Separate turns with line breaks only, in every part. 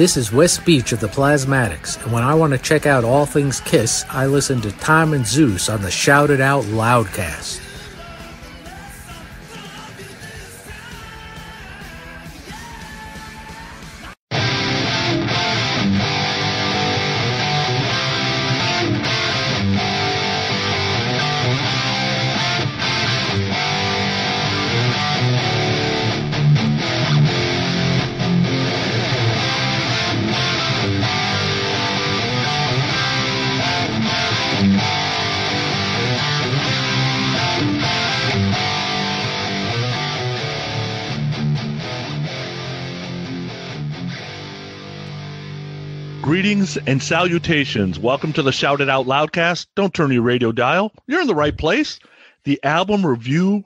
This is West Beach of the Plasmatics, and when I want to check out all things Kiss, I listen to Tom and Zeus on the Shout It Out Loudcast.
Greetings and salutations. Welcome to the Shout It Out Loudcast. Don't turn your radio dial. You're in the right place. The album review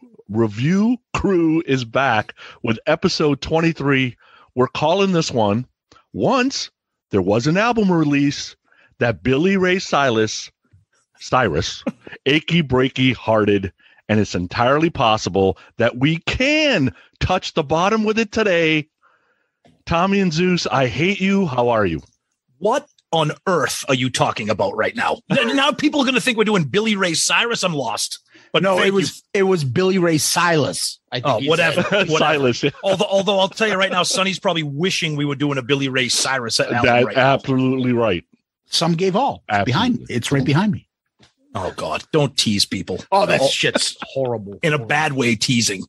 crew is back with episode 23. We're calling this one Once There Was an Album Release That Billy Ray Cyrus, achy breaky hearted, and it's entirely possible that we can touch the bottom with it today. Tommy and Zeus, I hate you. How are you?
What on earth are you talking about right now? Now people are going to think we're doing Billy Ray Cyrus. I'm lost. But
no, it was Billy Ray Silas. I think
whatever.
Silas. Yeah.
Although I'll tell you right now, Sonny's probably wishing we were doing a Billy Ray Cyrus album right
absolutely
now.
Right.
Some gave all. It's right behind me.
Oh God! Don't tease people.
Oh, that shit's horrible.
In a bad way, teasing.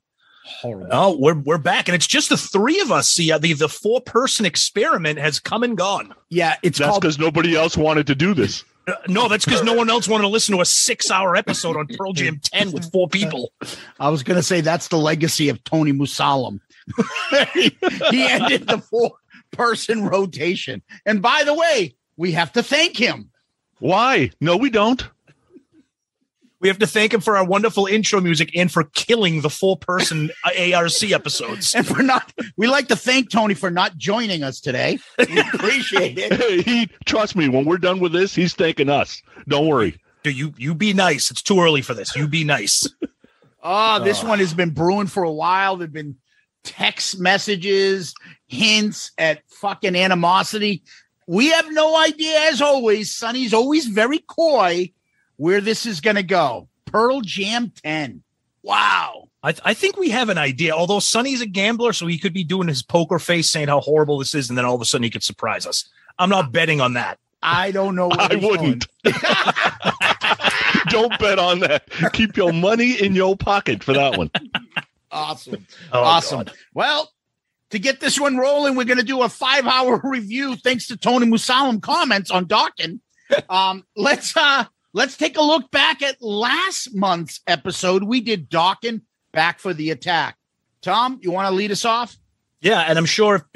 Horrible.
Oh, we're back, and it's just the three of us. See, the 4-person experiment has come and gone.
Yeah,
that's because nobody else wanted to do this.
No, that's because no one else wanted to listen to a 6-hour episode on Pearl Jam 10 with 4 people.
I was going to say that's the legacy of Tony Musalem. He ended the 4-person rotation, and by the way, we have to thank him.
Why? No, we don't.
We have to thank him for our wonderful intro music and for killing the 4-person ARC episodes.
And we like to thank Tony for not joining us today. We appreciate it.
Trust me, when we're done with this, he's thanking us. Don't worry.
You be nice. It's too early for this. You be nice.
This one has been brewing for a while. There've been text messages, hints at fucking animosity. We have no idea, as always. Sonny's always very coy where this is going to go. Pearl Jam 10. Wow.
I think we have an idea, although Sonny's a gambler, so he could be doing his poker face saying how horrible this is, and then all of a sudden he could surprise us. I'm not betting on that.
I don't know.
I wouldn't. Don't bet on that. Keep your money in your pocket for that one.
Awesome. Awesome. God. Well, to get this one rolling, we're going to do a 5-hour review thanks to Tony Musalem comments on Dawkins. Let's take a look back at last month's episode. We did Dawkins, Back for the Attack. Tom, you want to lead us off?
Yeah, and I'm sure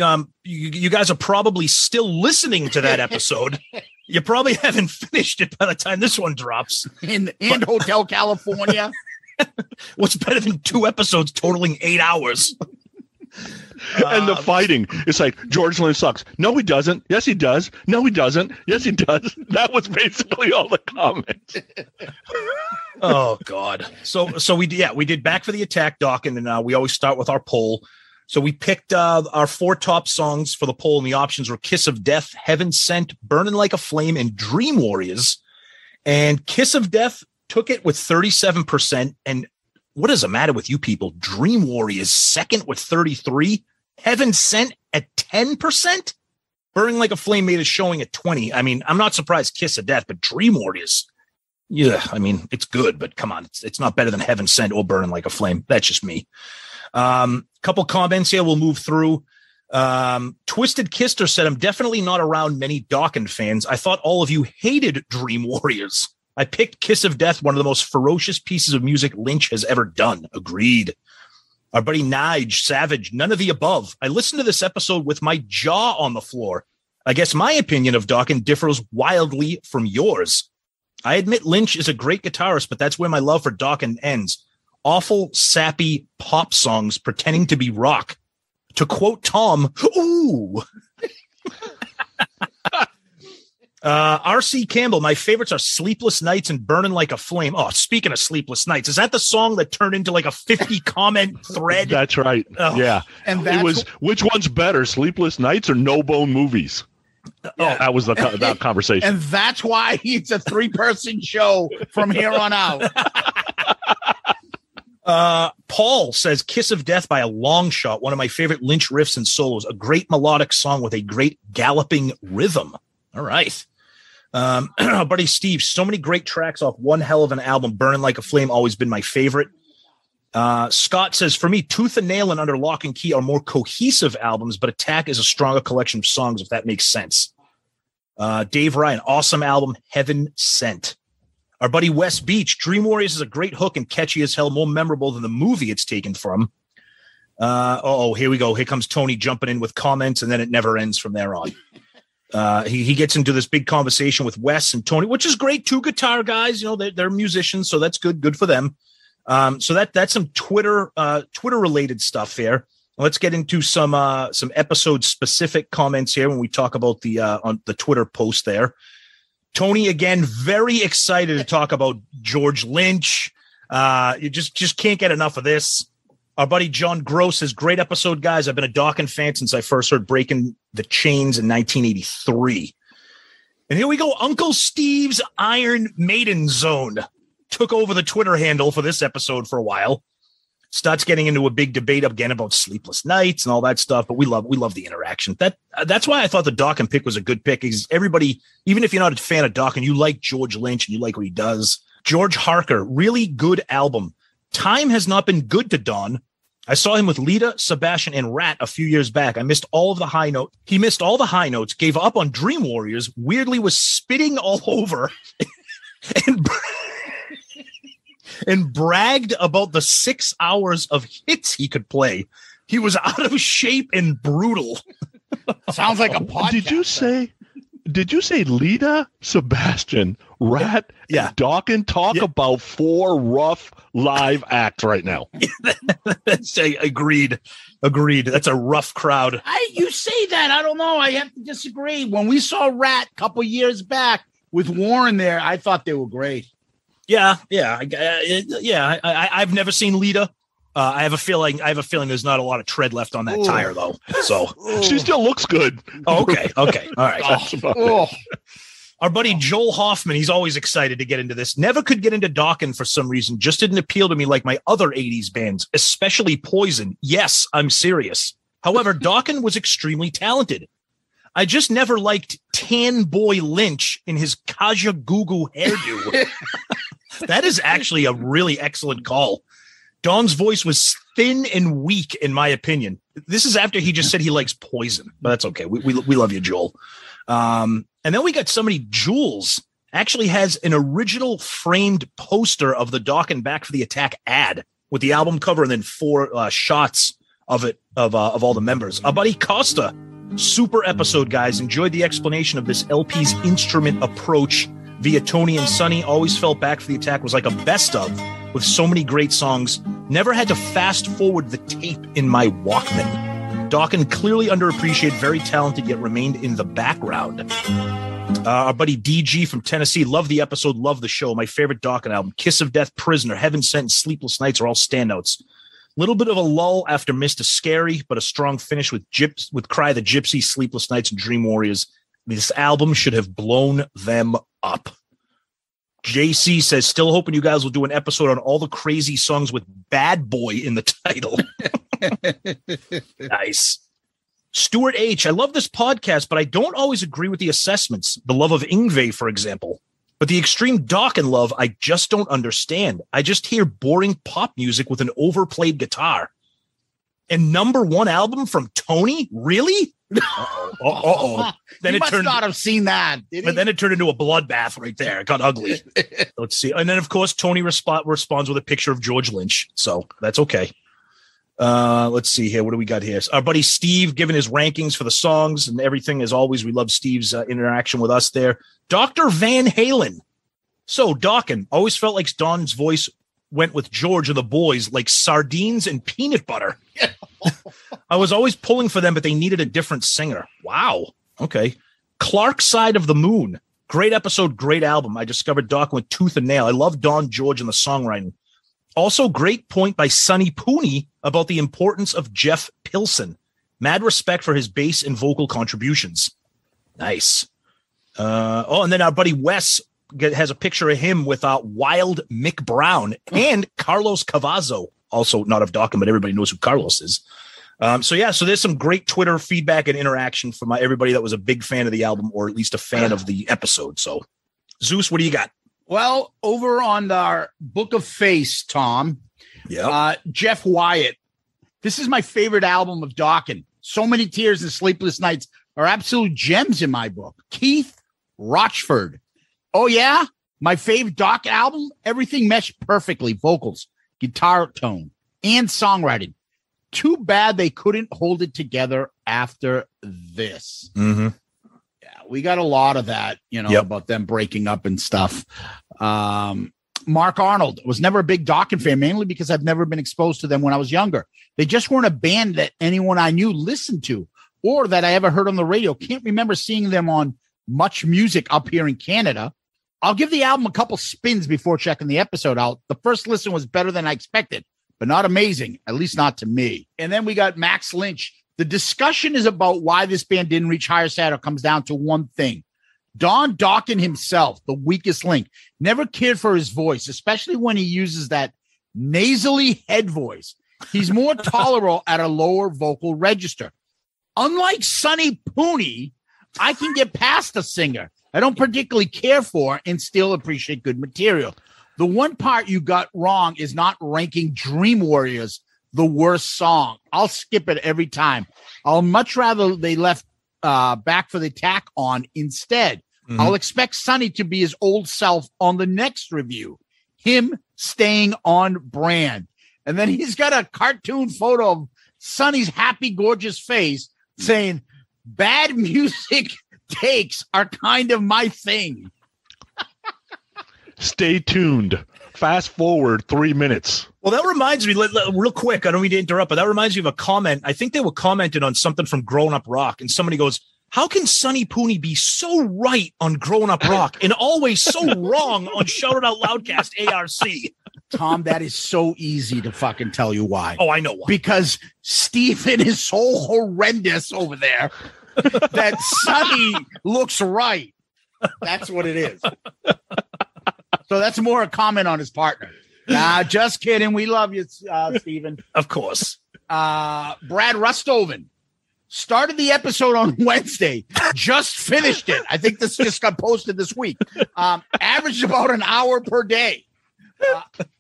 you guys are probably still listening to that episode. You probably haven't finished it by the time this one drops.
In Hotel California.
What's better than 2 episodes totaling 8 hours?
And the fighting, it's like George Lynn sucks. No, he doesn't. Yes, he does. No, he doesn't. Yes, he does. That was basically all the comments.
Oh God. So we did Back for the Attack, Dawkins, and we always start with our poll. So we picked our 4 top songs for the poll, and the options were Kiss of Death, Heaven Sent, Burning Like a Flame, and Dream Warriors. And Kiss of Death took it with 37%. And what is the matter with you people? Dream Warriors second with 33%. Heaven Sent at 10%. Burning Like a Flame made a showing at 20%. I mean, I'm not surprised Kiss of Death, but Dream Warriors, yeah, I mean, it's good, but come on, it's not better than Heaven Sent or Burning Like a Flame. That's just me. Couple comments here we'll move through. Twisted Kister said, I'm definitely not around many Dawkins fans. I thought all of you hated Dream Warriors. I picked Kiss of Death, one of the most ferocious pieces of music Lynch has ever done. Agreed. Our buddy Nige, Savage, none of the above. I listened to this episode with my jaw on the floor. I guess my opinion of Dawkins differs wildly from yours. I admit Lynch is a great guitarist, but that's where my love for Dawkins ends. Awful, sappy pop songs pretending to be rock. To quote Tom, ooh. R.C. Campbell, my favorites are Sleepless Nights and Burning Like a Flame. Oh, speaking of Sleepless Nights, is that the song that turned into like a 50 comment thread?
That's right.
Oh.
Yeah.
And
it was, which one's better, Sleepless Nights or No Bone Movies? Oh, that was that conversation.
And that's why it's a 3-person show from here on out.
Paul says Kiss of Death by a long shot. One of my favorite Lynch riffs and solos. A great melodic song with a great galloping rhythm. All right. Our buddy Steve, so many great tracks off one hell of an album. Burning Like a Flame, always been my favorite. Scott says, for me, Tooth and Nail and Under Lock and Key are more cohesive albums, but Attack is a stronger collection of songs, if that makes sense. Dave Ryan, awesome album, Heaven Sent. Our buddy West Beach, Dream Warriors is a great hook and catchy as hell, more memorable than the movie it's taken from. Here we go. Here comes Tony jumping in with comments, and then it never ends from there on. He gets into this big conversation with Wes and Tony, which is great. 2 guitar guys, they're musicians, so that's good for them. So that's some Twitter related stuff here. Let's get into some episode specific comments here when we talk about the on the Twitter post there. Tony, again, very excited to talk about George Lynch. You just can't get enough of this. Our buddy John Gross says, great episode, guys. I've been a Dokken fan since I first heard Breaking the Chains in 1983. And here we go. Uncle Steve's Iron Maiden Zone took over the Twitter handle for this episode for a while. Starts getting into a big debate again about Sleepless Nights and all that stuff, but we love the interaction. That's why I thought the Dokken pick was a good pick. Is everybody, even if you're not a fan of Dokken, you like George Lynch and you like what he does. George Harker, really good album. Time has not been good to Don. I saw him with Lita, Sebastian, and Rat a few years back. I missed all of the high note. He missed all the high notes, gave up on Dream Warriors, weirdly was spitting all over, and bragged about the 6 hours of hits he could play. He was out of shape and brutal.
Sounds like a podcast.
Did you say Lita, Sebastian, Rat, and Dokken talk about 4 rough live acts right now?
Agreed. That's a rough crowd.
You say that. I don't know. I have to disagree. When we saw Rat a couple years back with Warren there, I thought they were great.
I've never seen Lita. I have a feeling there's not a lot of tread left on that tire, though. So
she still looks good.
Oh, okay. All right. Our buddy Joel Hoffman, he's always excited to get into this. Never could get into Dokken for some reason. Just didn't appeal to me like my other 80s bands, especially Poison. Yes, I'm serious. However, Dokken was extremely talented. I just never liked Tan Boy Lynch in his Kaja Gugu hairdo. That is actually a really excellent call. Don's voice was thin and weak, in my opinion. This is after he just said he likes Poison, but that's okay. We love you, Joel. And then we got somebody, Jules, actually has an original framed poster of the Dokken Back for the Attack ad with the album cover and then 4 shots of it, of all the members. Our buddy Costa, super episode, guys. Enjoyed the explanation of this LP's instrument approach via Tony and Sonny. Always felt Back for the Attack was like a best of with so many great songs. Never had to fast forward the tape in my Walkman. Dokken clearly underappreciated, very talented, yet remained in the background. Our buddy DG from Tennessee, love the episode, love the show. My favorite Dokken album, Kiss of Death, Prisoner, Heaven Sent, Sleepless Nights are all standouts. Little bit of a lull after Mr. Scary, but a strong finish with Cry the Gypsy, Sleepless Nights, and Dream Warriors. This album should have blown them up. JC says, still hoping you guys will do an episode on all the crazy songs with Bad Boy in the title. Nice. Stuart H, I love this podcast, but I don't always agree with the assessments. The love of Yngwie, for example. But the extreme Dokken love, I just don't understand. I just hear boring pop music with an overplayed guitar. And number 1 album from Tony? Really? Uh-oh.
Then it must not have seen that.
But then it turned into a bloodbath right there. It got ugly. Let's see. And then, of course, Tony responds with a picture of George Lynch. So that's okay. Let's see here. What do we got here? Our buddy Steve giving his rankings for the songs and everything. As always, we love Steve's interaction with us there. Dr. Van Halen. So Dokken, always felt like Don's voice went with George and the boys like sardines and peanut butter. I was always pulling for them, but they needed a different singer. Wow. Okay. Clark Side of the Moon. Great episode, great album. I discovered Dokken with tooth and nail. I love Don George and the songwriting. Also, great point by Sonny Pooney about the importance of Jeff Pilson. Mad respect for his bass and vocal contributions. Nice. And then our buddy Wes has a picture of him with Wild Mick Brown and Carlos Cavazzo. Also not of Dokken, but everybody knows who Carlos is. So there's some great Twitter feedback and interaction from everybody that was a big fan of the album, or at least a fan of the episode. So, Zeus, what do you got?
Well, over on our Book of Face, Tom, Jeff Wyatt. This is my favorite album of Dokken. So Many Tears and Sleepless Nights are absolute gems in my book. Keith Rochford. Oh, yeah? My favorite Dokken album? Everything meshed perfectly. Vocals, guitar tone, and songwriting. Too bad they couldn't hold it together after this.
Mm-hmm.
Yeah, we got a lot of that, about them breaking up and stuff. Mark Arnold was never a big Dokken fan, mainly because I've never been exposed to them when I was younger. They just weren't a band that anyone I knew listened to or that I ever heard on the radio. Can't remember seeing them on much music up here in Canada. I'll give the album a couple spins before checking the episode out. The first listen was better than I expected, but not amazing, at least not to me. And then we got Max Lynch. The discussion is about why this band didn't reach higher status comes down to one thing. Don Dokken himself, the weakest link, never cared for his voice, especially when he uses that nasally head voice. He's more tolerable at a lower vocal register. Unlike Sonny Pooney, I can get past a singer I don't particularly care for and still appreciate good material. The one part you got wrong is not ranking Dream Warriors the worst song. I'll skip it every time. I'll much rather they left Back for the Attack on instead. Mm-hmm. I'll expect Sonny to be his old self on the next review. Him staying on brand. And then he's got a cartoon photo of Sonny's happy, gorgeous face saying, bad music takes are kind of my thing.
Stay tuned. Fast forward 3 minutes.
Well, that reminds me, real quick, I don't mean to interrupt, but that reminds me of a comment. I think they were commenting on something from Growing Up Rock, and somebody goes, how can Sonny Pooney be so right on Growing Up Rock and always so wrong on Shout It Out Loudcast ARC?
Tom, that is so easy to fucking tell you why.
Oh, I know why.
Because Steven is so horrendous over there that Sonny looks right. That's what it is. So that's more a comment on his partner. Nah, just kidding. We love you, Steven.
Of course.
Brad Rustoven started the episode on Wednesday. Just finished it. I think this just got posted this week. Averaged about an hour per day.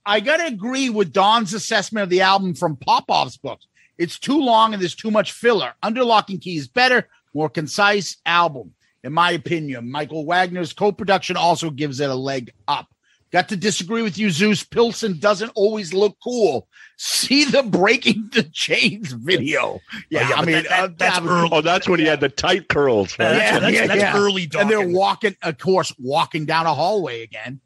I got to agree with Don's assessment of the album from Popoff's books. It's too long and there's too much filler. Under Lock and Key is better, more concise album, in my opinion. Michael Wagner's co-production also gives it a leg up. Got to disagree with you, Zeus. Pilson doesn't always look cool. See the Breaking the Chains video. Yeah, I mean,
that's early.
Oh, that's when he had the tight curls. Right?
That's early Dokken.
And they're walking down a hallway again.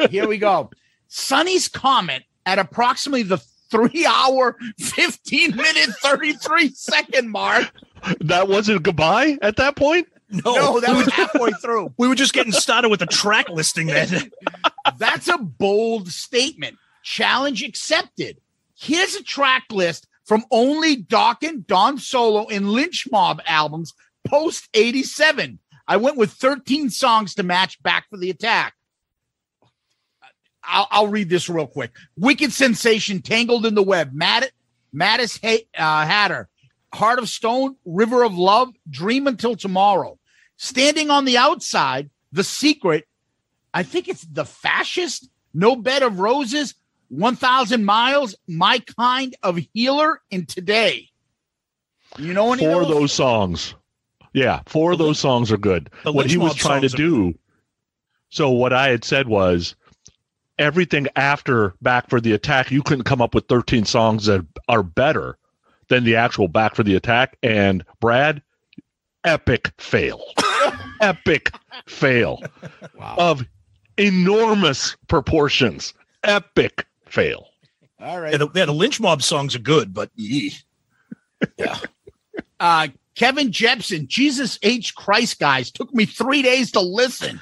Here we go. Sonny's comment at approximately the 3 hour, 15 minute, 33 second mark.
That wasn't goodbye at that point?
No, that was halfway through.
We were just getting started with the track listing then.
That's a bold statement. Challenge accepted. Here's a track list from only Dokken, Don Solo, and Lynch Mob albums post 87. I went with 13 songs to match Back for the Attack. I'll read this real quick. Wicked Sensation, Tangled in the Web, Mattis Hatter, Heart of Stone, River of Love, Dream Until Tomorrow. Standing on the Outside, The Secret, I think it's The Fascist, No Bed of Roses, 1,000 Miles, My Kind of Healer, and Today. You know any
of those songs? Yeah, 4 of those songs are good. What he was trying to do. So what I had said was, everything after Back for the Attack, you couldn't come up with 13 songs that are better than the actual Back for the Attack. And Brad, epic fail. Epic fail. Wow. Of enormous proportions. Epic fail.
All right.
Yeah, the Lynch Mob songs are good, but yeah.
Kevin Jepson, Jesus H. Christ, guys. Took me 3 days to listen.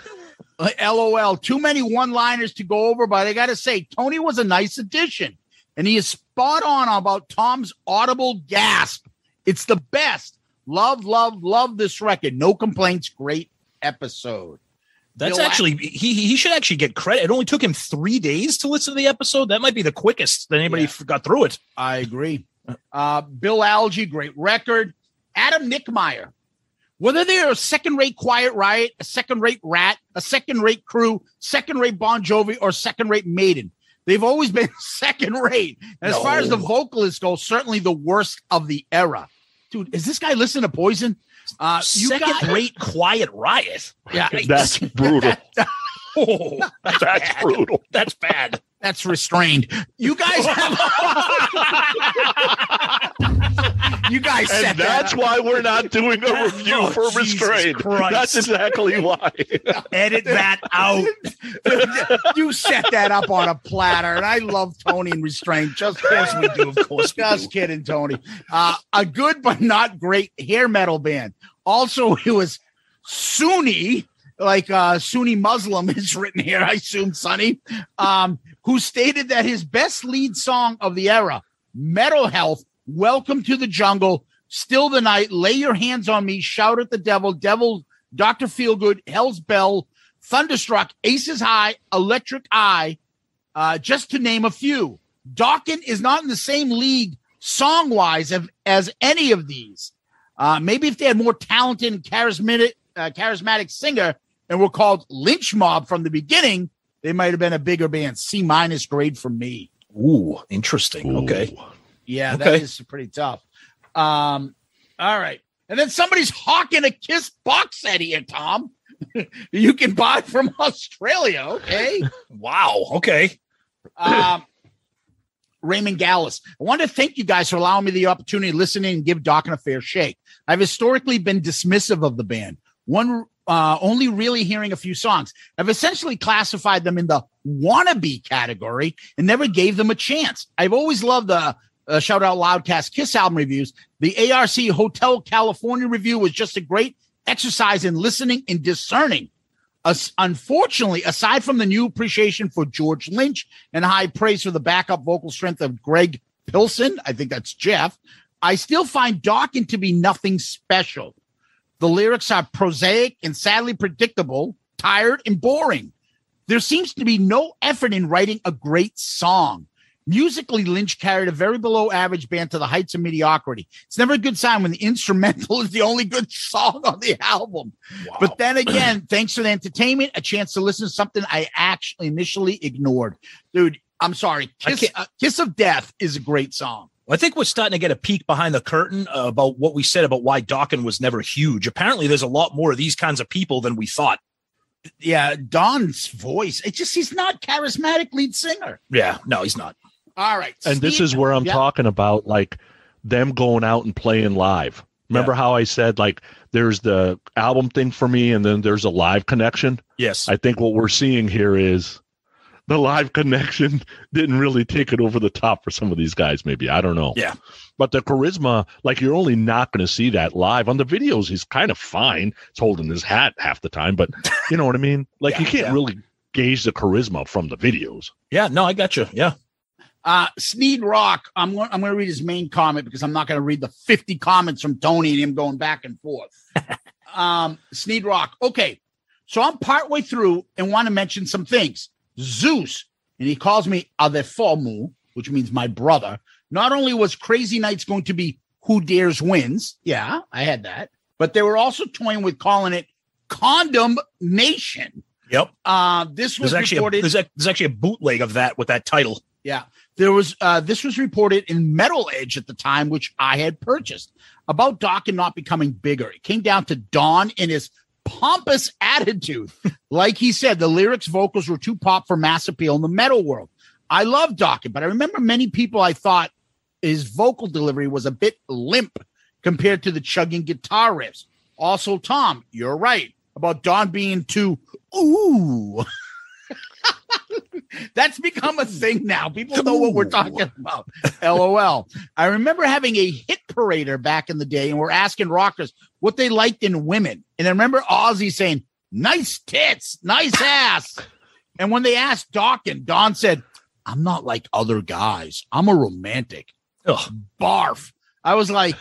LOL. Too many one-liners to go over, but I got to say, Tony was a nice addition. And he is spot on about Tom's audible gasp. It's the best. Love, love, love this record. No complaints. Great episode.
That's actually, he should actually get credit. It only took him 3 days to listen to the episode. That might be the quickest that anybody got through it.
I agree. Bill Algie, great record. Adam Nickmeyer. Whether they're a second-rate Quiet Riot, a second-rate Rat, a second-rate Crew, second-rate Bon Jovi, or second-rate Maiden, they've always been second-rate. And as far as the vocalists go, certainly the worst of the era. Dude, is this guy listening to Poison?
Second-rate Quiet Riot.
Yeah,
that's brutal. That's brutal.
That's bad.
That's restrained. You guys have. You guys set
and that's
that
why we're not doing a review for restrained. That's exactly why.
Edit that out.
You set that up on a platter, and I love Tony and restrained. Just of course we do. Of course, just kidding, Tony. A good but not great hair metal band. Also, it was Sunni. Like Sunni Muslim is written here, I assume, Sonny, who stated that his best lead song of the era, Metal Health, Welcome to the Jungle, Still the Night, Lay Your Hands on Me, Shout at the Devil, Dr. Feelgood, Hell's Bell, Thunderstruck, Aces High, Electric Eye, just to name a few. Dokken is not in the same league song-wise as any of these. Maybe if they had more talented and charismatic singer, and were called Lynch Mob from the beginning, they might have been a bigger band. C- grade from me.
Ooh, interesting.
Ooh.
Okay.
Yeah, that is pretty tough. All right. And then somebody's hawking a Kiss box set here, Tom. You can buy it from Australia. Okay.
Wow. Okay.
Raymond Gallus. I want to thank you guys for allowing me the opportunity to listen in and give Dokken a fair shake. I've historically been dismissive of the band. Only really hearing a few songs. I've essentially classified them in the wannabe category and never gave them a chance. I've always loved the Shout Out Loudcast Kiss album reviews. The ARC Hotel California review was just a great exercise in listening and discerning. Unfortunately, aside from the new appreciation for George Lynch and high praise for the backup vocal strength of Greg Pilson, I think that's Jeff, I still find Dokken to be nothing special. The lyrics are prosaic and sadly predictable, tired and boring. There seems to be no effort in writing a great song. Musically, Lynch carried a very below average band to the heights of mediocrity. It's never a good sign when the instrumental is the only good song on the album. Wow. But then again, thanks for the entertainment, a chance to listen to something I actually initially ignored. Dude, I'm sorry. Kiss of Death is a great song.
I think we're starting to get a peek behind the curtain about what we said about why Dokken was never huge. Apparently, there's a lot more of these kinds of people than we thought.
Yeah, Don's voice. He's not charismatic lead singer.
Yeah, no, he's not.
All right.
And this is where I'm talking about, like, them going out and playing live. Remember how I said, like, there's the album thing for me and then there's a live connection?
Yes.
I think what we're seeing here is the live connection didn't really take it over the top for some of these guys, maybe. I don't know.
Yeah.
But the charisma, like, you're only not going to see that live. On the videos, he's kind of fine. He's holding his hat half the time, but you know what I mean? Like, you can't really gauge the charisma from the videos.
Yeah, no, I got you. Yeah.
Sneed Rock, I'm going to read his main comment because I'm not going to read the 50 comments from Tony and him going back and forth. Sneed Rock. Okay. So I'm partway through and want to mention some things. Zeus, and he calls me Adefomu, which means my brother. Not only was Crazy Nights going to be Who Dares Wins. Yeah, I had that. But they were also toying with calling it Condom Nation.
Yep.
This was reported.
There's actually a bootleg of that with that title.
Yeah. There was this was reported in Metal Edge at the time, which I had purchased, about Dokken not becoming bigger. It came down to Don and his pompous attitude. Like he said, the lyrics, vocals were too pop for mass appeal in the metal world. I love Dokken, but I remember many people I thought his vocal delivery was a bit limp compared to the chugging guitar riffs. Also, Tom, you're right about Don being too ooh. That's become a thing now. People know what we're talking about. LOL. I remember having a hit parader back in the day, and we're asking rockers what they liked in women. And I remember Ozzy saying, nice tits, nice ass. And when they asked Dawkins, Don said, I'm not like other guys. I'm a romantic.
Ugh.
Barf. I was like,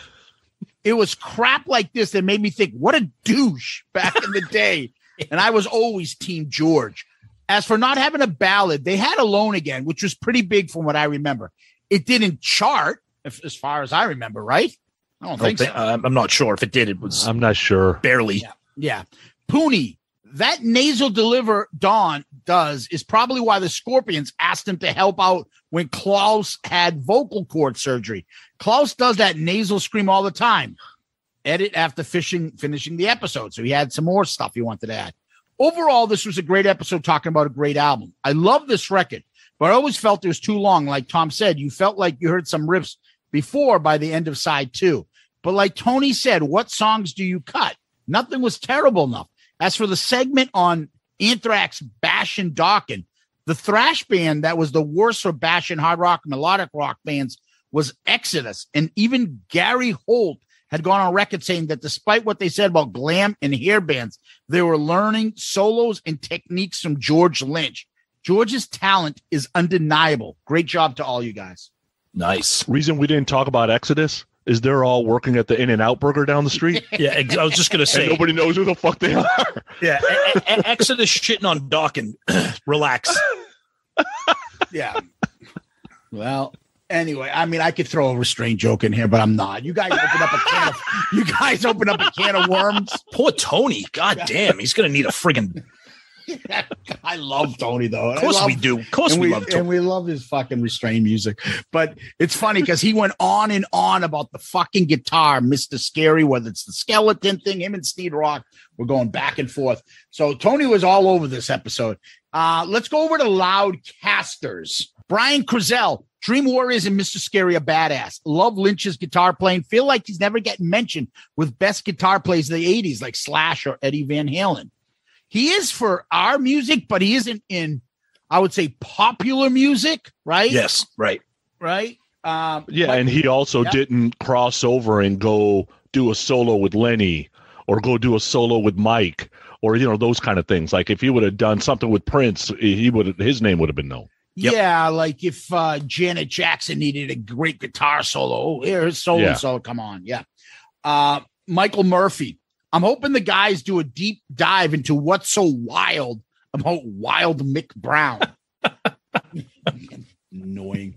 it was crap like this that made me think, what a douche back in the day. And I was always Team George. As for not having a ballad, they had Alone Again, which was pretty big from what I remember. It didn't chart, as far as I remember, right? I don't think so.
I'm not sure if it did. It was.
I'm not sure.
Barely.
Yeah. Pooney, that nasal deliver Don does is probably why the Scorpions asked him to help out when Klaus had vocal cord surgery. Klaus does that nasal scream all the time. Edit after finishing the episode. So he had some more stuff he wanted to add. Overall, this was a great episode talking about a great album. I love this record, but I always felt it was too long. Like Tom said, you felt like you heard some riffs before by the end of side 2. But like Tony said, what songs do you cut? Nothing was terrible enough. As for the segment on Anthrax, Bash and Dawkins, the thrash band that was the worst for Bash and hard rock, melodic rock bands was Exodus. And even Gary Holt had gone on record saying that despite what they said about glam and hair bands, they were learning solos and techniques from George Lynch. George's talent is undeniable. Great job to all you guys.
Nice.
Reason we didn't talk about Exodus is they're all working at the In-N-Out Burger down the street.
Yeah, I was just going to say.
And nobody knows who the fuck they are.
Yeah, Exodus shitting on Dawkins. Relax.
Yeah. Well, anyway, I mean, I could throw a restraint joke in here, but I'm not. You guys open up a can of worms.
Poor Tony. God damn, he's going to need a friggin'.
I love Tony, though.
Of course we do. Of course we love Tony.
And we love his fucking restrained music. But it's funny because he went on and on about the fucking guitar, Mr. Scary, whether it's the skeleton thing, him and Steed Rock were going back and forth. So Tony was all over this episode. Let's go over to Loudcasters. Brian Crizel, Dream Warriors and Mr. Scary are badass. Love Lynch's guitar playing. Feel like he's never getting mentioned with best guitar players of the 80s like Slash or Eddie Van Halen. He is for our music, but he isn't in, I would say, popular music, right?
Yes, right.
Right?
And he also didn't cross over and go do a solo with Lenny or go do a solo with Mike or, those kind of things. Like if he would have done something with Prince, his name would have been known.
Yep. Yeah, like if Janet Jackson needed a great guitar solo, here's solo, come on. Yeah. Michael Murphy. I'm hoping the guys do a deep dive into what's so wild about Wild Mick Brown. Annoying.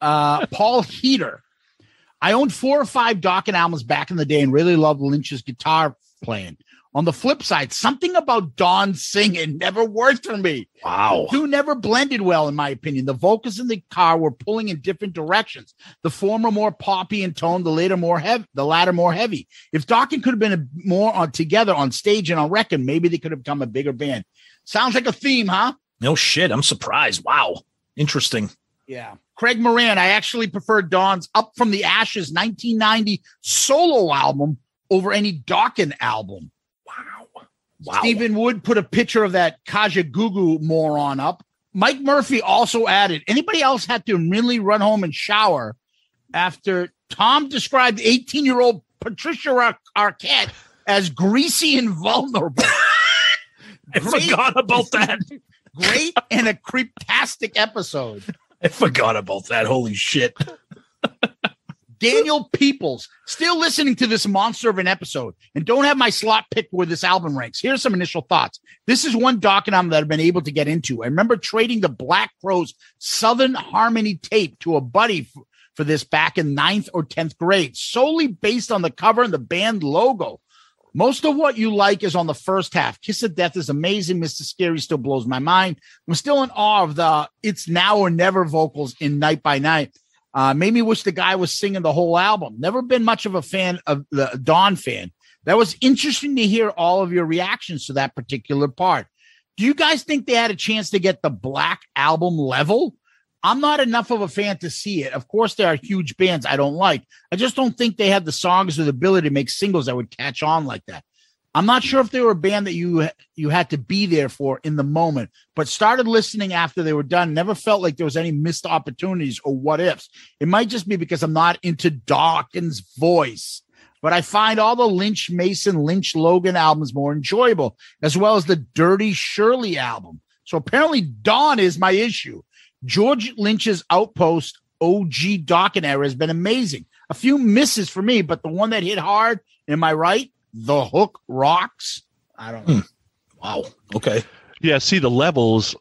Paul Heater. I owned 4 or 5 Dawkins albums back in the day and really loved Lynch's guitar playing. On the flip side, something about Don singing never worked for me.
Wow.
The two never blended well, in my opinion. The vocals in the guitar were pulling in different directions. The former more poppy in tone, the latter more heavy. If Dawkins could have been more together on stage and on record, maybe they could have become a bigger band. Sounds like a theme, huh?
No shit. I'm surprised. Wow. Interesting.
Yeah. Craig Moran, I actually prefer Don's Up From the Ashes 1990 solo album over any Dawkins album. Wow. Stephen Wood put a picture of that Kajagoogoo moron up. Mike Murphy also added, anybody else had to really run home and shower after Tom described 18-year-old Patricia Arquette as greasy and vulnerable.
I forgot about that.
Great and a creeptastic episode.
I forgot about that. Holy shit.
Daniel Peoples, still listening to this monster of an episode and don't have my slot picked where this album ranks. Here's some initial thoughts. This is one Dawkins album that I've been able to get into. I remember trading the Black Crowes Southern Harmony tape to a buddy for this back in 9th or 10th grade, solely based on the cover and the band logo. Most of what you like is on the first half. Kiss of Death is amazing. Mr. Scary still blows my mind. I'm still in awe of the It's Now or Never vocals in Night by Night. Made me wish the guy was singing the whole album. Never been much of a fan of the Dawn fan. That was interesting to hear all of your reactions to that particular part. Do you guys think they had a chance to get the Black Album level? I'm not enough of a fan to see it. Of course, there are huge bands I don't like. I just don't think they had the songs or the ability to make singles that would catch on like that. I'm not sure if they were a band that you had to be there for in the moment, but started listening after they were done. Never felt like there was any missed opportunities or what ifs. It might just be because I'm not into Dawkins' voice, but I find all the Lynch Mason, Lynch Logan albums more enjoyable, as well as the Dirty Shirley album. So apparently Dawn is my issue. George Lynch's Outpost OG Dawkins era has been amazing. A few misses for me, but the one that hit hard, am I right? The Hook rocks. I don't know.
Wow. Okay.
Yeah. See, the levels,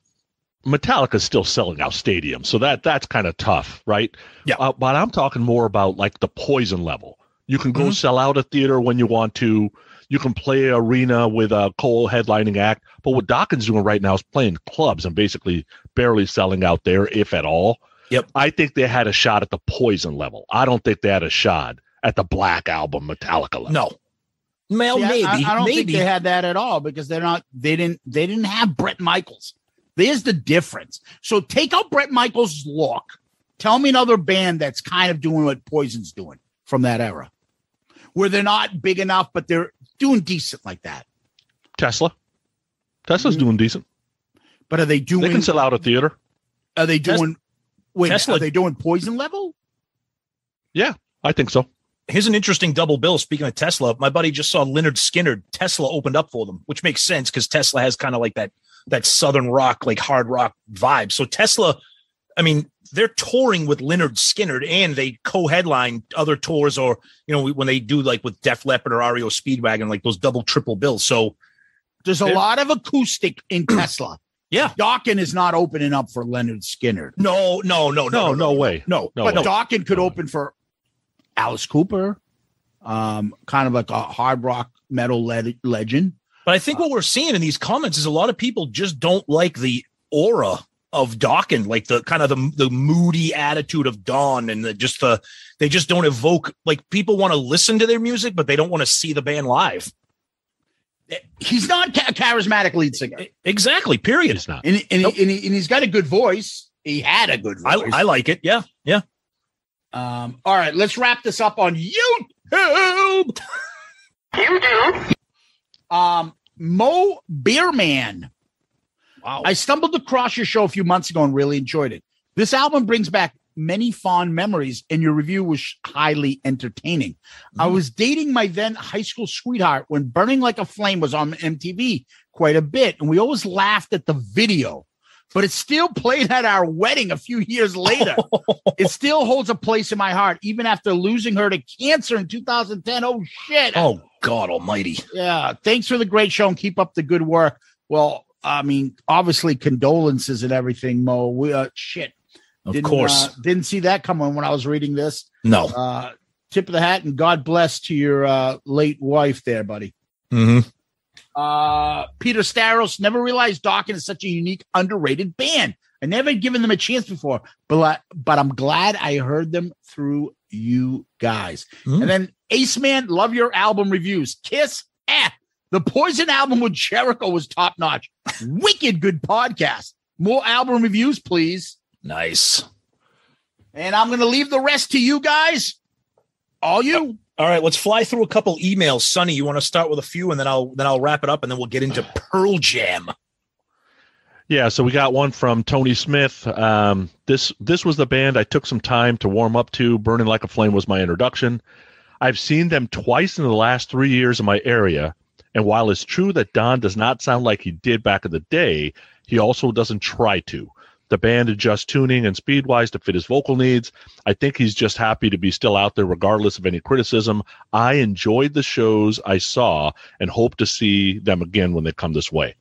Metallica's still selling out stadiums, so that's kind of tough, right?
Yeah.
But I'm talking more about like the Poison level. You can go sell out a theater when you want to. You can play arena with a Cole headlining act. But what Dawkins doing right now is playing clubs and basically barely selling out there, if at all.
Yep.
I think they had a shot at the Poison level. I don't think they had a shot at the Black Album Metallica level.
No. Well,
See,
maybe.
I don't
maybe.
think they had that at all because they didn't have Bret Michaels. There's the difference. So take out Bret Michaels' look. Tell me another band that's kind of doing what Poison's doing from that era, where they're not big enough, but they're doing decent like that.
Tesla. Tesla's doing decent.
But are they doing?
They can sell out a theater.
Are they doing? Wait,
Tesla,
are they doing Poison level?
Yeah, I think so.
Here's an interesting double bill. Speaking of Tesla, my buddy just saw Lynyrd Skynyrd. Tesla opened up for them, which makes sense because Tesla has kind of like that Southern rock, like hard rock vibe. So Tesla, I mean, they're touring with Lynyrd Skynyrd and they co-headline other tours, or, you know, when they do like with Def Leppard or REO Speedwagon, like those double triple bills. So
there's a lot of acoustic in Tesla.
Yeah.
Dawkins is not opening up for Lynyrd Skynyrd.
No way.
No.
But Dawkins could open for Alice Cooper, kind of like a hard rock metal legend.
But I think what we're seeing in these comments is a lot of people just don't like the aura of Dawkins, like the kind of the moody attitude of Dawn, and they just don't evoke, like, people want to listen to their music, but they don't want to see the band live.
He's not a charismatic lead singer.
Exactly. Period.
It's not.
And he's got a good voice. He had a good voice.
I like it. Yeah. Yeah.
All right, let's wrap this up on YouTube. Mo Beerman.
Wow.
I stumbled across your show a few months ago and really enjoyed it. This album brings back many fond memories, and your review was highly entertaining. I was dating my then high school sweetheart when Burning Like a Flame was on MTV quite a bit, and we always laughed at the video. But it still played at our wedding a few years later. It still holds a place in my heart, even after losing her to cancer in 2010. Oh, shit.
Oh, God almighty.
Yeah. Thanks for the great show and keep up the good work. Well, I mean, obviously, condolences and everything, Mo. We, shit.
Of course.
Didn't see that coming when I was reading this.
No.
Tip of the hat, and God bless to your late wife there, buddy.
Mm-hmm.
Peter Staros, never realized Dawkins is such a unique, underrated band. I never given them a chance before, but I'm glad I heard them through you guys. And then Ace Man, love your album reviews. Kiss, the Poison album with Jericho was top notch. Wicked good podcast. More album reviews, please.
Nice.
And I'm going to leave the rest to you guys. All you.
All right, let's fly through a couple emails. Sonny, you want to start with a few, and then I'll wrap it up, and then we'll get into Pearl Jam.
Yeah, so we got one from Tony Smith. This was the band I took some time to warm up to. Burning Like a Flame was my introduction. I've seen them twice in the last 3 years in my area, and while it's true that Don does not sound like he did back in the day, he also doesn't try to. The band adjusts tuning and speed-wise to fit his vocal needs. I think he's just happy to be still out there regardless of any criticism. I enjoyed the shows I saw and hope to see them again when they come this way.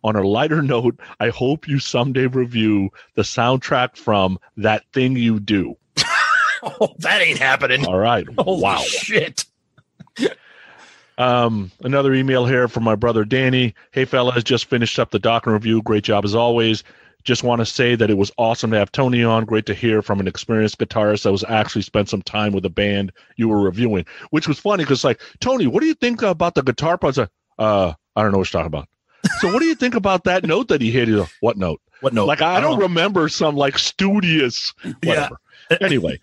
On a lighter note, I hope you someday review the soundtrack from That Thing You Do.
Oh, that ain't happening.
All right.
Holy
wow.
Shit.
Another email here from my brother Danny. Hey, fellas, just finished up the Dawkins review. Great job as always. Just want to say that it was awesome to have Tony on. Great to hear from an experienced guitarist that was actually spent some time with the band you were reviewing, which was funny because, like, Tony, what do you think about the guitar parts? I don't know what you're talking about. So what do you think about that note that he hit? What note?
What note?
Like, I don't remember some, like, studious whatever.
Yeah.
Anyway,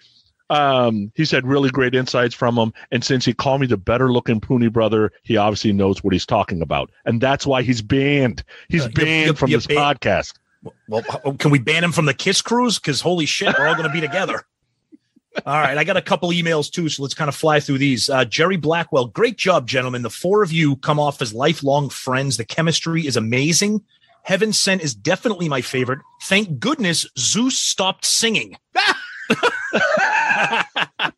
He said really great insights from him. And since he called me the better looking Pooney brother, he obviously knows what he's talking about. And that's why he's banned. He's banned from this podcast.
Well, can we ban him from the Kiss Cruise? Because holy shit, we're all going to be together. All right, I got a couple emails too, so let's kind of fly through these. Jerry Blackwell, great job, gentlemen. The four of you come off as lifelong friends. The chemistry is amazing. Heaven Sent is definitely my favorite. Thank goodness Zeus stopped singing.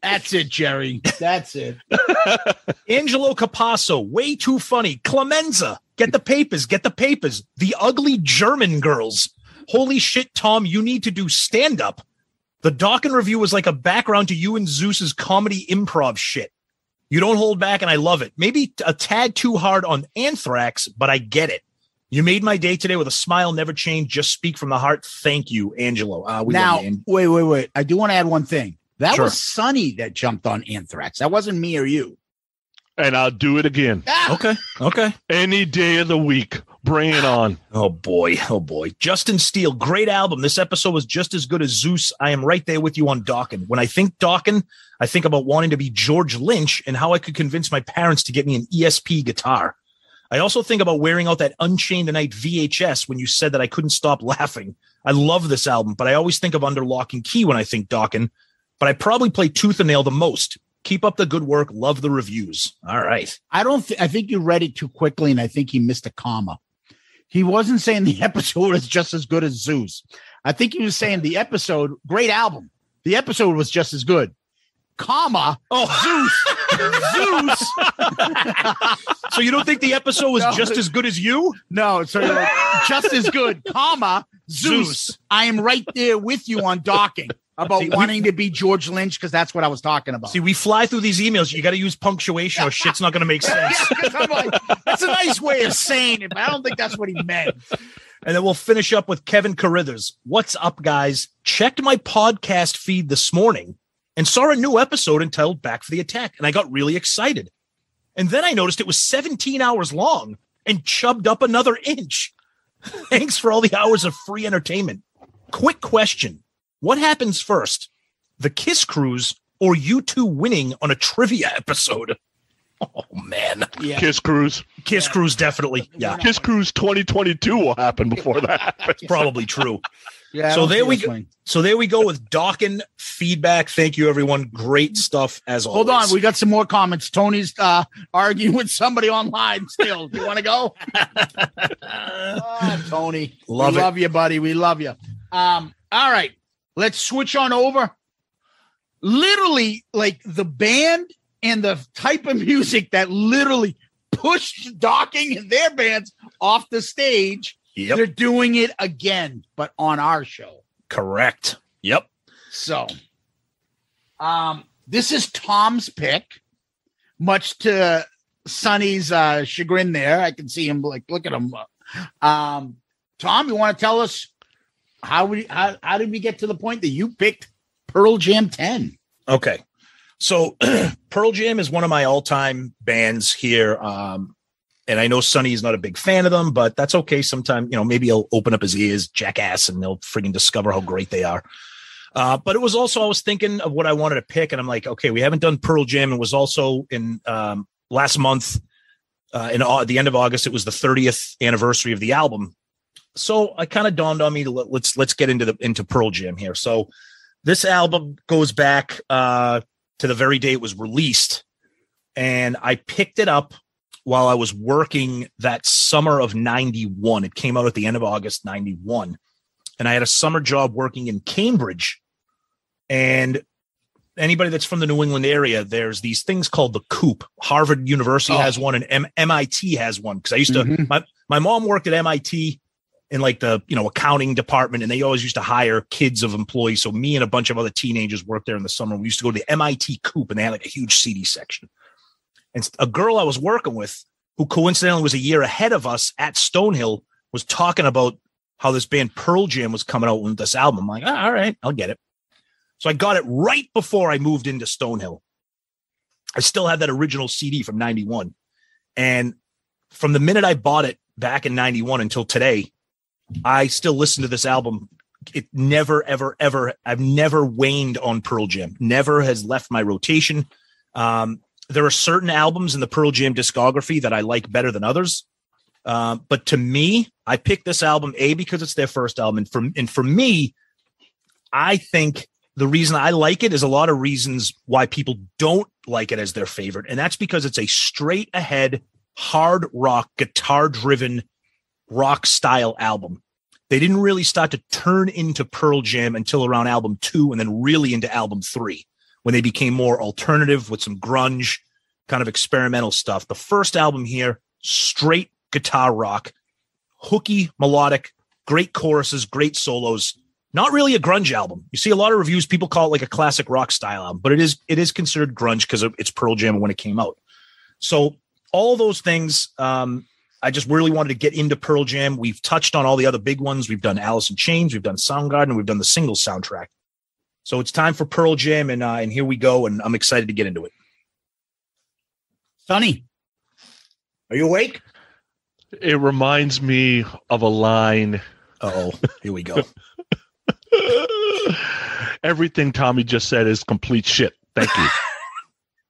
That's it, Jerry. That's it.
Angelo Capasso, way too funny. Clemenza, get the papers. The ugly German girls. Holy shit, Tom, you need to do stand-up. The Dawkins review was like a background to you and Zeus's comedy improv shit. You don't hold back, and I love it. Maybe a tad too hard on Anthrax, but I get it. You made my day today with a smile, never change. Just speak from the heart. Thank you, Angelo.
Now, wait. I do want to add one thing. That was Sonny that jumped on Anthrax. That wasn't me or you.
And I'll do it again.
Okay.
Any day of the week. Bring it on.
Oh, boy. Justin Steele, great album. This episode was just as good as Zeus. I am right there with you on Dawkins. When I think Dawkins, I think about wanting to be George Lynch and how I could convince my parents to get me an ESP guitar. I also think about wearing out that Unchained the Night VHS when you said that I couldn't stop laughing. I love this album, but I always think of Under Lock and Key when I think Dawkins. But I probably play Tooth and Nail the most. Keep up the good work. Love the reviews. All right.
I think you read it too quickly, and I think he missed a comma. He wasn't saying the episode was just as good as Zeus. I think he was saying the episode, great album. The episode was just as good. Comma.
Oh, Zeus. So you don't think the episode was just as good as you?
No, it's sort of like just as good. Comma. Zeus. I am right there with you on Dawkins. About wanting to be George Lynch, because that's what I was talking about.
See, we fly through these emails. You got to use punctuation or shit's not going to make sense.
I'm like, that's a nice way of saying it, but I don't think that's what he meant.
And then we'll finish up with Kevin Carithers. What's up, guys? Checked my podcast feed this morning and saw a new episode entitled Back for the Attack, and I got really excited. And then I noticed it was 17 hours long and chubbed up another inch. Thanks for all the hours of free entertainment. Quick question. What happens first, the Kiss Cruise or you two winning on a trivia episode? Oh, man.
Yeah. Kiss Cruise,
definitely. Yeah.
Kiss Cruise 2022 will happen before that happens.
Probably true.
Yeah.
So there we go. So there we go with Dawkins feedback. Thank you, everyone. Great stuff as always.
Hold on. We got some more comments. Tony's arguing with somebody online still. You want to go? Tony. Love you, buddy. We love you. All right. Let's switch on over. Literally, like the band and the type of music that literally pushed Dawkins and their bands off the stage.
Yep.
They're doing it again, but on our show.
Correct. Yep.
So, this is Tom's pick, much to Sonny's chagrin there. I can see him like, look at him. Tom, you want to tell us how did we get to the point that you picked Pearl Jam 10?
Okay. So Pearl Jam is one of my all-time bands here. And I know Sonny is not a big fan of them, but that's okay. Sometime, maybe he'll open up his ears, jackass, and they'll friggin' discover how great they are. But it was also, I was thinking of what I wanted to pick, and I'm like, okay, we haven't done Pearl Jam. It was also in last month, at the end of August, it was the 30th anniversary of the album. So I kind of dawned on me to let's get into Pearl Jam here. So this album goes back to the very day it was released, and I picked it up while I was working that summer of 91. It came out at the end of August 91, and I had a summer job working in Cambridge. And anybody that's from the New England area, there's these things called the Coop. Harvard University has one, and MIT has one. Because I used to, my mom worked at MIT in like the accounting department, and they always used to hire kids of employees. So me and a bunch of other teenagers worked there in the summer. We used to go to the MIT Coop, and they had like a huge CD section. And a girl I was working with, who coincidentally was a year ahead of us at Stonehill, was talking about how this band Pearl Jam was coming out with this album. I'm like, all right, I'll get it. So I got it right before I moved into Stonehill. I still had that original CD from 91. And from the minute I bought it back in 91 until today, I still listen to this album it never, ever, ever, I've never waned on Pearl Jam. Never has left my rotation. There are certain albums in the Pearl Jam discography that I like better than others. But to me, I picked this album, because it's their first album. And for me, I think the reason I like it is a lot of reasons why people don't like it as their favorite. And that's because it's a straight ahead, hard rock, guitar driven rock style album. They didn't really start to turn into Pearl Jam until around album 2 and then really into album 3 when they became more alternative with some grunge kind of experimental stuff. The first album here, straight guitar rock, hooky, melodic, great choruses, great solos. Not really a grunge album. You see a lot of reviews, people call it like a classic rock style album, but it is considered grunge because it's Pearl Jam when it came out. So all those things, I just really wanted to get into Pearl Jam. We've touched on all the other big ones. We've done Alice in Chains, we've done Soundgarden, we've done the single soundtrack. So it's time for Pearl Jam, and here we go, and I'm excited to get into it.
Sonny, are you awake?
It reminds me of a line.
Uh-oh, here we go.
Everything Tommy just said is complete shit. Thank you.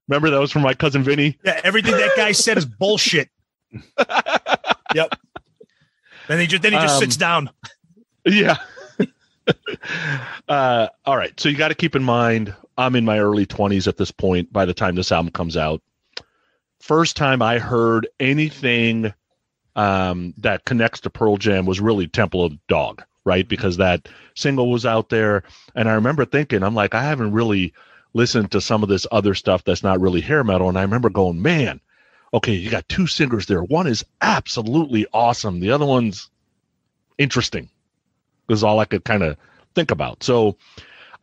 Remember that was from my cousin Vinny?
Yeah, everything that guy said is bullshit. Yep. Then he just sits down.
Yeah. All right. So you got to keep in mind, I'm in my early 20s at this point by the time this album comes out. First time I heard anything that connects to Pearl Jam was really Temple of the Dog, right? Because that single was out there. And I remember thinking, I'm like, I haven't really listened to some of this other stuff that's not really hair metal. And I remember going, man, okay, you got two singers there. One is absolutely awesome. The other one's interesting. Is all I could kind of think about. So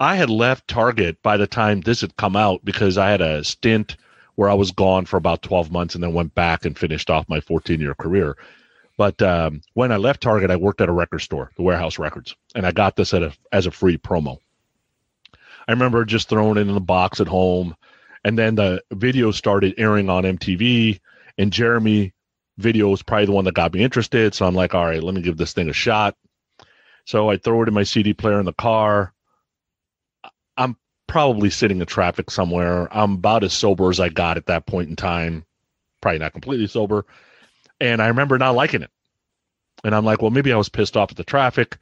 I had left Target by the time this had come out because I had a stint where I was gone for about 12 months and then went back and finished off my 14-year career. But when I left Target, I worked at a record store, the Warehouse Records, and I got this as a free promo. I remember just throwing it in the box at home, and then the video started airing on MTV, and Jeremy video was probably the one that got me interested. So I'm like, all right, let me give this thing a shot. So I throw it in my CD player in the car. I'm probably sitting in traffic somewhere. I'm about as sober as I got at that point in time. Probably not completely sober. And I remember not liking it. And I'm like, well, maybe I was pissed off at the traffic.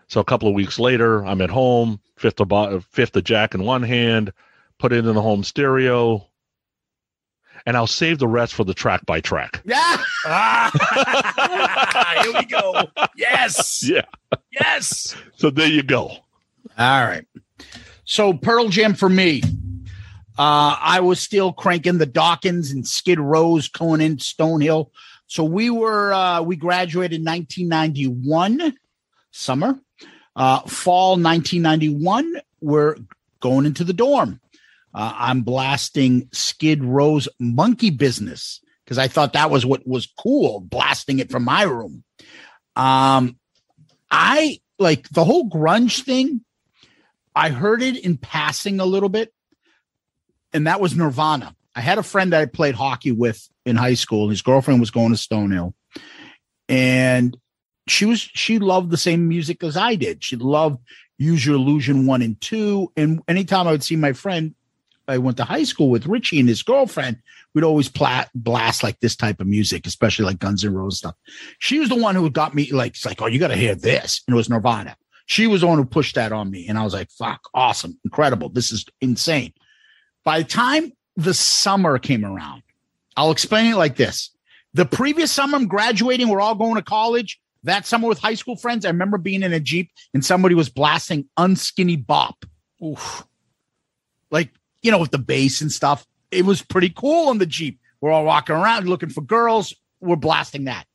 So a couple of weeks later, I'm at home, fifth of jack in one hand, put it in the home stereo, and I'll save the rest for the track by track.
Yeah.
Here we go. Yes.
Yeah.
Yes.
So there you go.
All right. So Pearl Jam for me. I was still cranking the Dawkins and Skid Row's going in Stonehill. So we graduated in 1991 summer. Fall 1991, we're going into the dorm. I'm blasting Skid Row's Monkey Business because I thought that was what was cool, blasting it from my room. I like the whole grunge thing. I heard it in passing a little bit, and that was Nirvana. I had a friend that I played hockey with in high school. His girlfriend was going to Stonehill, and she loved the same music as I did. She loved Use Your Illusion 1 and 2. And anytime I would see my friend I went to high school with, Richie and his girlfriend, we'd always blast like this type of music, especially like Guns N' Roses stuff. She was the one who got me like, it's like, oh, you got to hear this. And it was Nirvana. She was the one who pushed that on me. And I was like, fuck, awesome, incredible. This is insane. By the time the summer came around, I'll explain it like this. The previous summer, I'm graduating. We're all going to college. That summer with high school friends, I remember being in a Jeep and somebody was blasting Unskinny Bop. Oof. Like, you know, with the bass and stuff. It was pretty cool on the Jeep. We're all walking around looking for girls. We're blasting that.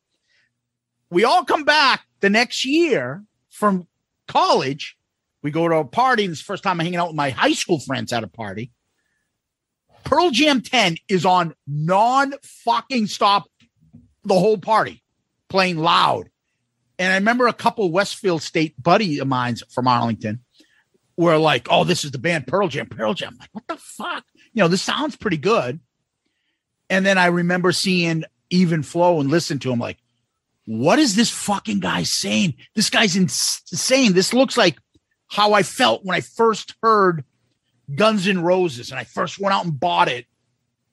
We all come back the next year from college. We go to a party. This is the first time I'm hanging out with my high school friends at a party. Pearl Jam 10 is on non-fucking stop the whole party, playing loud. And I remember a couple Westfield State buddy of mine from Arlington were like, oh, this is the band Pearl Jam. Pearl Jam. I'm like, what the fuck? You know, this sounds pretty good. And then I remember seeing Even Flow and listening to him like, what is this fucking guy saying? This guy's insane. This looks like how I felt when I first heard Guns N' Roses and I first went out and bought it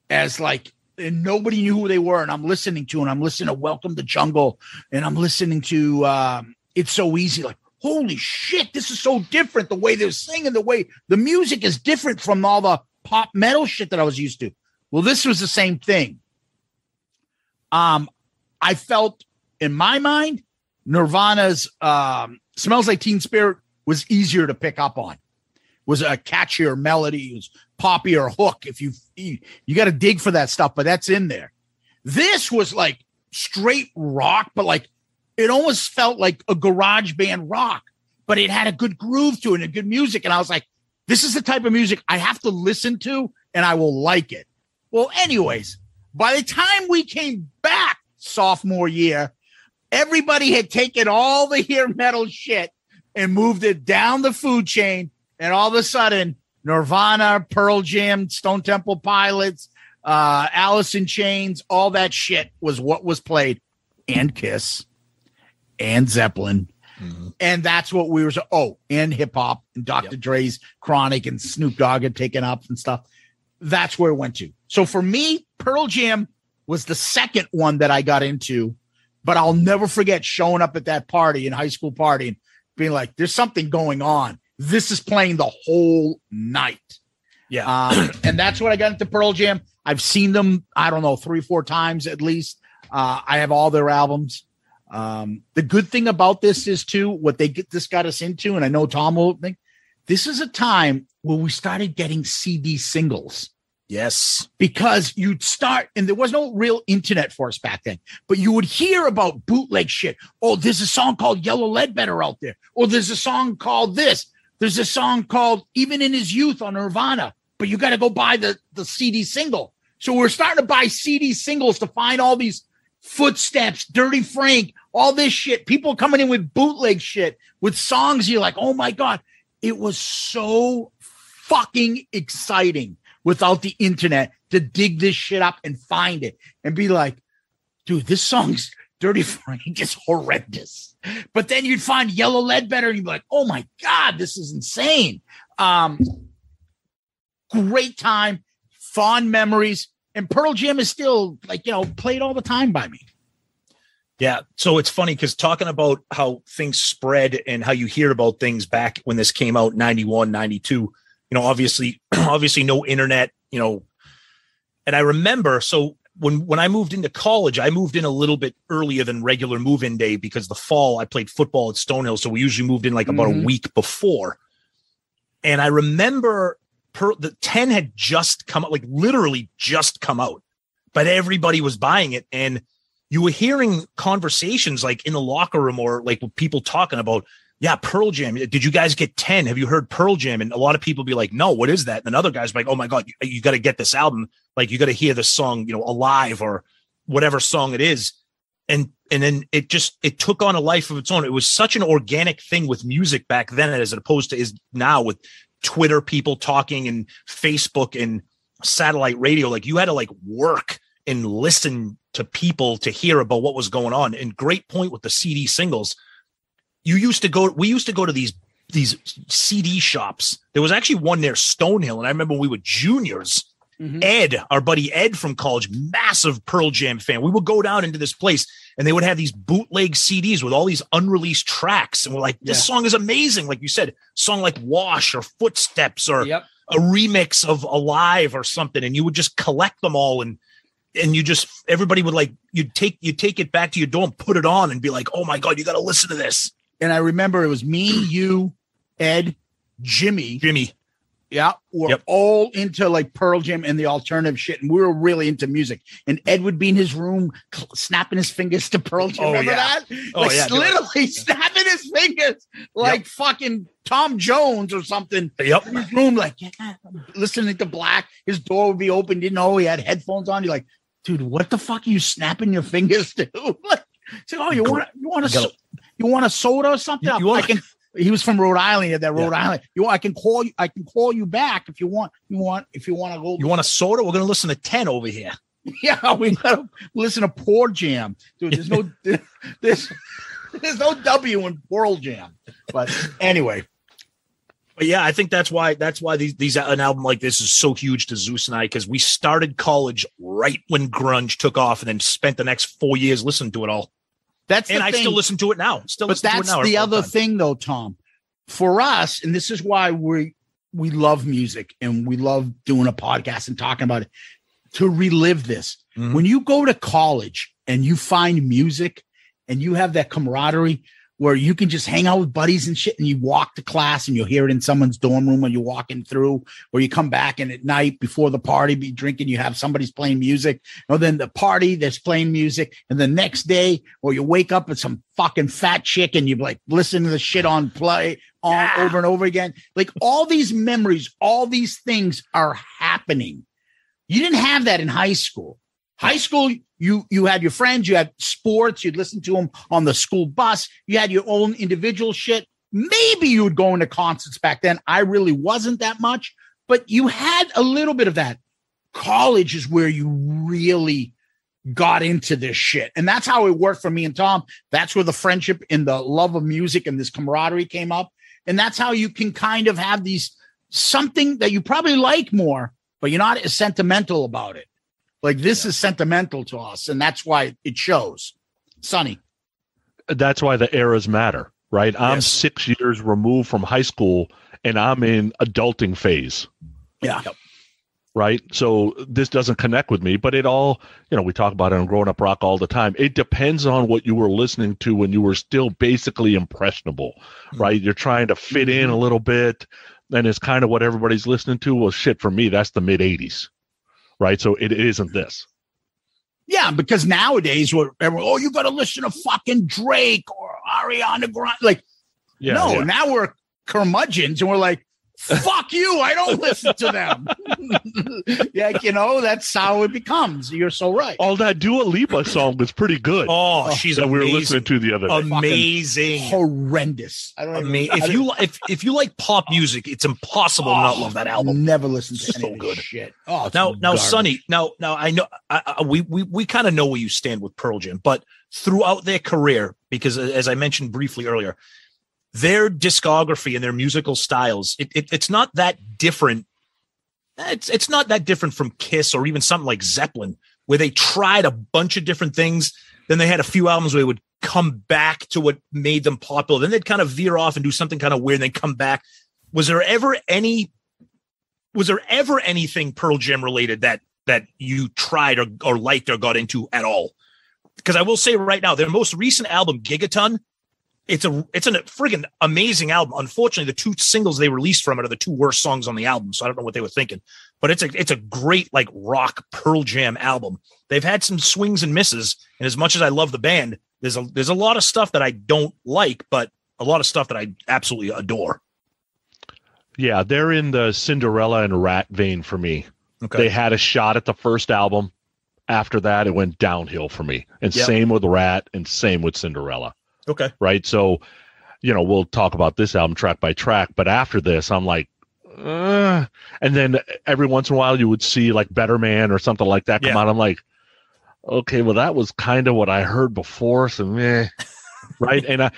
as like, and nobody knew who they were. And I'm listening to Welcome to Jungle. And I'm listening to It's So Easy. Like, holy shit, this is so different. The way they're singing, the way the music is different from all the pop metal shit that I was used to. Well, this was the same thing. I felt in my mind, Nirvana's Smells Like Teen Spirit was easier to pick up on. Was a catchier melody, was poppier hook. If you got to dig for that stuff, but that's in there. This was like straight rock, but like it almost felt like a garage band rock, but it had a good groove to it and good music. And I was like, this is the type of music I have to listen to and I will like it. Well, anyways, by the time we came back sophomore year, everybody had taken all the hair metal shit and moved it down the food chain. And all of a sudden, Nirvana, Pearl Jam, Stone Temple Pilots, Alice in Chains, all that shit was what was played. And Kiss and Zeppelin. Mm-hmm. And that's what we were. And hip hop and Dr. Dre's Chronic and Snoop Dogg had taken up and stuff. That's where it went to. So for me, Pearl Jam was the second one that I got into. But I'll never forget showing up at that party, in high school party, and being like, there's something going on. This is playing the whole night. Yeah. And that's what I got into Pearl Jam. I've seen them, I don't know, 3-4 times at least. I have all their albums. The good thing about this is too, what this got us into, and I know Tom will think, this is a time where we started getting CD singles.
Yes.
Because you'd start, and there was no real internet for us back then, but you would hear about bootleg shit. Oh, there's a song called Yellow Ledbetter out there. Or there's a song called this. There's a song called Even in His Youth on Nirvana, but you got to go buy the CD single. So we're starting to buy CD singles to find all these Footsteps, Dirty Frank, all this shit. People coming in with bootleg shit, with songs. You're like, oh my God. It was so fucking exciting without the internet to dig this shit up and find it and be like, dude, this song's Dirty Frank is horrendous. But then you'd find Yellow Ledbetter and you'd be like, oh my God, this is insane. Great time, fond memories. And Pearl Jam is still played all the time by me.
Yeah. So it's funny because talking about how things spread and how you hear about things back when this came out, 91, 92, obviously no internet, and I remember, so when I moved into college, I moved in a little bit earlier than regular move-in day because the fall I played football at Stonehill. So we usually moved in like about a week before. And I remember the 10 had just come out, like literally just come out, but everybody was buying it. And you were hearing conversations like in the locker room or like with people talking about, yeah, Pearl Jam. Did you guys get 10? Have you heard Pearl Jam? And a lot of people be like, no, what is that? And another guy's like, oh my God, you got to get this album. Like you got to hear the song, Alive or whatever song it is. And then it took on a life of its own. It was such an organic thing with music back then, as opposed to is now with Twitter, people talking and Facebook and satellite radio. Like you had to like work and listen to people to hear about what was going on. And great point with the CD singles. We used to go to these CD shops. There was actually one near Stonehill. And I remember when we were juniors, Ed, our buddy Ed from college, massive Pearl Jam fan. We would go down into this place and they would have these bootleg CDs with all these unreleased tracks. And we're like, this song is amazing. Like you said, song like Wash or Footsteps or a remix of Alive or something. And you would just collect them all. And everybody would like, you'd take it back to your dorm, put it on and be like, oh my God, you got to listen to this.
And I remember it was me, you, Ed, Jimmy. Yeah. We're all into like Pearl Jam and the alternative shit. And we were really into music. And Ed would be in his room snapping his fingers to Pearl Jam. Remember that? Literally snapping his fingers like fucking Tom Jones or something. In his room, like listening to Black. His door would be open. Didn't know he had headphones on. You're like, dude, what the fuck are you snapping your fingers to? Like, so, oh, you want a soda or something? He was from Rhode Island. He had that Rhode Island. I can call you back if you want. If you want to go.
You want a soda? We're gonna listen to 10 over here.
Yeah, we gotta listen to Pearl Jam, dude. There's no W in Pearl Jam. But anyway,
But yeah, I think that's why these an album like this is so huge to Zeus and I, because we started college right when grunge took off, and then spent the next 4 years listening to it all. I still listen to it now.
But that's the other thing, though, Tom. For us, and this is why we love music and we love doing a podcast and talking about it, to relive this. Mm-hmm. When you go to college and you find music and you have that camaraderie where you can just hang out with buddies and shit, and you walk to class and you'll hear it in someone's dorm room when you're walking through, or you come back and at night before the party be drinking, you have somebody's playing music, or then the party there's playing music, and the next day, or you wake up with some fucking fat chick and you like listen to the shit on play on over and over again. Like all these memories, all these things are happening. You didn't have that in high school. High school, you had your friends, you had sports, you'd listen to them on the school bus, you had your own individual shit. Maybe you would go into concerts back then. I really wasn't that much, but you had a little bit of that. College is where you really got into this shit. And that's how it worked for me and Tom. That's where the friendship and the love of music and this camaraderie came up. And that's how you can kind of have something that you probably like more, but you're not as sentimental about it. Like this is sentimental to us, and that's why it shows. Sonny.
That's why the eras matter, right? Yes. I'm 6 years removed from high school, and I'm in adulting phase.
Yeah.
Right? So this doesn't connect with me, but it all, we talk about it on Growing Up Rock all the time. It depends on what you were listening to when you were still basically impressionable, right? You're trying to fit in a little bit, and it's kind of what everybody's listening to. Well, shit, for me, that's the mid-'80s. Right, so it isn't this.
Yeah, because nowadays, everyone, you got to listen to fucking Drake or Ariana Grande. Now we're curmudgeons, and we're like, fuck you, I don't listen to them. That's how it becomes. You're so right.
All that Dua Lipa song was pretty good.
Oh, she's
that
amazing.
We were listening to the other day.
Amazing.
Horrendous.
If you like pop music, it's impossible to not love that album.
Never listened to
so good
shit.
Now, Sonny, now I know we kind of know where you stand with Pearl Jam, but throughout their career, because as I mentioned briefly earlier, their discography and their musical styles, it's not that different. It's not that different from Kiss or even something like Zeppelin, where they tried a bunch of different things. Then they had a few albums where they would come back to what made them popular. Then they'd kind of veer off and do something kind of weird and then come back. Was there ever anything Pearl Jam related that you tried or liked or got into at all? Because I will say right now, their most recent album, Gigaton, it's a friggin' amazing album. Unfortunately, the two singles they released from it are the two worst songs on the album, so I don't know what they were thinking. But it's a great like rock Pearl Jam album. They've had some swings and misses, and as much as I love the band, there's a lot of stuff that I don't like, but a lot of stuff that I absolutely adore.
Yeah, they're in the Cinderella and Rat vein for me.
Okay.
They had a shot at the first album. After that, it went downhill for me. And Same with Rat and same with Cinderella.
Okay.
Right. So, we'll talk about this album track by track, but after this, I'm like, and then every once in a while you would see like Better Man or something like that come out. I'm like, okay, well, that was kind of what I heard before. So, right. And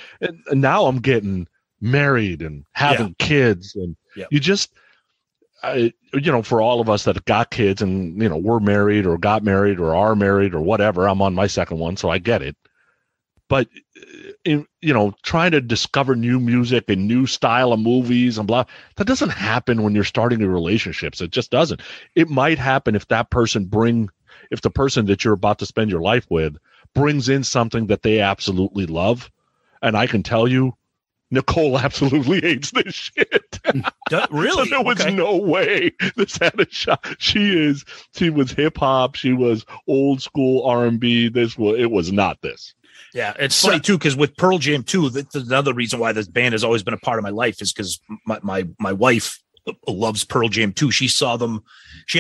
now I'm getting married and having kids, and you just, for all of us that got kids and, we're married or got married or are married or whatever, I'm on my second one, so I get it. But, trying to discover new music and new style of movies and blah, that doesn't happen when you're starting your relationships. It just doesn't. It might happen if the person that you're about to spend your life with brings in something that they absolutely love. And I can tell you, Nicole absolutely hates this shit.
Really?
So there was no way this had a shot. She was hip hop. She was old school R&B. It was not this.
Yeah, it's funny too, because with Pearl Jam too, that's another reason why this band has always been a part of my life is because my wife loves Pearl Jam too. She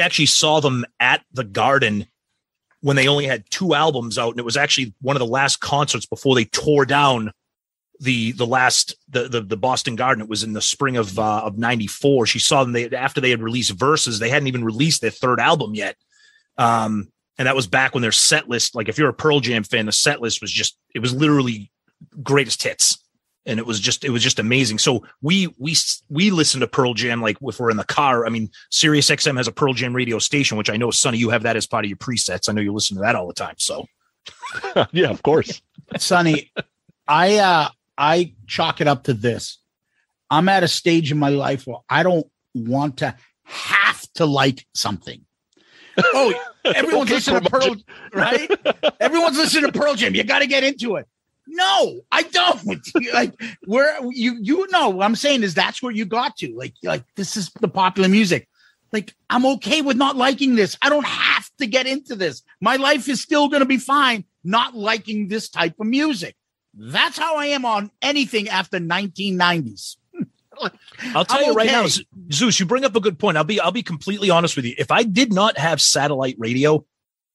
actually saw them at the Garden when they only had 2 albums out, and it was actually one of the last concerts before they tore down the Boston Garden. It was in the spring of '94. She saw them after they had released Versus. They hadn't even released their 3rd album yet. And that was back when their set list, like if you're a Pearl Jam fan, the set list was it was literally greatest hits. and it was just amazing. So we listen to Pearl Jam like if we're in the car. I mean, Sirius XM has a Pearl Jam radio station, which I know, Sonny, you have that as part of your presets. I know you listen to that all the time. So
yeah, of course.
Sonny, I chalk it up to this. I'm at a stage in my life where I don't want to have to like something. Oh, everyone's listening to Pearl, right? Everyone's listening to Pearl Jam. You got to get into it. No, I don't. Like where you know what I'm saying is that's where you got to. Like this is the popular music. Like I'm okay with not liking this. I don't have to get into this. My life is still going to be fine not liking this type of music. That's how I am on anything after 1990s.
I'll tell you right now, Zeus, you bring up a good point. I'll be completely honest with you. If I did not have satellite radio,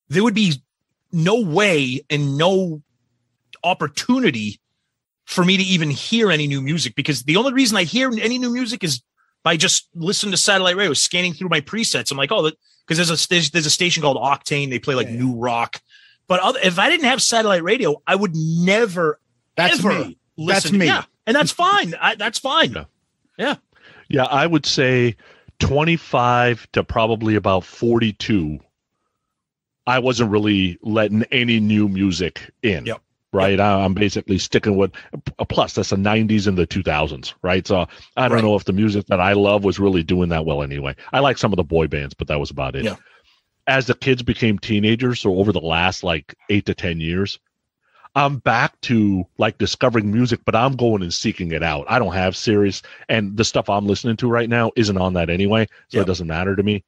there would be no way and no opportunity for me to even hear any new music, because the only reason I hear any new music is by just listening to satellite radio, scanning through my presets. I'm like, oh, because there's a station called Octane. They play like new rock. But if I didn't have satellite radio, I would never, ever listen.
That's me.
Yeah, and that's fine. That's fine.
Yeah. Yeah, I would say 25 to probably about 42. I wasn't really letting any new music in.
Yep.
Right. Yep. I'm basically sticking with plus that's the 90s and the 2000s. Right. So I don't know if the music that I love was really doing that well anyway. I like some of the boy bands, but that was about it.
Yeah. As
the kids became teenagers, so over the last like 8 to 10 years, I'm back to like discovering music, but I'm going and seeking it out. I don't have Sirius, and the stuff I'm listening to right now isn't on that anyway, so it doesn't matter to me.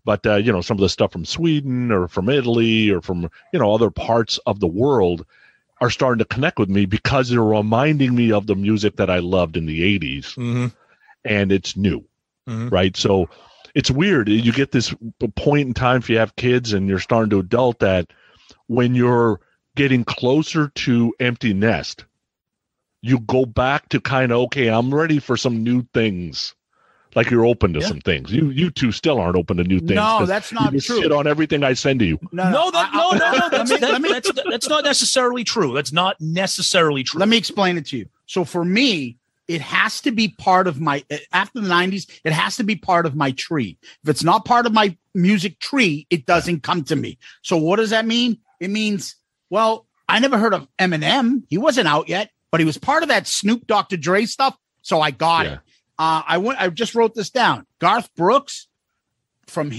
But, some of the stuff from Sweden or from Italy or from, other parts of the world are starting to connect with me because they're reminding me of the music that I loved in the 80s, and it's new, right? So it's weird. You get this point in time if you have kids and you're starting to adult that when you're getting closer to empty nest, you go back to kind of, okay, I'm ready for some new things. Like you're open to some things. You two still aren't open to new things.
No, that's not
you
true.
Shit on everything I send to you.
No. That's not necessarily true. That's not necessarily true.
Let me explain it to you. So for me, it has to be part of my, after the 90s, it has to be part of my tree. If it's not part of my music tree, it doesn't come to me. So what does that mean? It means, well, I never heard of Eminem. He wasn't out yet, but he was part of that Snoop Dr. Dre stuff. So I got it. I just wrote this down. Garth Brooks, from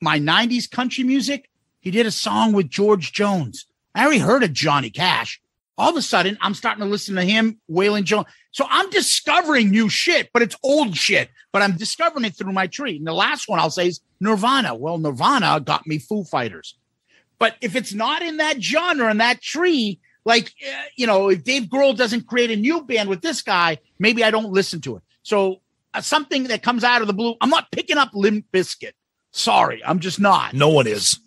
my 90s country music, he did a song with George Jones. I already heard of Johnny Cash. All of a sudden, I'm starting to listen to him, Waylon Jones. So I'm discovering new shit, but it's old shit. But I'm discovering it through my tree. And the last one I'll say is Nirvana. Well, Nirvana got me Foo Fighters. But if it's not in that genre and that tree, like, if Dave Grohl doesn't create a new band with this guy, maybe I don't listen to it. So something that comes out of the blue, I'm not picking up Limp Bizkit. Sorry, I'm just not.
No one is.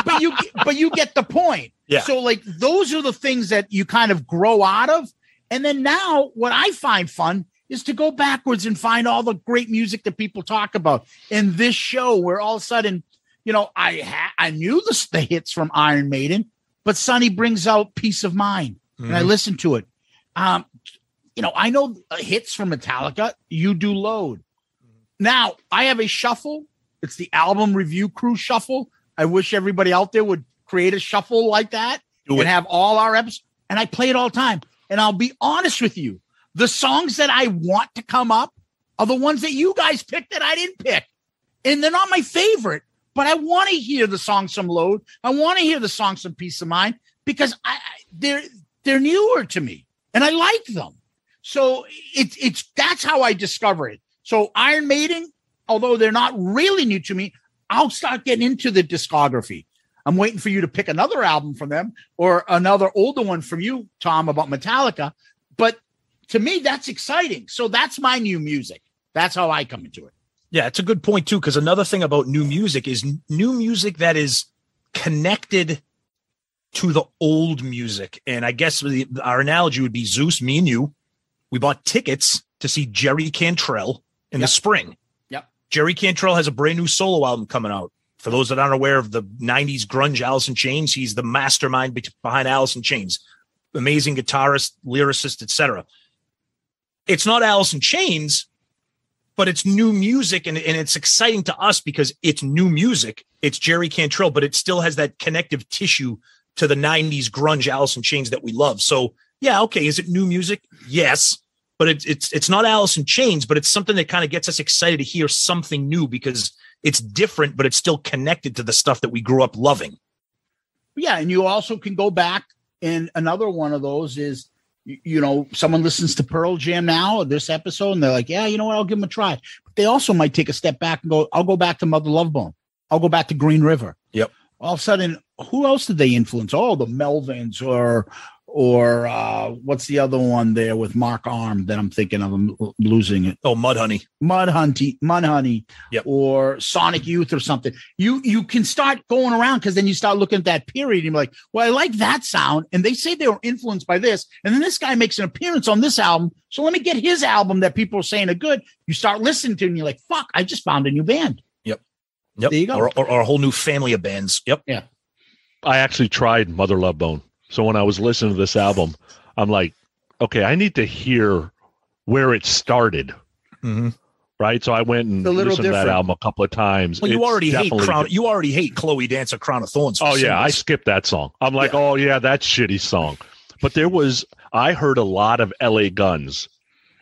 but you get the point.
Yeah.
So like those are the things that you kind of grow out of. And then now what I find fun is to go backwards and find all the great music that people talk about in this show, where all of a sudden, I knew the hits from Iron Maiden, but Sonny brings out Peace of Mind, and I listen to it. I know hits from Metallica. You Do Load. Now I have a shuffle. It's the album review crew shuffle. I wish everybody out there would create a shuffle like that and have all our episodes. And I play it all the time. And I'll be honest with you. The songs that I want to come up are the ones that you guys picked that I didn't pick. And they're not my favorite, but I want to hear the songs from Load. I want to hear the songs from Peace of Mind because they're newer to me and I like them. So that's how I discover it. So Iron Maiden, although they're not really new to me, I'll start getting into the discography. I'm waiting for you to pick another album from them or another older one from you, Tom, about Metallica. But to me, that's exciting. So that's my new music. That's how I come into it.
Yeah, it's a good point, too, because another thing about new music is new music that is connected to the old music. And I guess our analogy would be Zeus, me and you. We bought tickets to see Jerry Cantrell in the spring.
Yep.
Jerry Cantrell has a brand new solo album coming out. For those that aren't aware of the 90s grunge Alice in Chains, he's the mastermind behind Alice in Chains. amazing guitarist, lyricist, etc. It's not Alice in Chains, but it's new music, and it's exciting to us because it's new music. It's Jerry Cantrell, but it still has that connective tissue to the 90s grunge Alice in Chains that we love. So, yeah, okay, is it new music? Yes, but it's not Alice in Chains, but it's something that kind of gets us excited to hear something new because it's different, but it's still connected to the stuff that we grew up loving.
Yeah, and you also can go back, and another one of those is, you know, someone listens to Pearl Jam now or this episode, and they're like, yeah, you know what, I'll give them a try. But they also might take a step back and go, I'll go back to Mother Love Bone. I'll go back to Green River.
Yep.
All of a sudden, who else did they influence? Oh, the Melvins or what's the other one there with Mark Arm that I'm thinking of? I'm losing it.
Oh, Mudhoney.
Yep. Or Sonic Youth or something. You can start going around because then you start looking at that period and you're like, well, I like that sound. And they say they were influenced by this. And then this guy makes an appearance on this album. So let me get his album that people are saying are good. You start listening to it and you're like, fuck, I just found a new band.
Yep.
There you go.
Or a whole new family of bands. Yep.
Yeah.
I actually tried Mother Love Bone. So when I was listening to this album, I'm like, okay, I need to hear where it started.
Mm-hmm.
Right. So I went and listened to that album a couple of times.
Well, you already hate Chloe Dancer, Crown of Thorns.
Oh, yeah. I skipped that song. I'm like, oh, yeah, that's shitty song. But I heard a lot of LA Guns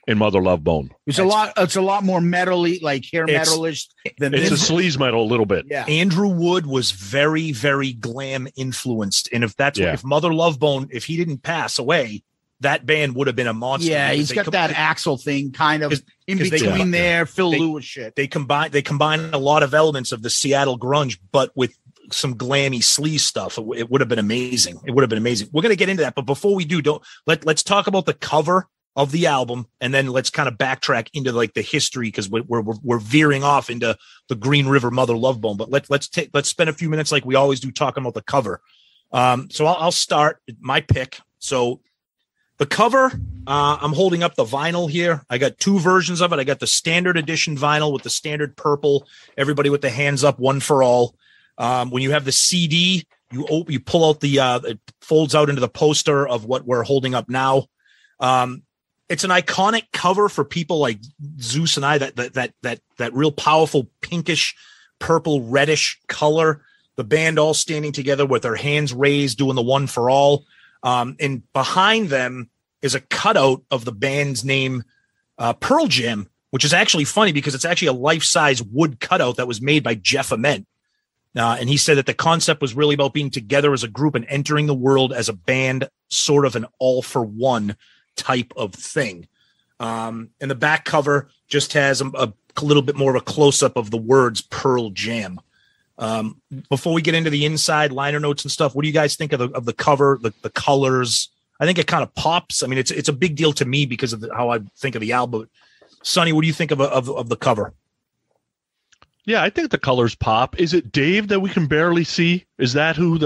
in Mother Love Bone.
It's a lot more metally, like hair metalish than
it's a sleaze metal a little bit.
Yeah.
Andrew Wood was very, very glam influenced. And if Mother Love Bone, if he didn't pass away, that band would have been a monster.
Yeah, he's got that Axl thing kind of in between there, Phil Lewis shit.
They combine a lot of elements of the Seattle grunge, but with some glammy sleaze stuff. It would have been amazing. We're going to get into that, but before we do, let's talk about the cover of the album, and then let's kind of backtrack into like the history because we're veering off into the Green River Mother Love Bone. But let's spend a few minutes like we always do talking about the cover. So I'll start my pick. So the cover, I'm holding up the vinyl here. I got two versions of it. I got the standard edition vinyl with the standard purple. Everybody with the hands up, one for all. When you have the CD, you pull out it folds out into the poster of what we're holding up now. It's an iconic cover for people like Zeus and I, that real powerful pinkish, purple, reddish color, the band all standing together with their hands raised, doing the one for all. And behind them is a cutout of the band's name, Pearl Jam, which is actually funny because it's actually a life-size wood cutout that was made by Jeff Ament. And he said that the concept was really about being together as a group and entering the world as a band, sort of an all-for-one type of thing. And the back cover just has a little bit more of a close-up of the words Pearl Jam. Before we get into the inside liner notes and stuff, what do you guys think of the cover, the colors? I think it kind of pops. I mean, it's a big deal to me because of how I think of the album. Sonny, what do you think of the cover?
Yeah, I think the colors pop. Is it Dave that we can barely see? Is that who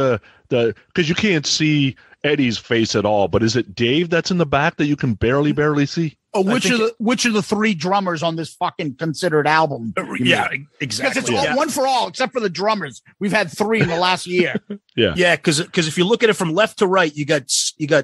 because you can't see Eddie's face at all, but is it Dave that's in the back that you can barely see?
Oh, which are the three drummers on this fucking considered album?
Yeah, exactly.
Because it's one for all, except for the drummers. We've had three in the last year.
Yeah. Because if you look at it from left to right, you got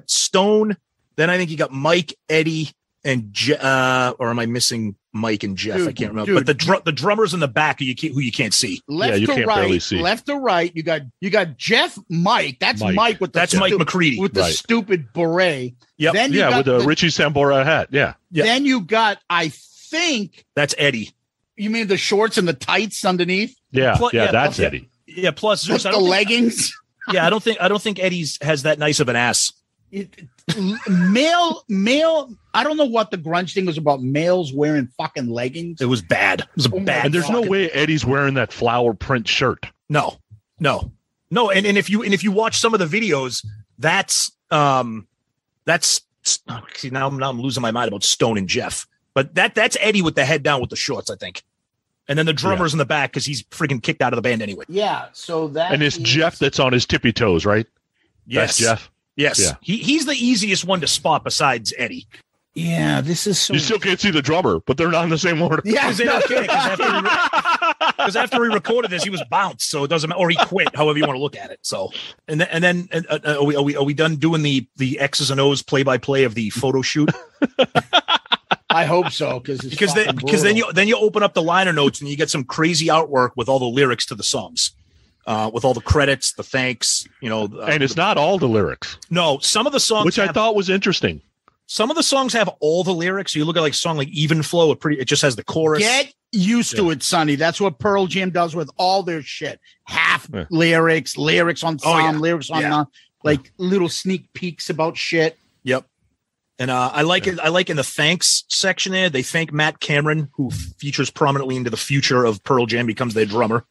Stone. Then I think you got Mike, Eddie, and or am I missing Mike and Jeff? I can't remember. But the drummers in the back who you can't see.
Left to right, you got Jeff, Mike. That's Mike with
Mike McCready
with the stupid beret.
Yep.
Then
with the Richie Sambora hat. Yeah.
Then you got, I think
that's Eddie.
You mean the shorts and the tights underneath?
Yeah. That's Eddie.
Yeah. Plus
Zeus, the leggings.
Yeah, I don't think Eddie's has that nice of an ass.
Male. I don't know what the grunge thing was about. Males wearing fucking leggings.
It was bad. It was bad.
And there's no way Eddie's wearing that flower print shirt.
No. And if you watch some of the videos, that's see, now I'm losing my mind about Stone and Jeff. But that's Eddie with the head down with the shorts, I think. And then the drummer's in the back because he's freaking kicked out of the band anyway.
Yeah. So that
and it's Jeff that's on his tippy toes, right?
Yes.
That's Jeff.
Yes.
Yeah.
He's the easiest one to spot besides Eddie.
Yeah, this is so.
You still can't see the drummer, but they're not in the same order.
Yeah,
because after he recorded this, he was bounced, so it doesn't matter, or he quit, however you want to look at it. So, and then are we done doing the X's and O's play by play of the photo shoot?
I hope so, because
then you open up the liner notes and you get some crazy artwork with all the lyrics to the songs. With all the credits, the thanks,
and it's not all the lyrics.
No, some of the songs,
which I thought was interesting.
Some of the songs have all the lyrics. So you look at like a song like Even Flow, it just has the chorus.
Get used to it, Sonny. That's what Pearl Jam does with all their shit. Lyrics on some, lyrics on like little sneak peeks about shit.
Yep. And I like it. I like in the thanks section there, they thank Matt Cameron, who features prominently into the future of Pearl Jam, becomes their drummer.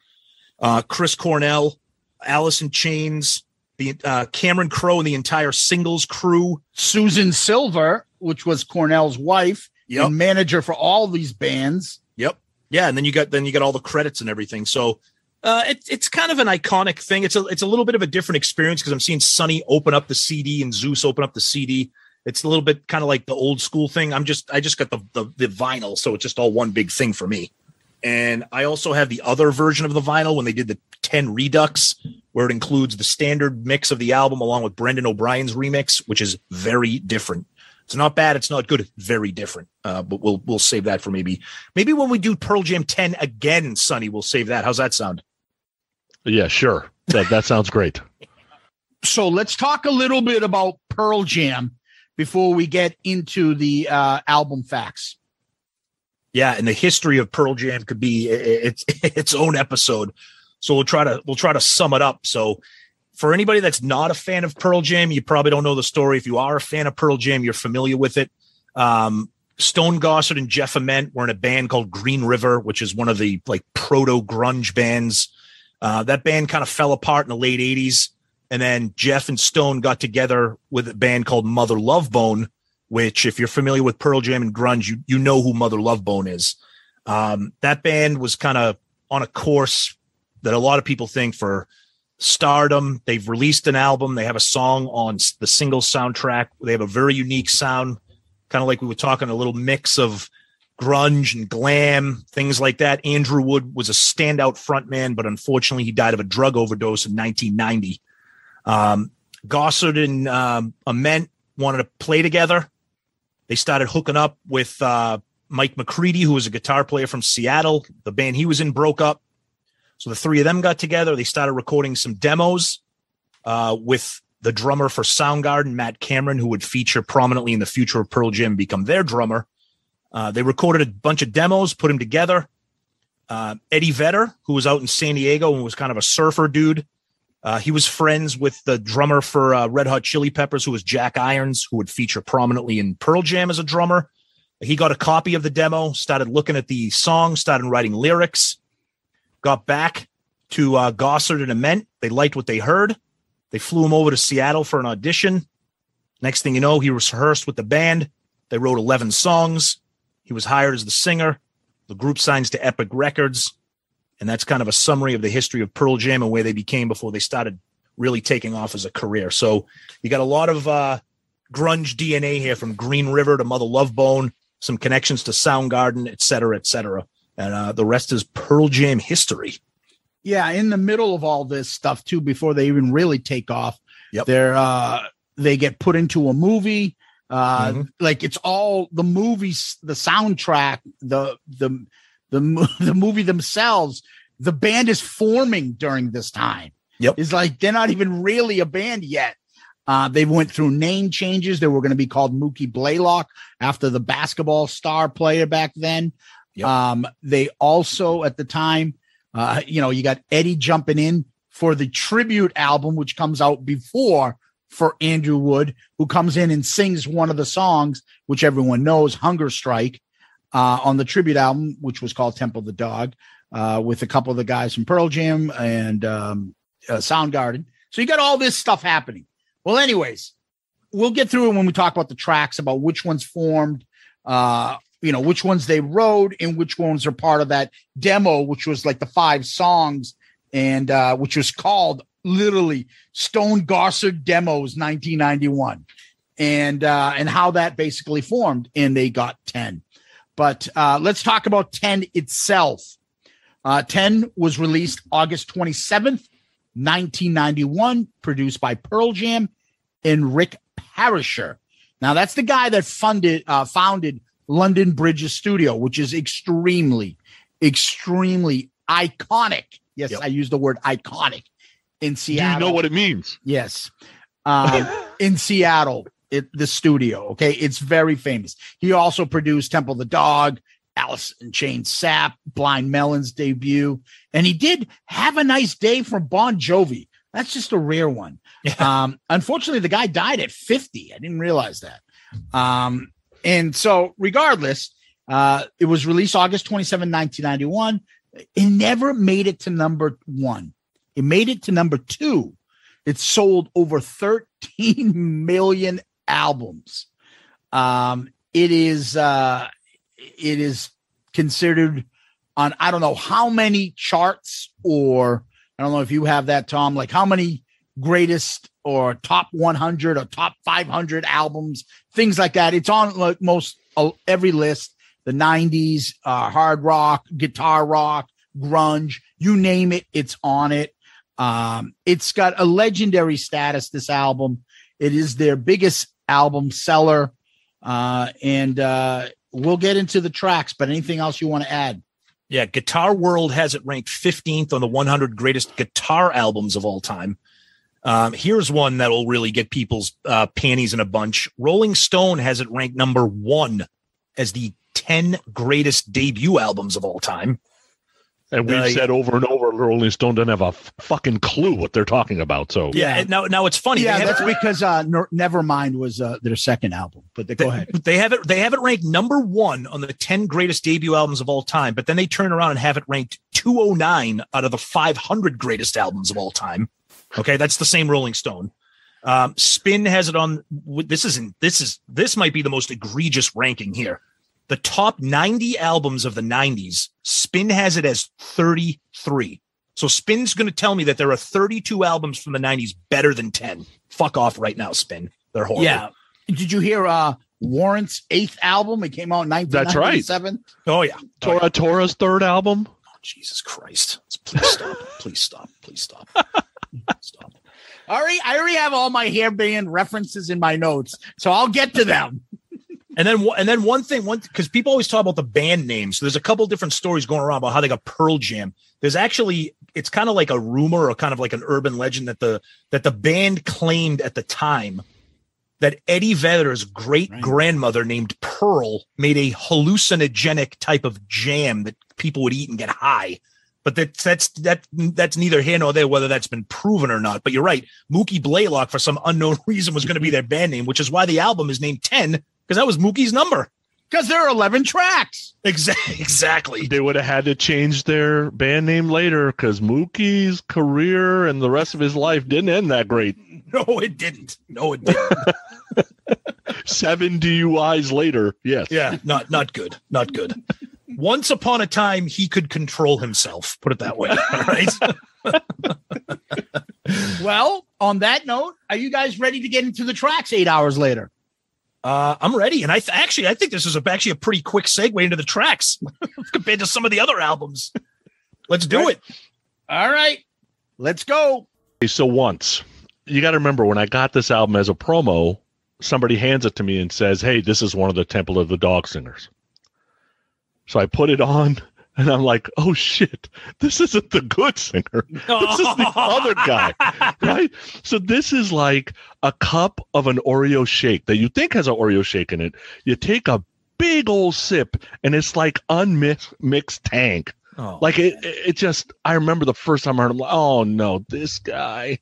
Chris Cornell, Alice in Chains, the Cameron Crowe and the entire Singles crew.
Susan Silver, which was Cornell's wife and manager for all these bands.
Yep. Yeah, and then you got all the credits and everything. So it's kind of an iconic thing. It's a little bit of a different experience because I'm seeing Sonny open up the CD and Zeus open up the CD. It's a little bit kind of like the old school thing. I just got the vinyl, so it's just all one big thing for me. And I also have the other version of the vinyl when they did the 10 Redux, where it includes the standard mix of the album along with Brendan O'Brien's remix, which is very different. It's not bad. It's not good. It's very different. But we'll save that for maybe when we do Pearl Jam 10 again, Sonny, we'll save that. How's that sound?
Yeah, sure. That sounds great.
So let's talk a little bit about Pearl Jam before we get into the album facts.
Yeah, and the history of Pearl Jam could be its own episode. So we'll try to sum it up. So for anybody that's not a fan of Pearl Jam, you probably don't know the story. If you are a fan of Pearl Jam, you're familiar with it. Stone Gossard and Jeff Ament were in a band called Green River, which is one of the like proto grunge bands. That band kind of fell apart in the late 80s. And then Jeff and Stone got together with a band called Mother Love Bone, which if you're familiar with Pearl Jam and grunge, you know who Mother Love Bone is. That band was kind of on a course that a lot of people think for stardom. They've released an album. They have a song on the single soundtrack. They have a very unique sound, kind of like we were talking, a little mix of grunge and glam, things like that. Andrew Wood was a standout frontman, but unfortunately he died of a drug overdose in 1990. Gossard and Ament wanted to play together. They started hooking up with Mike McCready, who was a guitar player from Seattle. The band he was in broke up. So the three of them got together. They started recording some demos with the drummer for Soundgarden, Matt Cameron, who would feature prominently in the future of Pearl Jam, become their drummer. They recorded a bunch of demos, put them together. Eddie Vedder, who was out in San Diego and was kind of a surfer dude. He was friends with the drummer for Red Hot Chili Peppers, who was Jack Irons, who would feature prominently in Pearl Jam as a drummer. He got a copy of the demo, started looking at the song, started writing lyrics, got back to Gossard and Ament. They liked what they heard. They flew him over to Seattle for an audition. Next thing you know, he was rehearsed with the band. They wrote 11 songs. He was hired as the singer. The group signs to Epic Records. And that's kind of a summary of the history of Pearl Jam and where they became before they started really taking off as a career. So you got a lot of grunge DNA here, from Green River to Mother Love Bone, some connections to Soundgarden, et cetera, et cetera. And the rest is Pearl Jam history.
Yeah, in the middle of all this stuff, too, before they even really take off, they get put into a movie. Like it's all the movies, the soundtrack, the movie themselves. The band is forming during this time. It's like they're not even really a band yet. They went through name changes. They were going to be called Mookie Blaylock after the basketball star player back then. They also, at the time, you got Eddie jumping in for the tribute album, which comes out before, for Andrew Wood, who comes in and sings one of the songs, which everyone knows, Hunger Strike, on the tribute album, which was called Temple of the Dog, with a couple of the guys from Pearl Jam and Soundgarden. So you got all this stuff happening. Well, anyways, we'll get through it when we talk about the tracks, about which ones formed, which ones they wrote and which ones are part of that demo, which was like the 5 songs, and which was called literally Stone Gossard Demos 1991. and how that basically formed, and they got 10. But let's talk about 10 itself. 10 was released August 27th, 1991, produced by Pearl Jam and Rick Parashar. Now, that's the guy that founded London Bridges Studio, which is extremely, extremely iconic. Yes, yep. I use the word iconic in Seattle.
Do you know what it means?
Yes. In Seattle, the studio. Okay. It's very famous. He also produced Temple of the Dog, Alice in Chains Sap, Blind Melon's debut. And he did Have a Nice Day from Bon Jovi. That's just a rare one. Unfortunately, the guy died at 50. I didn't realize that. And so regardless, it was released August 27, 1991. It never made it to number 1. It made it to number 2. It sold over 13 million albums. It is considered on, I don't know how many charts, or I don't know if you have that, Tom, like how many greatest or top 100 or top 500 albums, things like that. It's on like every list, the 90s, hard rock, guitar rock, grunge, you name it, it's on it. It's got a legendary status, this album. It is their biggest album seller. And we'll get into the tracks, but anything else you want to add?
Yeah, Guitar World has it ranked 15th on the 100 greatest guitar albums of all time. Here's one that will really get people's panties in a bunch. Rolling Stone has it ranked number 1 as the 10 greatest debut albums of all time.
And we've said over and over, Rolling Stone doesn't have a fucking clue what they're talking about. So
yeah, now it's funny.
Yeah, that's because Nevermind was their second album. But go ahead.
They have it ranked number 1 on the 10 greatest debut albums of all time. But then they turn around and have it ranked 209 out of the 500 greatest albums of all time. Okay, that's the same Rolling Stone. Spin has it on. This might be the most egregious ranking here. The top 90 albums of the 90s, Spin has it as 33. So Spin's going to tell me that there are 32 albums from the 90s better than 10. Fuck off right now, Spin. They're horrible.
Yeah. Did you hear Warrant's 8th album? It came out in 1997.
That's right.
Oh, yeah.
Tora's 3rd album.
Oh, Jesus Christ. Please stop. Please stop. Please stop. Stop.
I already have all my hairband references in my notes, so I'll get to them.
And then one thing, because people always talk about the band names. So there's a couple different stories going around about how they got Pearl Jam. There's actually, it's kind of like a rumor or kind of like an urban legend that the band claimed at the time that Eddie Vedder's great grandmother named Pearl made a hallucinogenic type of jam that people would eat and get high. But that's neither here nor there whether that's been proven or not. But you're right. Mookie Blaylock, for some unknown reason, was going to be their band name, which is why the album is named 10. Because that was Mookie's number.
Because there are 11 tracks.
Exactly.
They would have had to change their band name later because Mookie's career and the rest of his life didn't end that great.
No, it didn't.
7 DUIs later. Yes.
Yeah. Not good. Not good. Once upon a time, he could control himself. Put it that way. All right.
Well, on that note, are you guys ready to get into the tracks 8 hours later?
I'm ready, and I think this is actually a pretty quick segue into the tracks compared to some of the other albums. Let's do it.
All right, let's go.
So once, you got to remember, when I got this album as a promo, somebody hands it to me and says, "Hey, this is one of the Temple of the Dog singers." So I put it on, and I'm like, "Oh shit, this isn't the good singer. This is the other guy, right?" So this is like a cup of an Oreo shake that you think has an Oreo shake in it. You take a big old sip, and it's like unmixed tank.
Oh,
like it just. I remember the first time I heard him. Like, oh no, this guy.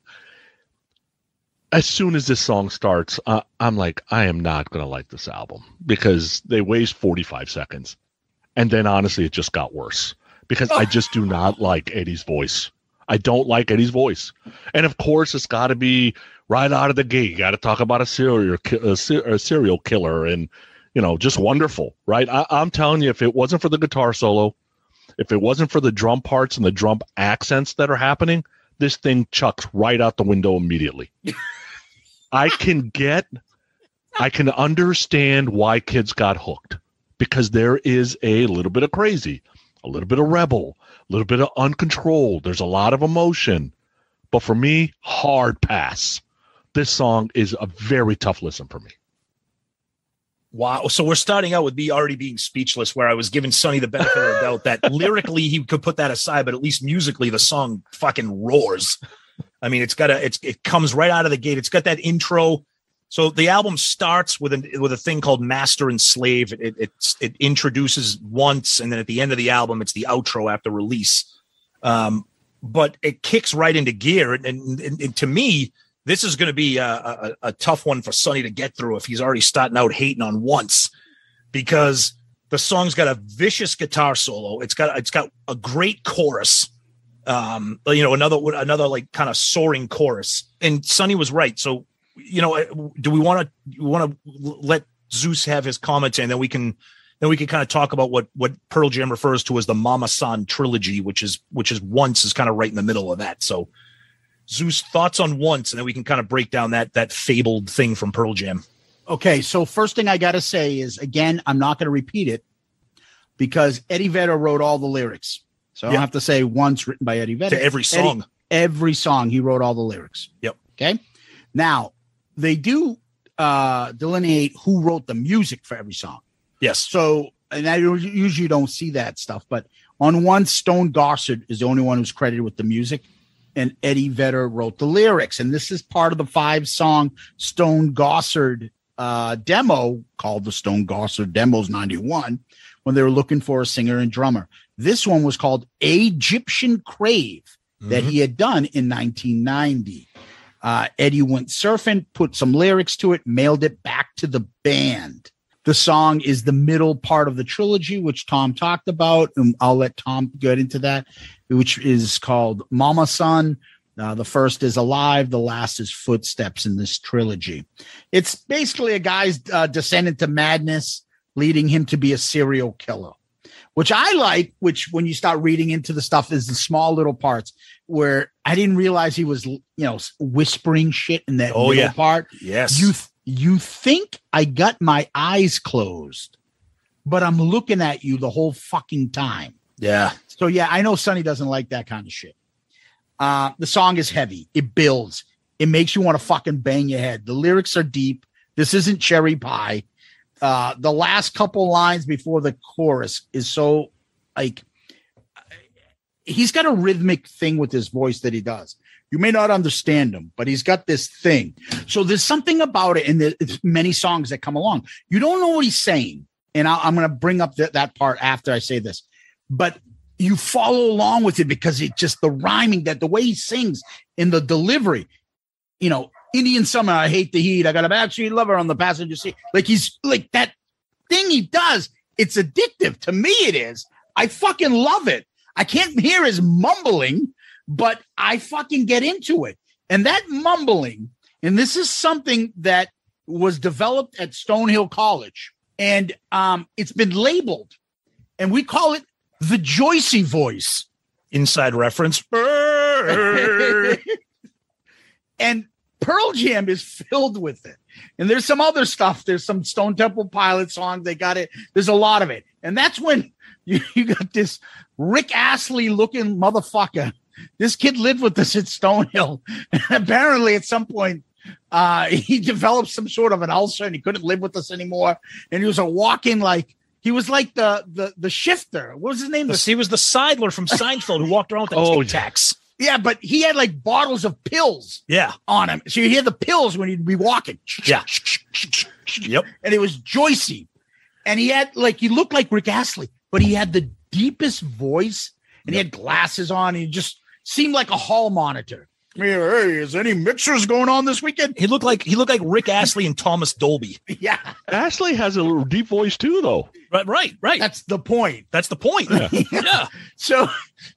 As soon as this song starts, I'm like, I am not going to like this album because they waste 45 seconds. And then, honestly, it just got worse because I just do not like Eddie's voice. I don't like Eddie's voice. And, of course, it's got to be right out of the gate. You got to talk about a serial killer and, just wonderful, right? I'm telling you, if it wasn't for the guitar solo, if it wasn't for the drum parts and the drum accents that are happening, this thing chucks right out the window immediately. I can get I can understand why kids got hooked, because there is a little bit of crazy, a little bit of rebel, a little bit of uncontrolled. There's a lot of emotion. But for me, hard pass. This song is a very tough listen for me.
Wow. So we're starting out with me already being speechless, where I was giving Sonny the benefit of the doubt that lyrically he could put that aside, but at least musically the song fucking roars. I mean, it comes right out of the gate. It's got that intro. So the album starts with a thing called Master and Slave. It introduces once, and then at the end of the album, it's the outro after release. But it kicks right into gear. And to me, this is going to be a tough one for Sonny to get through if he's already starting out hating on Once, because the song's got a vicious guitar solo. It's got a great chorus. Another like kind of soaring chorus. And Sonny was right. So, do we want to let Zeus have his comments, and then we can kind of talk about what Pearl Jam refers to as the Mama San trilogy, which is Once is kind of right in the middle of that. So Zeus, thoughts on Once, and then we can kind of break down that fabled thing from Pearl Jam.
Okay, so first thing I got to say is, again, I'm not going to repeat it because Eddie Vedder wrote all the lyrics. So I don't have to say Once written by Eddie Vedder.
To every song.
Every song, he wrote all the lyrics.
Yep.
Okay. Now, they do delineate who wrote the music for every song.
Yes.
So, and I usually don't see that stuff, but on Once, Stone Gossard is the only one who's credited with the music, and Eddie Vedder wrote the lyrics. And this is part of the 5-song Stone Gossard demo called the Stone Gossard Demos 91, when they were looking for a singer and drummer. This one was called Egyptian Crave, that he had done in 1990. Eddie went surfing, put some lyrics to it, mailed it back to the band. The song is the middle part of the trilogy, which Tom talked about, and I'll let Tom get into that, which is called Mama Son. The first is Alive. The last is Footsteps in this trilogy. It's basically a guy's descent into madness, leading him to be a serial killer, which I like, which when you start reading into the stuff is the small little parts where I didn't realize he was, whispering shit in that middle part.
Yes.
You think I got my eyes closed, but I'm looking at you the whole fucking time.
Yeah.
So yeah, I know Sonny doesn't like that kind of shit. The song is heavy. It builds. It makes you want to fucking bang your head. The lyrics are deep. This isn't cherry pie. The last couple lines before the chorus is so like, he's got a rhythmic thing with his voice that he does. You may not understand him, but he's got this thing. So there's something about it in the many songs that come along. You don't know what he's saying. And I'm going to bring up that part after I say this, but you follow along with it because it's just the rhyming, that the way he sings in the delivery, Indian Summer, I hate the heat. I got a backstreet lover on the passenger seat. Like he's like that thing he does. It's addictive. To me, it is. I fucking love it. I can't hear his mumbling, but I fucking get into it. And that mumbling, and this is something that was developed at Stonehill College, and it's been labeled, and we call it the Joycey voice.
Inside reference.
And Pearl Jam is filled with it. And there's some other stuff. There's some Stone Temple Pilot songs. They got it. There's a lot of it. And that's when you got this Rick Astley looking motherfucker. This kid lived with us at Stonehill. And apparently at some point, he developed some sort of an ulcer and he couldn't live with us anymore. And he was he was like the shifter. What was his name?
He was the Seidler from Seinfeld who walked around with the Tic Tacs.
Yeah, but he had like bottles of pills on him. So you hear the pills when he'd be walking.
Yeah. Yep.
And it was Joycey. And he had he looked like Rick Astley, but he had the deepest voice and he had glasses on. And he just seemed like a hall monitor. Hey, is any mixers going on this weekend?
He looked like Rick Astley and Thomas Dolby.
Yeah.
Astley has a little deep voice too, though.
Right.
That's the point.
Yeah.
So,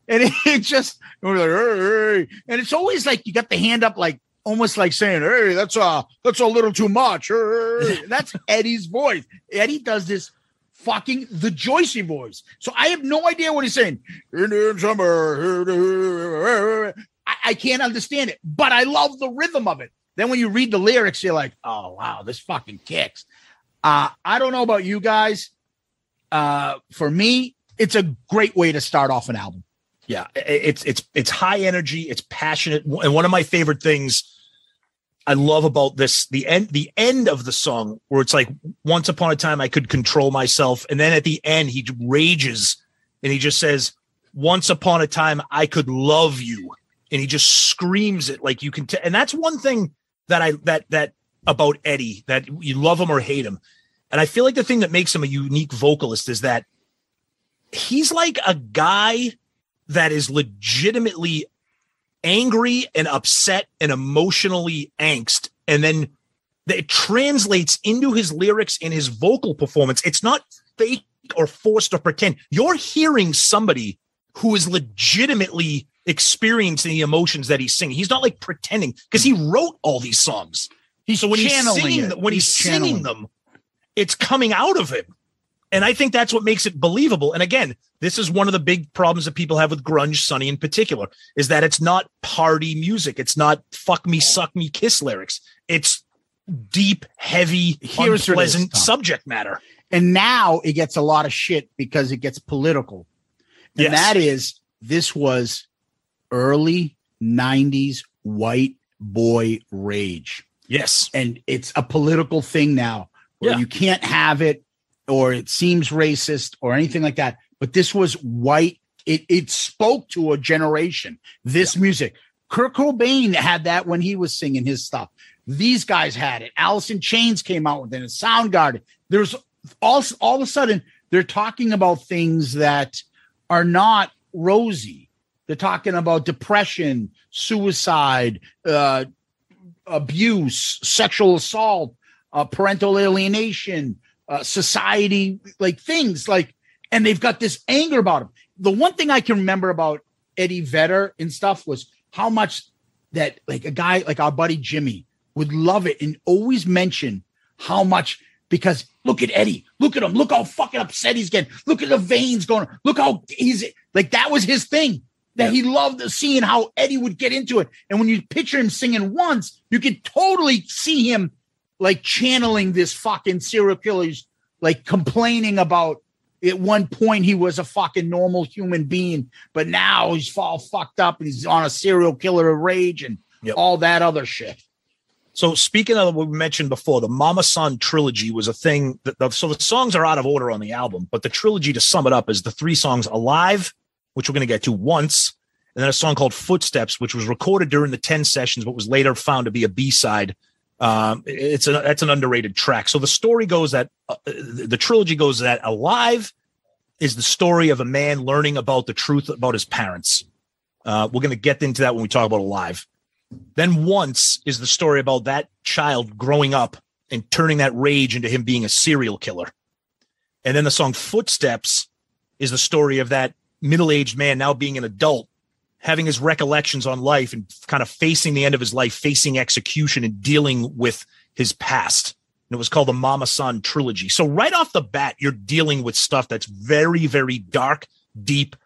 and it just, we're like, hey. And it's always like you got the hand up, like almost like saying, hey, that's a little too much. That's Eddie's voice. Eddie does this fucking the Joycey voice. So I have no idea what he's saying. Indian Summer. I can't understand it, but I love the rhythm of it. Then when you read the lyrics, you're like, oh, wow, this fucking kicks. I don't know about you guys. For me, it's a great way to start off an album.
Yeah, it's high energy, it's passionate, and one of my favorite things I love about this, the end of the song, where it's like, once upon a time I could control myself, and then at the end he rages and he just says, once upon a time I could love you, and he just screams it like you can and that's one thing that about Eddie, that you love him or hate him. And I feel like the thing that makes him a unique vocalist is that he's like a guy that is legitimately angry and upset and emotionally angst. And then it translates into his lyrics and his vocal performance. It's not fake or forced or pretend. You're hearing somebody who is legitimately experiencing the emotions that he's singing. He's not like pretending, because he wrote all these songs. So when he's singing them, it's coming out of him. And I think that's what makes it believable. And again, this is one of the big problems that people have with grunge, Sonny in particular, is that it's not party music. It's not fuck me, suck me, kiss lyrics. It's deep, heavy, unpleasant subject matter.
And now it gets a lot of shit because it gets political. And that is, this was early 90s white boy rage.
Yes.
And it's a political thing now where you can't have it, or it seems racist or anything like that. But this was white. It spoke to a generation, this music. Kurt Cobain had that when he was singing his stuff. These guys had it. Alice in Chains came out with it. Soundgarden. There's all of a sudden, they're talking about things that are not rosy. They're talking about depression, suicide, abuse, sexual assault, parental alienation, society, like things like, and they've got this anger about him. The one thing I can remember about Eddie Vedder and stuff was how much that, like, a guy like our buddy Jimmy would love it and always mention how much, because look at Eddie, look at him, look how fucking upset he's getting, look at the veins going, look how he's like, that was his thing, that he loved seeing how Eddie would get into it. And when you picture him singing once, you could totally see him like channeling this fucking serial killer's, like complaining about at one point he was a fucking normal human being, but now he's all fucked up and he's on a serial killer rage and all that other shit.
So speaking of what we mentioned before, the Mama Son trilogy was a thing so the songs are out of order on the album, but the trilogy, to sum it up, is the 3 songs Alive, which we're going to get to once, and then a song called Footsteps, which was recorded during the 10 sessions, but was later found to be a B-side. That's an underrated track. So the story goes that the trilogy goes that Alive is the story of a man learning about the truth about his parents. We're going to get into that when we talk about Alive. Then Once is the story about that child growing up and turning that rage into him being a serial killer. And then the song Footsteps is the story of that middle-aged man now being an adult, having his recollections on life and kind of facing the end of his life, facing execution and dealing with his past. And it was called the Mama Son trilogy. So right off the bat, you're dealing with stuff that's very, very dark, deep,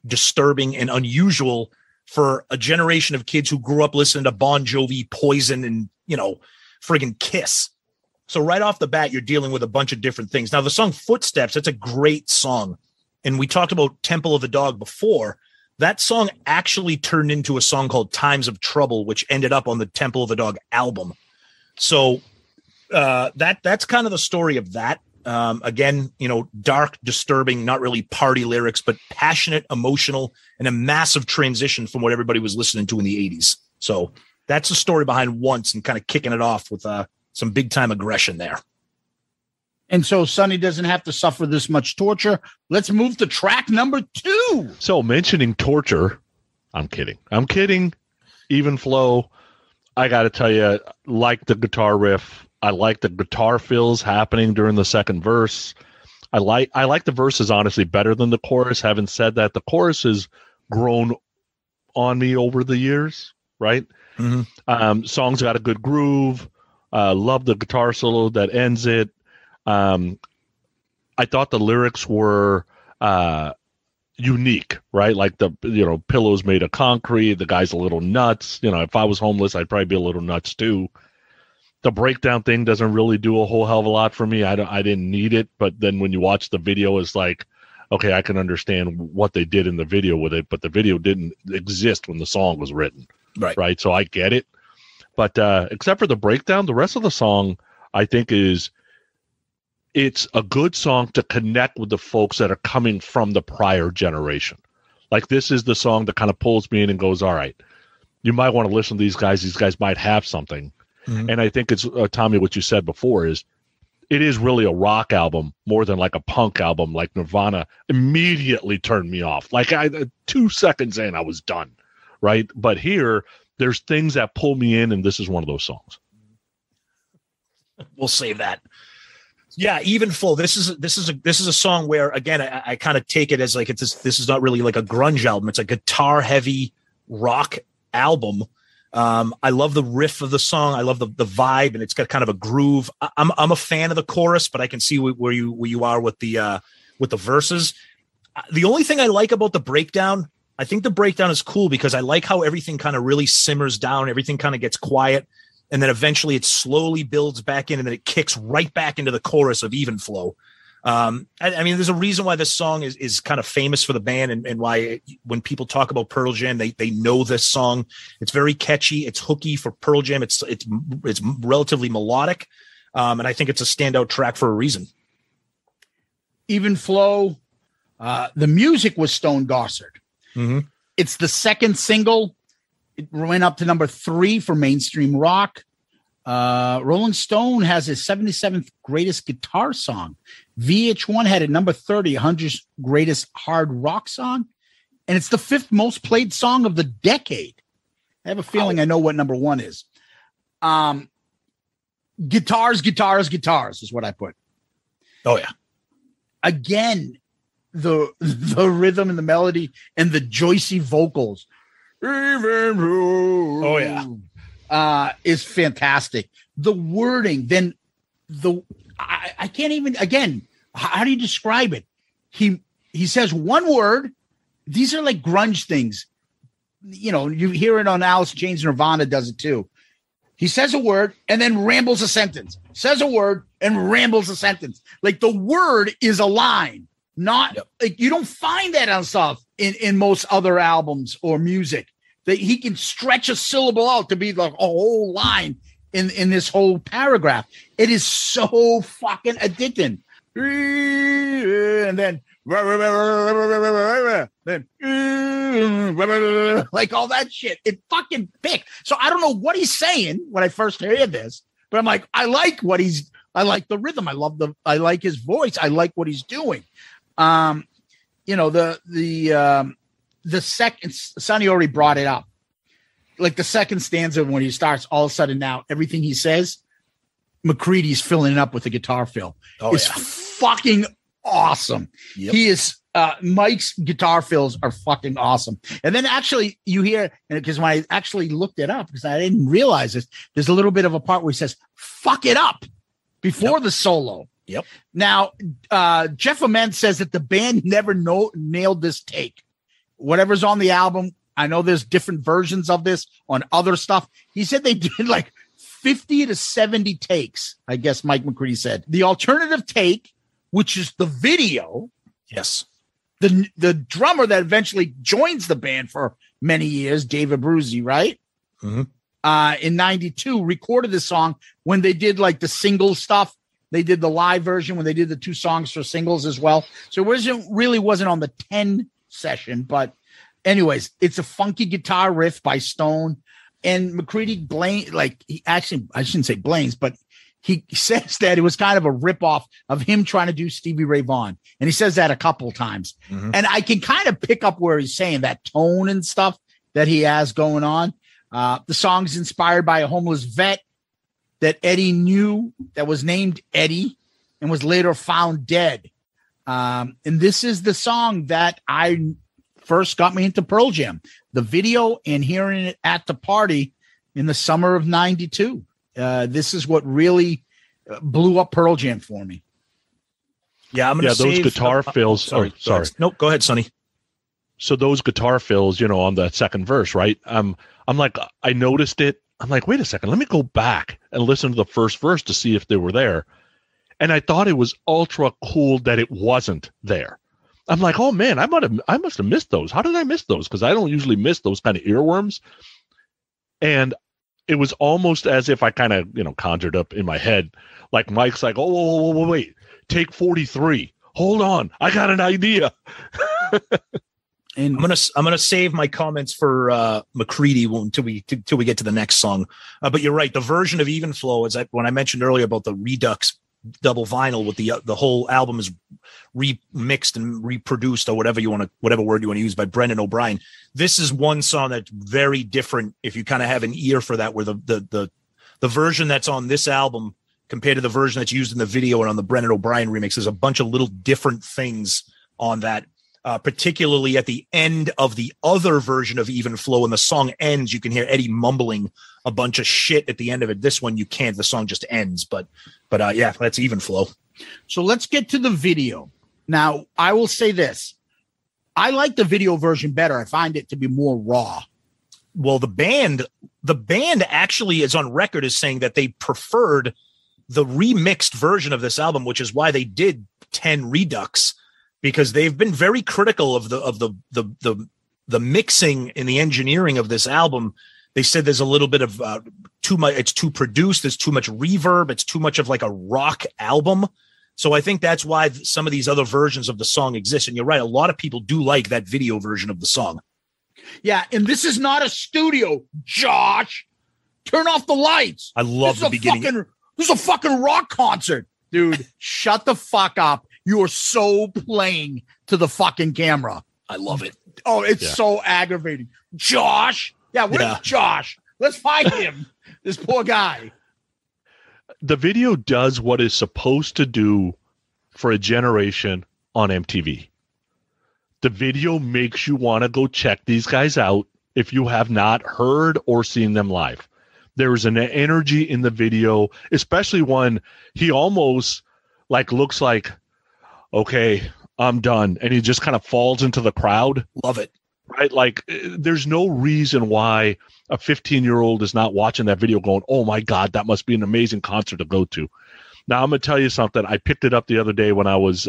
disturbing, and unusual for a generation of kids who grew up listening to Bon Jovi, Poison, and, friggin' Kiss. So right off the bat, you're dealing with a bunch of different things. Now, the song Footsteps, that's a great song. And we talked about Temple of the Dog before. That song actually turned into a song called Times of Trouble, which ended up on the Temple of the Dog album. So that's kind of the story of that. Again, dark, disturbing, not really party lyrics, but passionate, emotional, and a massive transition from what everybody was listening to in the 80s. So that's the story behind Once, and kind of kicking it off with some big time aggression there.
And so Sonny doesn't have to suffer this much torture. Let's move to track number 2.
So mentioning torture, I'm kidding. Even flow. I got to tell you, like the guitar riff. I like the guitar fills happening during the second verse. I like the verses honestly better than the chorus. Having said that, the chorus has grown on me over the years, right? Mm-hmm. Song's got a good groove. Love the guitar solo that ends it. I thought the lyrics were unique, right? Like pillows made of concrete. The guy's a little nuts. If I was homeless, I'd probably be a little nuts too. The breakdown thing doesn't really do a whole hell of a lot for me. I didn't need it, but then when you watch the video, it's like, okay, I can understand what they did in the video with it, but the video didn't exist when the song was written, right? So I get it, but except for the breakdown, the rest of the song, I think it's a good song to connect with the folks that are coming from the prior generation. Like, this is the song that kind of pulls me in and goes, all right, you might want to listen to these guys. These guys might have something. Mm-hmm. And I think it's, Tommy, what you said before is, it is really a rock album more than like a punk album. Like Nirvana immediately turned me off. Like 2 seconds in, I was done, right? But here, there's things that pull me in, and this is one of those songs.
We'll save that. Yeah, Even Flow. This is a song where, again, I kind of take it as like this is not really like a grunge album. It's a guitar heavy rock album. I love the riff of the song. I love the vibe, and it's got kind of a groove. I'm a fan of the chorus, but I can see where you are with the verses. The only thing I like about the breakdown, I think the breakdown is cool because I like how everything kind of really simmers down. Everything kind of gets quiet. And then eventually it slowly builds back in, and then it kicks right back into the chorus of Even Flow. I mean, there's a reason why this song is kind of famous for the band, and why when people talk about Pearl Jam, they know this song. It's very catchy. It's hooky for Pearl Jam. It's relatively melodic. And I think it's a standout track for a reason.
Even Flow. The music was Stone Gossard.
Mm-hmm.
It's the second single. It went up to number 3 for mainstream rock. Rolling Stone has his 77th greatest guitar song. VH1 had it number 30, 100th greatest hard rock song. And it's the 5th most played song of the decade. I have a feeling I know what number 1 is. Guitars is what I put.
Oh, yeah.
Again, the rhythm and the melody and the Joycey vocals.
Oh, yeah.
Is fantastic. The wording, then I can't even, again, how do you describe it? He says one word. These are like grunge things. You hear it on Alice in Chains. Nirvana does it too. He says a word and then rambles a sentence. Says a word and rambles a sentence. Like the word is a line. Not like you don't find that on stuff in most other albums or music, that he can stretch a syllable out to be like a whole line in this whole paragraph. It is so fucking addicting. And then like all that shit. It fucking thick. So I don't know what he's saying when I first heard this, but I'm like, I like the rhythm. I like his voice. I like what he's doing. The second, Sonny already brought it up. Like the second stanza, when he starts, all of a sudden now everything he says, McCready's filling it up with a guitar fill. It's fucking awesome. Yep. He is, Mike's guitar fills are fucking awesome. And then actually you hear, because when I actually looked it up, because I didn't realize this, there's a little bit of a part where he says, fuck it up before the solo.
Yep.
Now, Jeff Ament says that the band never nailed this take. Whatever's on the album, I know there's different versions of this on other stuff. He said they did like 50 to 70 takes, I guess Mike McCready said. The alternative take, which is the video.
Yes.
The drummer that eventually joins the band for many years, David Bruzy, right?
Mm-hmm.
In 92, recorded this song when they did like the single stuff. They did the live version when they did the 2 songs for singles as well. So it wasn't on the 10 session, but anyways, it's a funky guitar riff by Stone, and McCready I shouldn't say blames, but he says that it was kind of a ripoff of him trying to do Stevie Ray Vaughan. And he says that a couple times. Mm-hmm. And I can kind of pick up where he's saying that tone and stuff that he has going on. The song's inspired by a homeless vet that Eddie knew, that was named Eddie and was later found dead. And this is the song that I first got me into Pearl Jam. The video and hearing it at the party in the summer of 92. This is what really blew up Pearl Jam for me.
Yeah, I'm going to
those guitar fills.
Sorry.
Sorry.
Nope, go ahead, Sonny.
So those guitar fills, on the second verse, right? I'm like, I noticed it. I'm like, wait a second, let me go back and listen to the first verse to see if they were there. And I thought it was ultra cool that it wasn't there. I'm like, oh man, I must have missed those. How did I miss those? Because I don't usually miss those kind of earworms. And it was almost as if I kind of, conjured up in my head, like Mike's like, oh, wait, take 43. Hold on, I got an idea.
And I'm gonna save my comments for McCready until we get to the next song. But you're right. The version of Even Flow, when I mentioned earlier about the Redux double vinyl with the whole album is remixed and reproduced, or whatever word you want to use, by Brendan O'Brien. This is one song that's very different. If you kind of have an ear for that, where the version that's on this album compared to the version that's used in the video and on the Brendan O'Brien remix, there's a bunch of little different things on that. Particularly at the end of the other version of Even Flow, when the song ends, you can hear Eddie mumbling a bunch of shit at the end of it. This one you can't. The song just ends. But yeah, that's Even Flow.
So let's get to the video. Now, I will say this. I like the video version better. I find it to be more raw.
Well, the band actually is on record as saying that they preferred the remixed version of this album, which is why they did 10 Redux. Because they've been very critical of the mixing and the engineering of this album. They said there's a little bit of too much. It's too produced. There's too much reverb. It's too much of like a rock album. So I think that's why some of these other versions of the song exist. And you're right. A lot of people do like that video version of the song.
Yeah. And this is not a studio, Josh. Turn off the lights.
I love the beginning.
This is a fucking rock concert. Dude, shut the fuck up. You are so playing to the fucking camera.
I love it.
Oh, it's so aggravating. Josh. Yeah, where's Josh? Let's find him. This poor guy.
The video does what it's supposed to do for a generation on MTV. The video makes you want to go check these guys out if you have not heard or seen them live. There is an energy in the video, especially when he almost looks like, okay, I'm done. And he just kind of falls into the crowd.
Love it.
Right? Like, there's no reason why a 15-year-old is not watching that video going, oh my God, that must be an amazing concert to go to. Now, I'm going to tell you something. I picked it up the other day when I was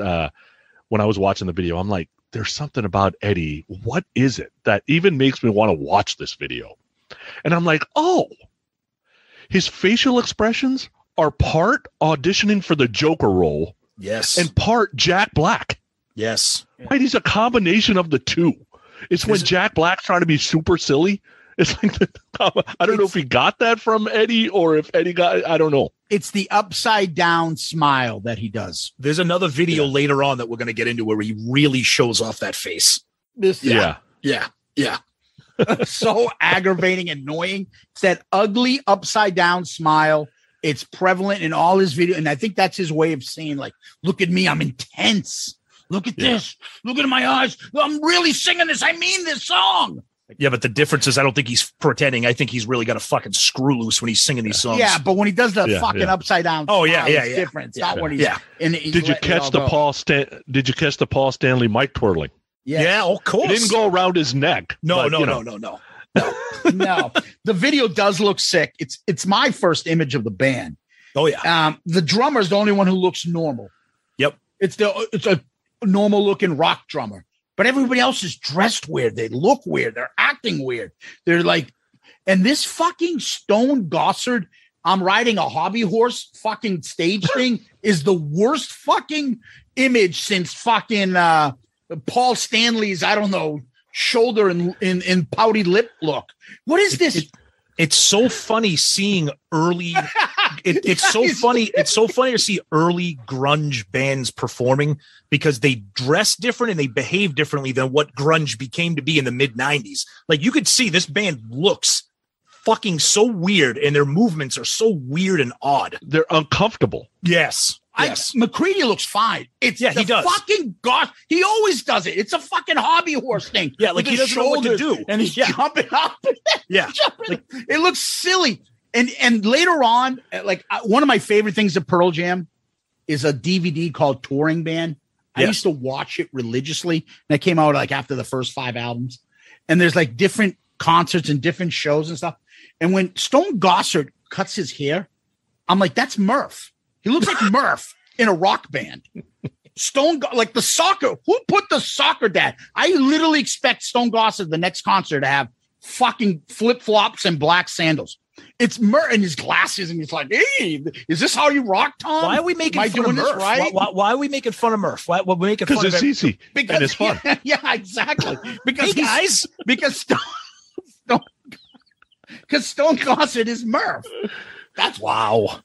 watching the video. I'm like, there's something about Eddie. What is it that even makes me want to watch this video? And I'm like, oh, his facial expressions are part auditioning for the Joker role.
Yes.
And part Jack Black.
Yes.
Right? He's a combination of the two. It's when Jack Black's trying to be super silly. It's like, I don't know if he got that from Eddie or if Eddie got, I don't know.
It's the upside down smile that he does.
There's another video later on that we're going to get into where he really shows off that face.
Yeah. So aggravating, annoying. It's that ugly upside down smile. It's prevalent in all his videos. And I think that's his way of saying, like, look at me. I'm intense. Look at this. Look at my eyes. I'm really singing this. I mean this song.
Yeah, but the difference is I don't think he's pretending. I think he's really got a fucking screw loose when he's singing these songs.
Yeah, but when he does the fucking upside down smile, it's different. It's not when he's
Did you catch the Paul Stanley mic twirling?
Yeah, of course.
It didn't go around his neck.
No.
No, the video does look sick. It's my first image of the band.
Oh yeah.
The drummer is the only one who looks normal.
Yep.
It's a normal looking rock drummer, but everybody else is dressed weird. They look weird. They're acting weird. They're like, and this fucking Stone Gossard, I'm riding a hobby horse fucking stage thing is the worst fucking image since fucking Paul Stanley's, I don't know, shoulder and pouty lip look. What is this?
It's so funny seeing early. It's so funny. It's so funny to see early grunge bands performing because they dress different and they behave differently than what grunge became to be in the mid 90s. Like you could see this band looks fucking so weird and their movements are so weird and odd.
They're uncomfortable.
Yes.
McCready looks fine. He does. Fucking God, he always does it. It's a fucking hobby horse thing.
Yeah, like he doesn't know what to do,
and he's jumping up.
Yeah,
it looks silly. And later on, like one of my favorite things of Pearl Jam is a DVD called Touring Band. I used to watch it religiously. And it came out like after the first 5 albums. And there's like different concerts and different shows and stuff. And when Stone Gossard cuts his hair, I'm like, that's Murph. He looks like Murph in a rock band. Like the soccer. Who put the soccer dad? I literally expect Stone Gossard the next concert to have fucking flip-flops and black sandals. It's Murph and his glasses, and he's like, "Hey, is this how you rock, Tom?
Why are we making fun of Murph? Right? Why are we making fun of Murph? Why we making fun of him?
Because it's easy and it's fun.
Yeah, exactly. Because
hey guys,
because Stone Gossard is Murph. That's
wow.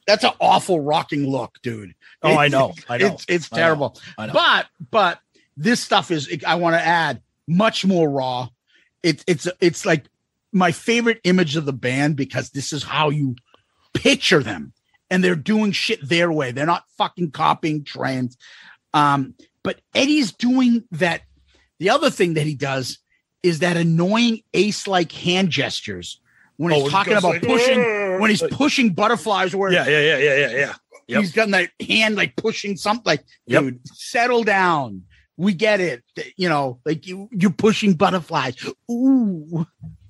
That's an awful rocking look, dude.
Oh, I know.
It's terrible. I know. But this stuff is, I want to add, much more raw. It's like my favorite image of the band, because this is how you picture them, and they're doing shit their way. They're not fucking copying trends. But Eddie's doing that. The other thing that he does is that annoying Ace-like hand gestures when he's talking about when he's pushing butterflies. Where
yeah. Yep.
He's got that hand like pushing something. Like, dude, settle down. We get it. You know, like you're pushing butterflies. Ooh.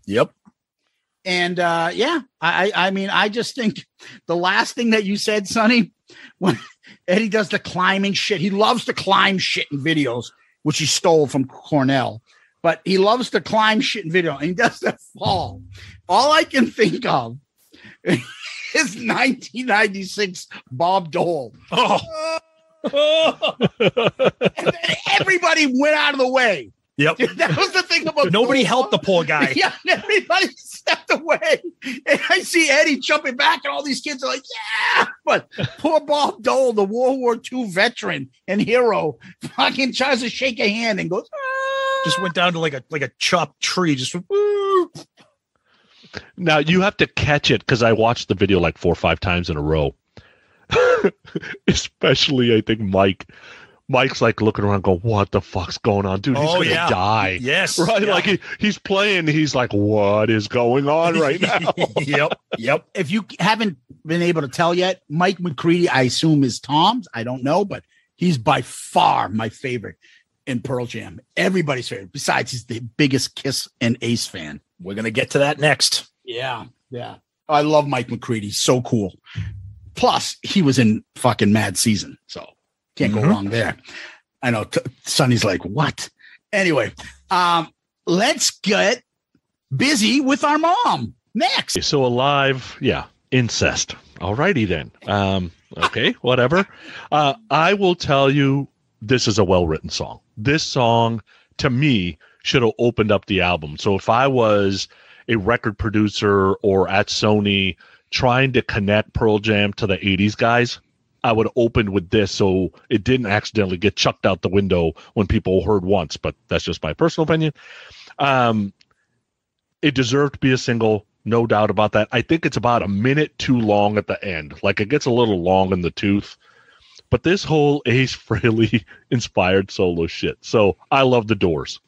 Yep.
And I mean, I just think the last thing that you said, Sonny, when Eddie does the climbing shit, he loves to climb shit in videos, which he stole from Cornell, but he loves to climb shit in video, and he does that fall. All I can think of is 1996 Bob Dole.
Oh.
And then everybody went out of the way.
Yep.
That was the thing about
nobody helped the poor guy.
Yeah, everybody stepped away. And I see Eddie jumping back, and all these kids are like, yeah. But poor Bob Dole, the World War II veteran and hero, fucking tries to shake a hand and goes, ah.
Just went down to like a chopped tree. Just woo.
Now you have to catch it, because I watched the video like 4 or 5 times in a row. Especially, I think Mike's like looking around going, what the fuck's going on? Dude, he's going to die.
Yes.
Right? Yeah. Like he's playing. He's like, what is going on right now?
Yep.
If you haven't been able to tell yet, Mike McCready, I assume, is Tom's. I don't know, but he's by far my favorite in Pearl Jam. Everybody's favorite. Besides, he's the biggest Kiss and Ace fan.
We're going to get to that next.
Yeah. I love Mike McCready. So cool. Plus, he was in fucking Mad Season, so can't go wrong there. I know Sonny's like, what? Anyway, let's get busy with our mom next.
So Alive, incest. Alrighty then. Okay, whatever. I will tell you, this is a well-written song. This song, to me, should have opened up the album. So if I was a record producer or at Sony trying to connect Pearl Jam to the 80s guys, I would have opened with this so it didn't accidentally get chucked out the window when people heard once, but that's just my personal opinion. It deserved to be a single, no doubt about that. I think it's about a minute too long at the end. Like, it gets a little long in the tooth. But this whole Ace Frehley inspired solo shit. So I love The Doors.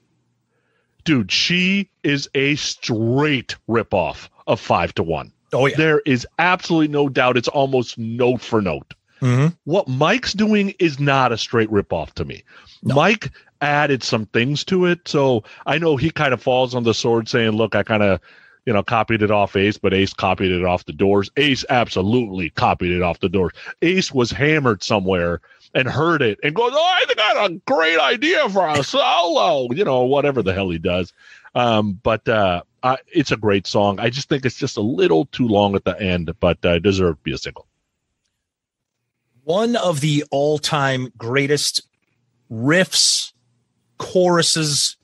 Dude, she is a straight ripoff of 5 to 1.
Oh, yeah.
There is absolutely no doubt. It's almost note for note.
Mm-hmm.
What Mike's doing is not a straight ripoff to me. No. Mike added some things to it. So I know he kind of falls on the sword saying, look, I kind of, copied it off Ace, but Ace copied it off The Doors. Ace absolutely copied it off The Doors. Ace was hammered somewhere and heard it and goes, oh, I think I got a great idea for a solo, whatever the hell he does. But it's a great song. I just think it's just a little too long at the end, but deserved to be a single.
One of the all-time greatest riffs, choruses,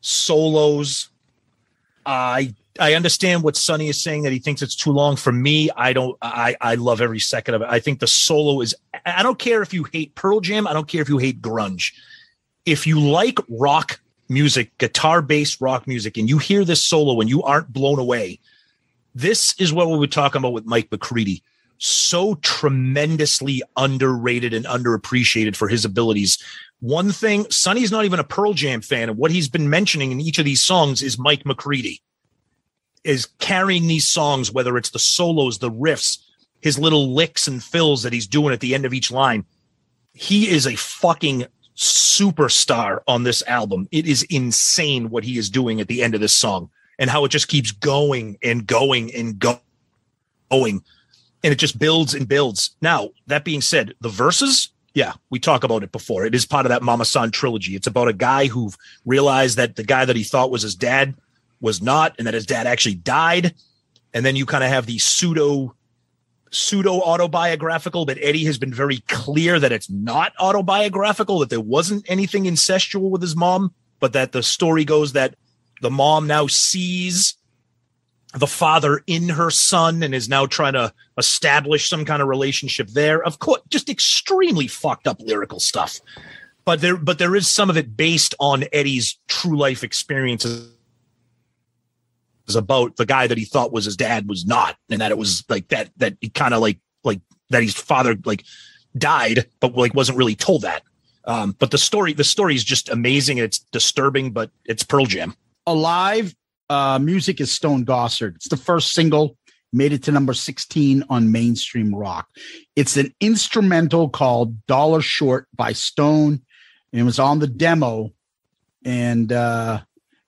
solos. I understand what Sonny is saying, that he thinks it's too long. For me, I don't. I love every second of it. I think the solo is. I don't care if you hate Pearl Jam. I don't care if you hate grunge. If you like rock music, guitar-based rock music, and you hear this solo and you aren't blown away, this is what we were talking about with Mike McCready. So tremendously underrated and underappreciated for his abilities. One thing, Sonny's not even a Pearl Jam fan, and what he's been mentioning in each of these songs is Mike McCready is carrying these songs, whether it's the solos, the riffs, his little licks and fills that he's doing at the end of each line. he is a fucking superstar on this album. It is insane what he is doing at the end of this song and how it just keeps going and going and going. And it just builds and builds. Now, that being said, the verses, yeah, we talk about it before. It is part of that Mama San trilogy. It's about a guy who realized that the guy that he thought was his dad was not, and that his dad actually died. And then you kind of have the pseudo autobiographical, but Eddie has been very clear that it's not autobiographical, that there wasn't anything incestual with his mom, but that the story goes that the mom now sees the father in her son and is now trying to establish some kind of relationship there. Of course, just extremely fucked up lyrical stuff. But there is some of it based on Eddie's true life experiences about the guy that he thought was his dad was not, and that it was like that he kind of like that his father like died, but like wasn't really told that. But the story is just amazing. It's disturbing, but it's Pearl Jam.
Alive. Music is Stone Gossard. It's the first single, made it to number 16 on mainstream rock. It's an instrumental called Dollar Short by Stone. And it was on the demo. And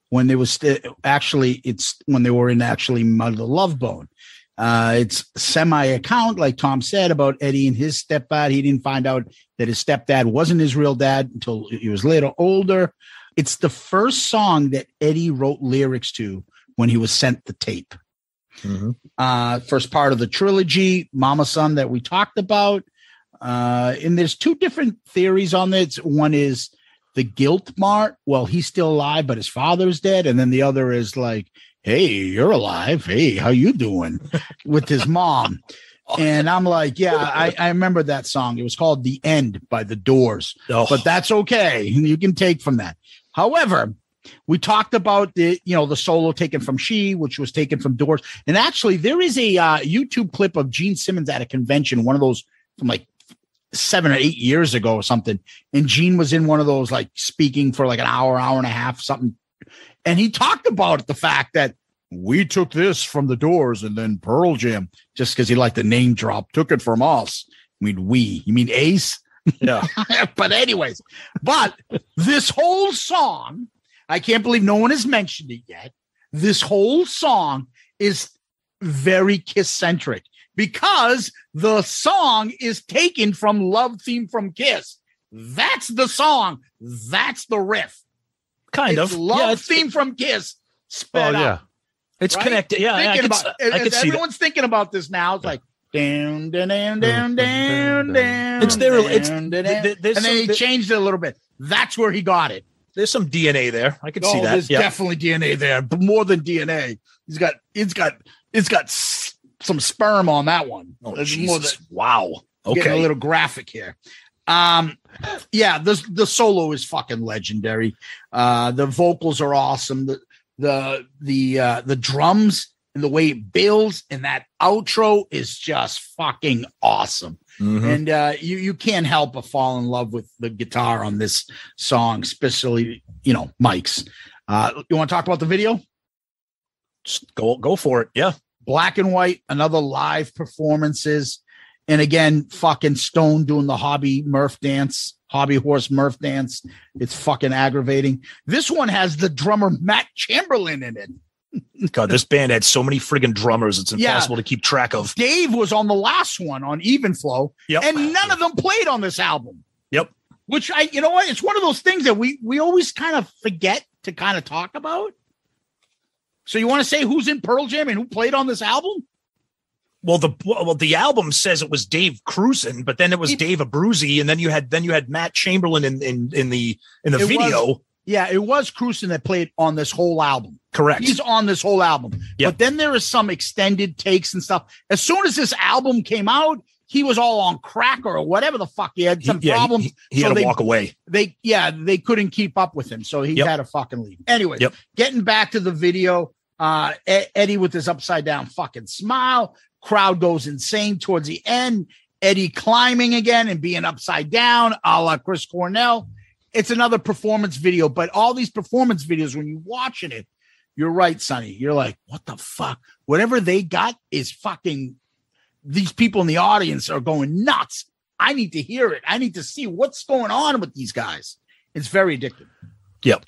when they was when they were in actually Mud of the Love Bone. It's semi-account, like Tom said, about Eddie and his stepdad. He didn't find out that his stepdad wasn't his real dad until he was later older. It's the first song that Eddie wrote lyrics to when he was sent the tape. Mm-hmm. First part of the trilogy, Mama Son, that we talked about. And there's two different theories on this. One is the guilt mart. Well, he's still alive, but his father's dead. And then the other is like, hey, you're alive. Hey, how you doing? With his mom. And I'm like, yeah, I remember that song. It was called The End by The Doors. Oh. But that's okay. You can take from that. However, we talked about the solo taken from She, which was taken from Doors. And actually, there is a YouTube clip of Gene Simmons at a convention, one of those from like 7 or 8 years ago or something. And Gene was in one of those, like speaking for like an hour and a half, something. And he talked about the fact that we took this from the Doors and then Pearl Jam, just because he liked the name drop, took it from us. I mean, we, you mean Ace?
Yeah.
But anyways, this whole song, I can't believe no one has mentioned it yet. This whole song is very Kiss centric because the song is taken from Love Theme from Kiss. That's the song. That's the riff.
It's
Love Theme from Kiss. Sped up.
It's right? Connected. Yeah. I can see
everyone's thinking about this now. It's like, down, down, down, down, down, down.
It's there.
And then he changed it a little bit. That's where he got it.
There's some DNA there. I can see that.
There's definitely DNA there, but more than DNA. It's got some sperm on that one.
Oh, Jesus. Wow. Okay.
Getting a little graphic here. The solo is fucking legendary. The vocals are awesome. The drums and the way it builds and that outro is just fucking awesome. Mm-hmm. And you can't help but fall in love with the guitar on this song, especially, Mike's. You want to talk about the video?
Just go for it. Yeah.
Black and white, another live performances. And again, fucking Stone doing the hobby horse Murph dance. It's fucking aggravating. This one has the drummer Matt Chamberlain in it.
God, this band had so many friggin' drummers. It's impossible to keep track of.
Dave was on the last one on Even Flow, and none of them played on this album.
Yep.
Which it's one of those things that we always kind of forget to kind of talk about. So you want to say who's in Pearl Jam and who played on this album?
Well, the album says it was Dave Krusen, but then it was Dave Abruzzi, and then you had Matt Chamberlain in the video.
It was Krusen that played on this whole album.
Correct.
He's on this whole album. Yep. But then there is some extended takes and stuff. As soon as this album came out, he was all on crack or whatever the fuck. He had some problems.
He had to walk away.
They couldn't keep up with him, so he had to fucking leave. Anyway, getting back to the video, Eddie with his upside down fucking smile. Crowd goes insane towards the end. Eddie climbing again and being upside down, a la Chris Cornell. It's another performance video, but all these performance videos, when you're watching it, you're right, Sonny. You're like, what the fuck? Whatever they got is fucking, these people in the audience are going nuts. I need to hear it. I need to see what's going on with these guys. It's very addictive.
Yep.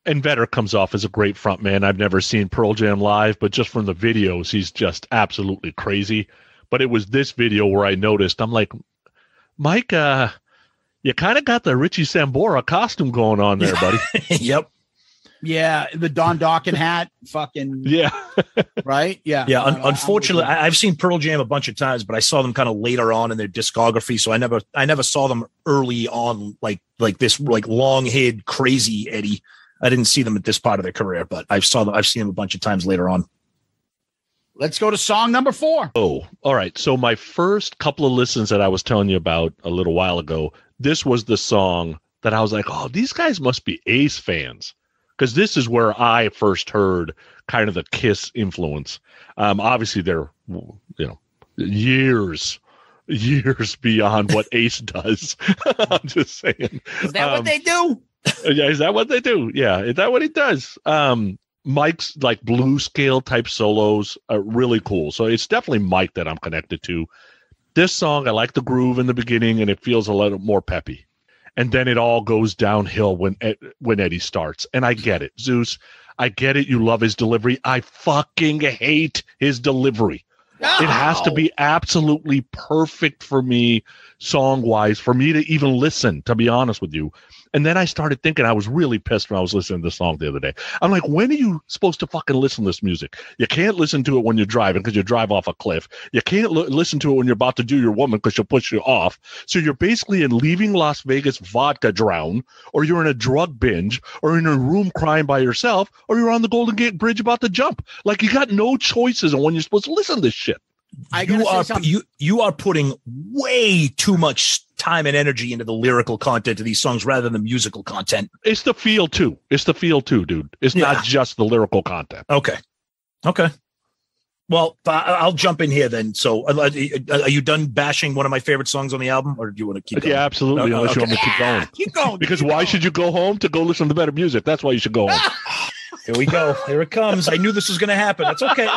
And Vedder comes off as a great frontman. I've never seen Pearl Jam live, but just from the videos, he's just absolutely crazy. But it was this video where I noticed, I'm like, Mike, you kind of got the Richie Sambora costume going on there, buddy.
Yep.
Yeah, the Don Dawkins hat, fucking
Yeah.
right. Yeah,
yeah. Unfortunately, I've seen Pearl Jam a bunch of times, but I saw them kind of later on in their discography, so I never saw them early on, like this, like long-haired crazy Eddie. I didn't see them at this part of their career, but I've seen them a bunch of times later on.
Let's go to song number 4.
Oh, all right. So my first couple of listens that I was telling you about a little while ago, this was the song that I was like, oh, these guys must be Ace fans. Because this is where I first heard kind of the Kiss influence. Obviously, they're, years beyond what Ace does. I'm just saying.
Is that what they do?
Yeah, is that what they do? Yeah, is that what he does? Mike's like blues scale type solos are really cool. So it's definitely Mike that I'm connected to. This song, I like the groove in the beginning, and it feels a little more peppy. And then it all goes downhill when Eddie starts. And I get it. Zeus, I get it. You love his delivery. I fucking hate his delivery. No. It has to be absolutely perfect for me, song-wise, for me to even listen, to be honest with you. And then I started thinking, I was really pissed when I was listening to this song the other day. I'm like, when are you supposed to fucking listen to this music? You can't listen to it when you're driving because you drive off a cliff. You can't listen to it when you're about to do your woman because she'll push you off. So you're basically in leaving Las Vegas vodka drown, or you're in a drug binge, or in a room crying by yourself, or you're on the Golden Gate Bridge about to jump. Like, you got no choices on when you're supposed to listen to this shit.
You are putting way too much time and energy into the lyrical content of these songs rather than the musical content.
It's the feel too, dude. It's not just the lyrical content.
Okay. Well, I'll jump in here then. So are you done bashing one of my favorite songs on the album, or do you want to keep going?
Yeah, absolutely.
No,
unless you want me to keep going.
Keep going.
Because why should you go home? To go listen to better music. That's why you should go home.
Here we go. Here it comes. I knew this was going to happen. That's okay.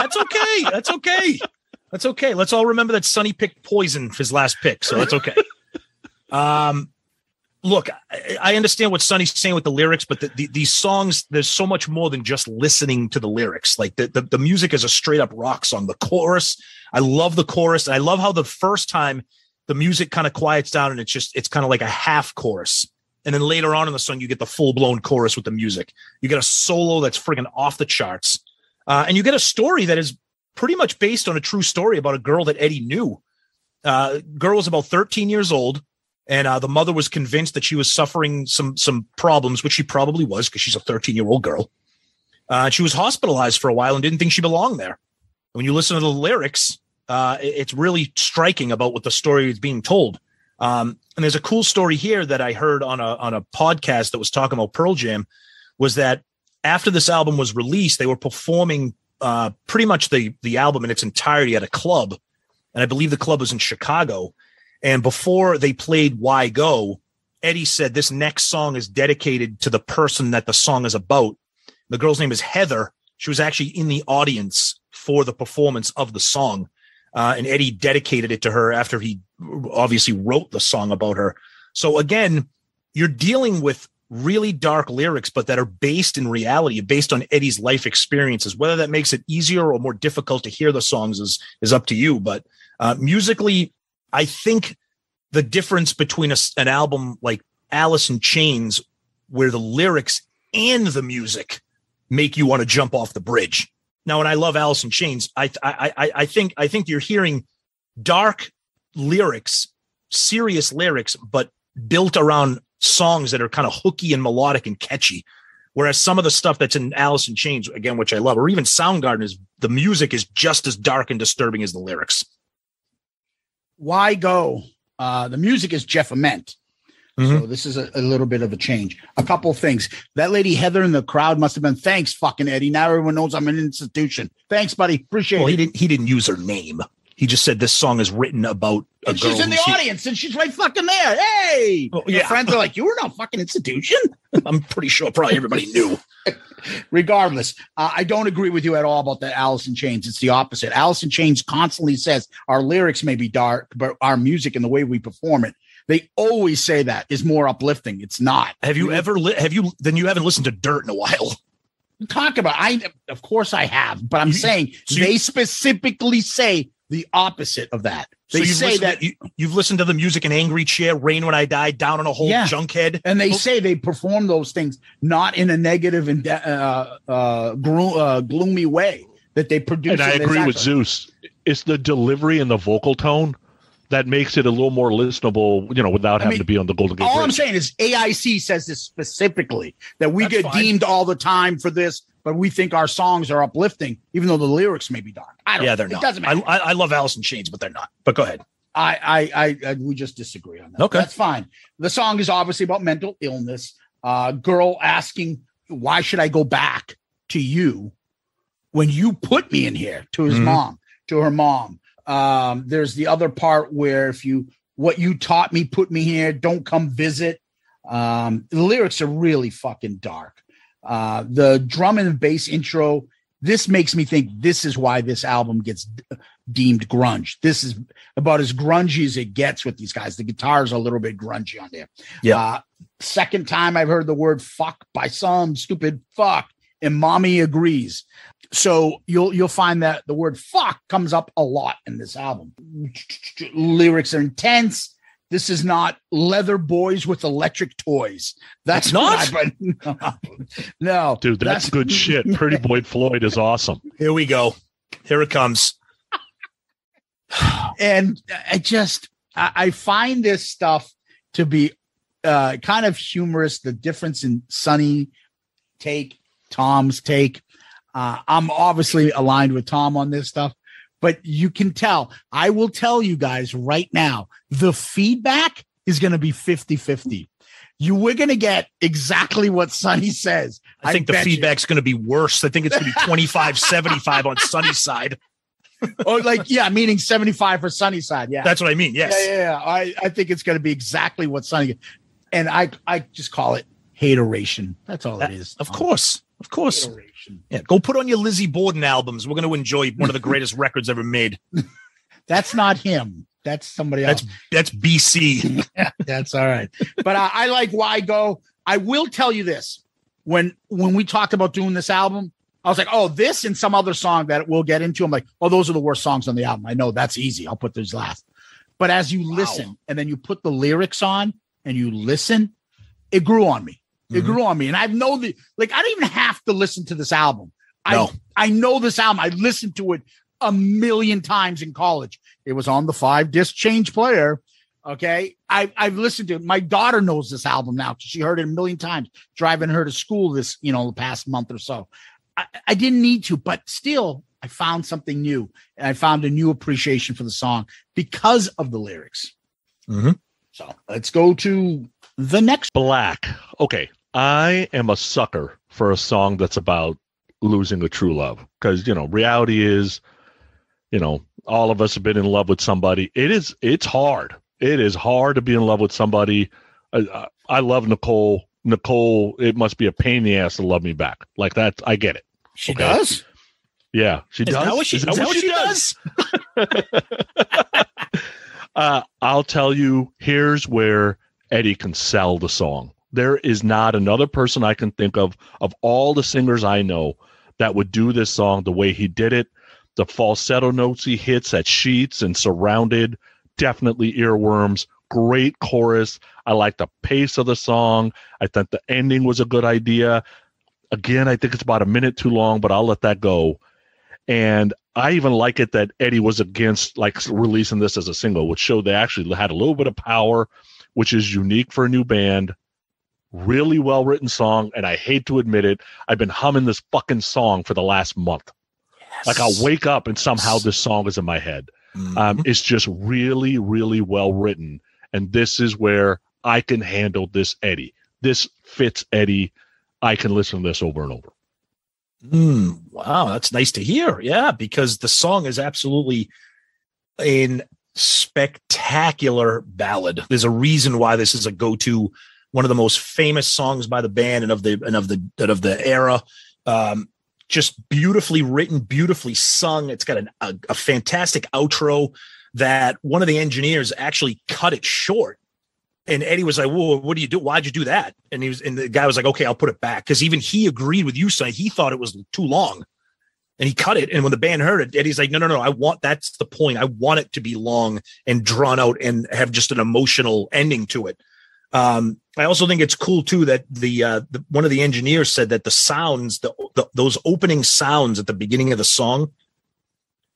Let's all remember that Sonny picked Poison for his last pick, so that's okay. Look, I understand what Sonny's saying with the lyrics, but these songs, there's so much more than just listening to the lyrics. Like the music is a straight up rock song. The chorus, I love the chorus. And I love how the first time the music kind of quiets down and it's kind of like a half chorus. And then later on in the song, you get the full blown chorus with the music. You get a solo that's friggin' off the charts. And you get a story that is pretty much based on a true story about a girl that Eddie knew. Girl was about 13 years old. And the mother was convinced that she was suffering some problems, which she probably was because she's a 13-year-old girl. She was hospitalized for a while and didn't think she belonged there. When you listen to the lyrics, it's really striking about what the story is being told. And there's a cool story here that I heard on a podcast that was talking about Pearl Jam, was that after this album was released, they were performing pretty much the album in its entirety at a club. And I believe the club was in Chicago. And before they played Why Go, Eddie said this next song is dedicated to the person that the song is about. The girl's name is Heather. She was actually in the audience for the performance of the song. And Eddie dedicated it to her after he obviously wrote the song about her. So again, you're dealing with really dark lyrics, but that are based in reality, based on Eddie's life experiences. Whether that makes it easier or more difficult to hear the songs is up to you. But musically, I think the difference between an album like Alice in Chains, where the lyrics and the music make you want to jump off the bridge. Now, when I love Alice in Chains, I think you're hearing dark lyrics, serious lyrics, but built around songs that are kind of hooky and melodic and catchy. Whereas some of the stuff that's in Alice in Chains, again, which I love, or even Soundgarden, the music is just as dark and disturbing as the lyrics.
Why Go? The music is Jeff Ament. Mm-hmm. So this is a little bit of a change. A couple of things. That lady Heather in the crowd must have been, thanks, fucking Eddie. Now everyone knows I'm an institution. Thanks, buddy. Appreciate it.
He didn't use her name. He just said this song is written about a
and
girl.
she's in the audience, and she's right fucking there. Hey,
yeah.
Her friends are like, "You were no fucking institution."
I'm pretty sure probably everybody knew.
Regardless, I don't agree with you at all about that Alice in Chains. It's the opposite. Alice in Chains constantly says our lyrics may be dark, but our music and the way we perform it, they always say that is more uplifting. It's not.
Have you ever? Then you haven't listened to Dirt in a while.
Talk about. Of course I have, but I'm saying they specifically say the opposite of that. They say that
you've listened to the music in Angry Chair, Rain When I Die, Down on a Hole, Junkhead.
And they say they perform those things not in a negative and gloomy way, that they produce.
And I agree with Zeus. It's the delivery and the vocal tone that makes it a little more listenable, without having to be on the Golden Gate
All
Bridge.
I'm saying is AIC says this specifically, that we get deemed all the time for this, but we think our songs are uplifting, even though the lyrics may be dark.
They're not.
It doesn't matter.
I love Alice in Chains, but they're not. But go ahead.
We just disagree on that.
Okay.
That's fine. The song is obviously about mental illness. Girl asking, why should I go back to you when you put me in here? To her mom. There's the other part where what you taught me put me here, don't come visit. The lyrics are really fucking dark. The drum and bass intro, this makes me think this is why this album gets deemed grunge. This is about as grungy as it gets with these guys. The guitars are a little bit grungy on there.
Yeah.
Second time I've heard the word fuck by some stupid fuck, and mommy agrees. So you'll find that the word fuck comes up a lot in this album. Lyrics are intense. This is not leather boys with electric toys. That's
not.
No,
dude, that's good shit. Pretty Boy Floyd is awesome.
Here we go. Here it comes.
And I find this stuff to be kind of humorous. The difference in Sonny take, Tom's take. I'm obviously aligned with Tom on this stuff, but you can tell. I will tell you guys right now, the feedback is going to be 50-50. We're going to get exactly what Sonny says.
I think the feedback's going to be worse. I think it's going to be 25-75 on Sonny's side.
Meaning 75 for Sonny's side. Yeah.
That's what I mean. Yes.
Yeah. I think it's going to be exactly what Sonny, and I just call it hateration. That's all it is.
Of course.
Hateration.
Yeah, go put on your Lizzie Borden albums. We're going to enjoy one of the greatest records ever made.
That's not him. That's somebody else.
That's BC.
That's all right. But I like Why Go. I will tell you this. When we talked about doing this album, I was like, oh, this and some other song that we'll get into. I'm like, oh, those are the worst songs on the album. I know that's easy. I'll put those last. But as you listen and then you put the lyrics on and you listen, it grew on me. It grew on me. And I don't even have to listen to this album.
No.
I know this album. I listened to it a million times in college. It was on the 5-disc change player. Okay. I've listened to it. My daughter knows this album now because she heard it a million times driving her to school this, the past month or so. I didn't need to, but still I found something new, and I found a new appreciation for the song because of the lyrics.
Mm-hmm.
So let's go to the next.
Black. Okay. I am a sucker for a song that's about losing a true love because, reality is, all of us have been in love with somebody. It's hard. It is hard to be in love with somebody. I love Nicole. Nicole, it must be a pain in the ass to love me back. Like that. I get it.
She does?
Yeah, she does.
Is that what she
does? I'll tell you, here's where Eddie can sell the song. There is not another person I can think of all the singers I know, that would do this song the way he did it. The falsetto notes he hits at Sheets and Surrounded, definitely earworms. Great chorus. I like the pace of the song. I think the ending was a good idea. Again, I think it's about a minute too long, but I'll let that go. And I even like it that Eddie was against releasing this as a single, which showed they actually had a little bit of power, which is unique for a new band. Really well-written song, and I hate to admit it, I've been humming this fucking song for the last month. Yes. I'll wake up and somehow this song is in my head. Mm-hmm. It's just really, really well-written, and this is where I can handle this Eddie. This fits Eddie. I can listen to this over and over.
Wow, that's nice to hear. Yeah, because the song is absolutely a spectacular ballad. There's a reason why this is a go-to, one of the most famous songs by the band and of the era. Just beautifully written, beautifully sung. It's got a fantastic outro that one of the engineers actually cut it short. And Eddie was like, "Whoa, what do you do? Why'd you do that?" And the guy was like, "Okay, I'll put it back." Because even he agreed with you, Sonny. He thought it was too long, and he cut it. And when the band heard it, Eddie's like, "No, that's the point. I want it to be long and drawn out and have just an emotional ending to it." I also think it's cool too that the one of the engineers said that the sounds, those opening sounds at the beginning of the song,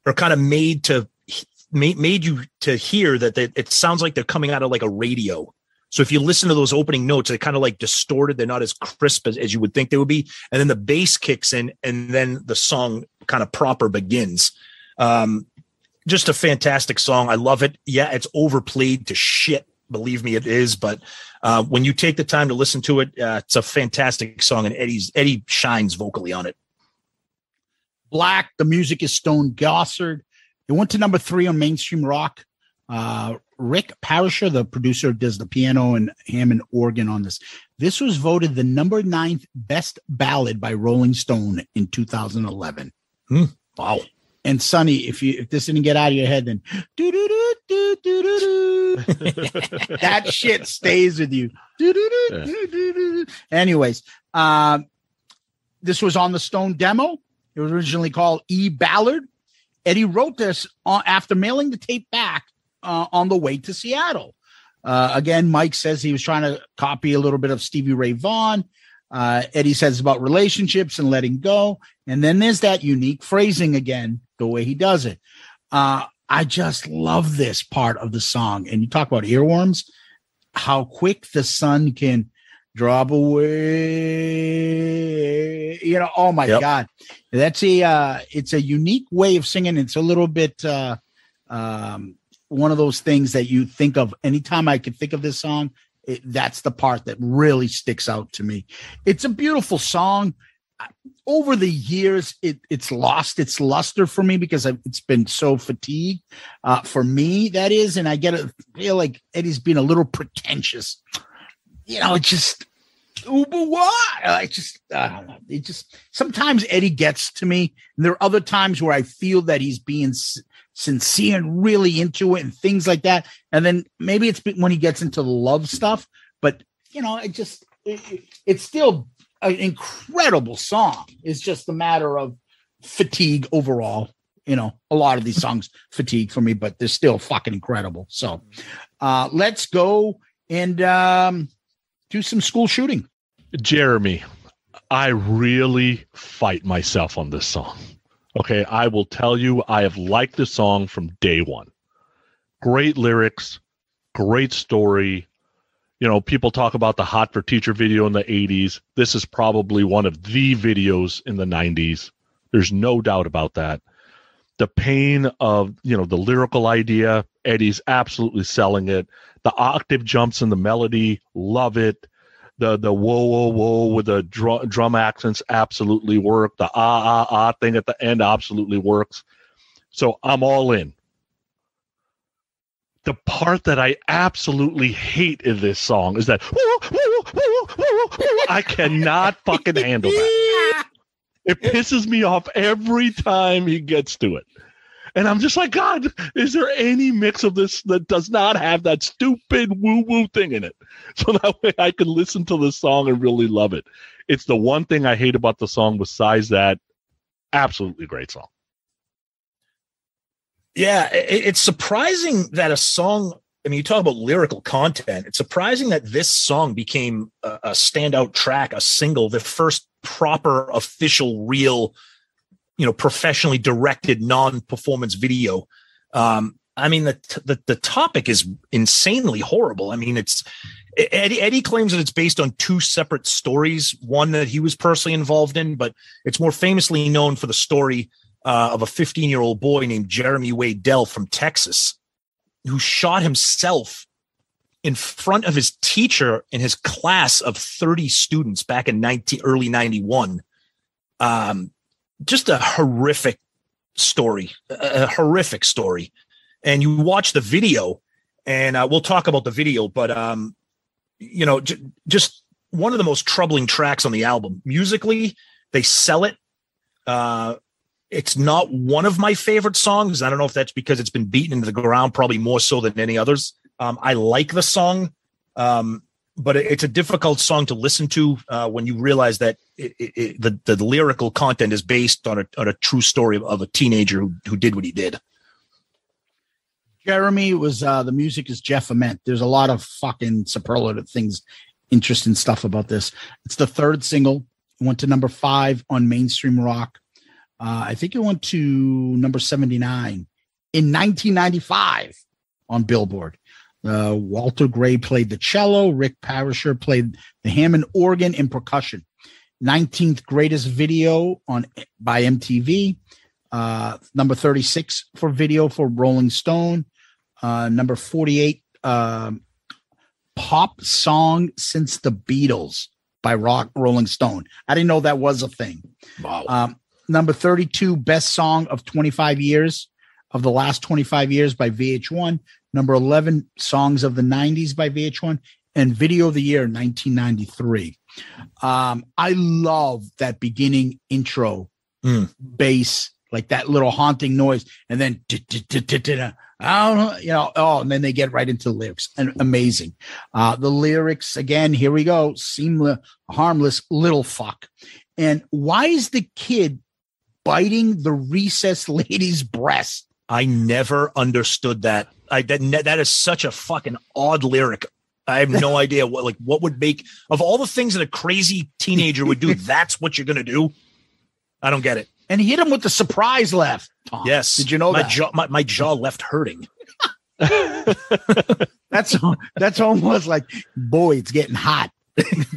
are kind of made you to hear that it sounds like they're coming out of like a radio. So if you listen to those opening notes, they're kind of like distorted. They're not as crisp as you would think they would be. And then the bass kicks in, and then the song kind of proper begins. Just a fantastic song. I love it. Yeah, it's overplayed to shit. Believe me, it is. But when you take the time to listen to it, it's a fantastic song, and Eddie shines vocally on it.
Black. The music is Stone Gossard. It went to number 3 on Mainstream Rock. Rick Parashar, the producer, does the piano and Hammond organ on this. This was voted the number 9th best ballad by Rolling Stone in 2011.
Wow.
And Sonny, if this didn't get out of your head, then that shit stays with you. Anyways, this was on the Stone demo. It was originally called E-Ballad. Eddie wrote this after mailing the tape back on the way to Seattle. Again, Mike says he was trying to copy a little bit of Stevie Ray Vaughan. Eddie says about relationships and letting go. And then there's that unique phrasing again, the way he does it. I just love this part of the song. And you talk about earworms, how quick the sun can drop away. Oh my God. That's it's a unique way of singing. It's a little bit one of those things that you think of anytime I could think of this song. That's the part that really sticks out to me. It's a beautiful song. Over the years, it's lost its luster for me because it's been so fatigued for me, that is. And I feel like Eddie's being a little pretentious. It just, I don't know. Sometimes Eddie gets to me. And there are other times where I feel that he's being sincere and really into it and things like that. And then maybe it's when he gets into the love stuff, but it's still an incredible song. It's just a matter of fatigue overall. A lot of these songs fatigue for me, but they're still fucking incredible. So let's go and do some school shooting.
Jeremy, I really fight myself on this song. Okay, I will tell you, I have liked the song from day one. Great lyrics, great story. People talk about the Hot for Teacher video in the 80s. This is probably one of the videos in the 90s. There's no doubt about that. The pain of, the lyrical idea, Eddie's absolutely selling it. The octave jumps in the melody, love it. The whoa, whoa, whoa with the drum accents absolutely work. The ah thing at the end absolutely works. So I'm all in. The part that I absolutely hate in this song is that I cannot fucking handle that. It pisses me off every time he gets to it. And I'm just like, God, is there any mix of this that does not have that stupid woo-woo thing in it? So that way I can listen to the song and really love it. It's the one thing I hate about the song besides that. Absolutely great song.
Yeah, it's surprising that a song, you talk about lyrical content. It's surprising that this song became a standout track, a single, the first proper, official, real, professionally directed non-performance video. The topic is insanely horrible. Eddie claims that it's based on 2 separate stories, one that he was personally involved in, but it's more famously known for the story of a 15-year-old boy named Jeremy Wade Dell from Texas, who shot himself in front of his teacher in his class of 30 students back in early 91. Just a horrific story, and you watch the video, and we'll talk about the video, but just one of the most troubling tracks on the album. Musically, they sell it. It's not one of my favorite songs. I don't know if that's because it's been beaten into the ground, probably more so than any others. I like the song, but it's a difficult song to listen to when you realize that the lyrical content is based on a true story of a teenager who did what he did.
Jeremy was the music is Jeff Ament. There's a lot of fucking superlative things, interesting stuff about this. It's the third single. It went to number 5 on Mainstream Rock. I think it went to number 79 in 1995 on Billboard. Walter Gray played the cello. Rick Parashar played the Hammond organ and percussion. 19th greatest video by MTV. Number 36 for video for Rolling Stone. Number 48 pop song since the Beatles by Rolling Stone. I didn't know that was a thing.
Wow.
Number 32 best song of 25 years of the last 25 years by VH1. Number 11 songs of the 90s by VH1, and video of the year 1993. I love that beginning intro bass, like that little haunting noise, and then and then they get right into the lyrics, and amazing. The lyrics again, here we go. Seamless, harmless little fuck. And why is the kid biting the recessed lady's breast?
I never understood that. That is such a fucking odd lyric. I have no idea what would make, of all the things that a crazy teenager would do, that's what you're going to do. I don't get it.
And he hit him with the surprise left, Tom.
Yes.
Did you know
my
that?
My jaw left hurting.
That's almost like, boy, it's getting hot.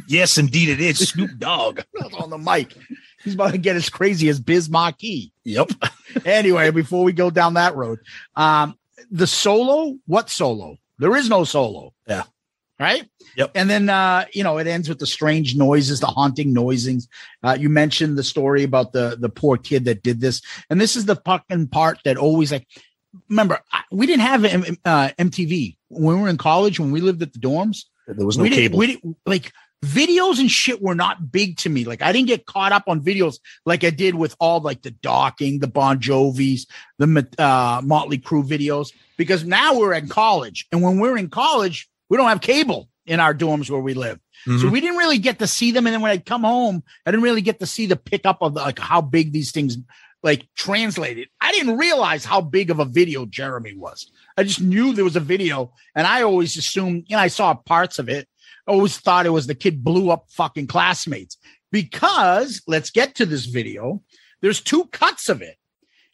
Yes, indeed it is. Snoop Dogg
on the mic. He's about to get as crazy as Biz Marquee.
Yep.
Anyway, before we go down that road, the solo, what solo? There is no solo.
Yeah.
Right?
Yep.
And then, it ends with the strange noises, the haunting noisings. You mentioned the story about the poor kid that did this. And this is the fucking part that always, remember, we didn't have MTV when we were in college, when we lived at the dorms.
There was no cable.
Videos and shit were not big to me. I didn't get caught up on videos like I did with all the Docking, the Bon Jovis, the Motley Crue videos, because now we're in college. And when we're in college, we don't have cable in our dorms where we live. Mm-hmm. So we didn't really get to see them. And then when I'd come home, I didn't really get to see the pickup of how big these things translated. I didn't realize how big of a video Jeremy was. I just knew there was a video, and I always assumed, I saw parts of it. I always thought it was the kid blew up fucking classmates, because let's get to this video. There's 2 cuts of it.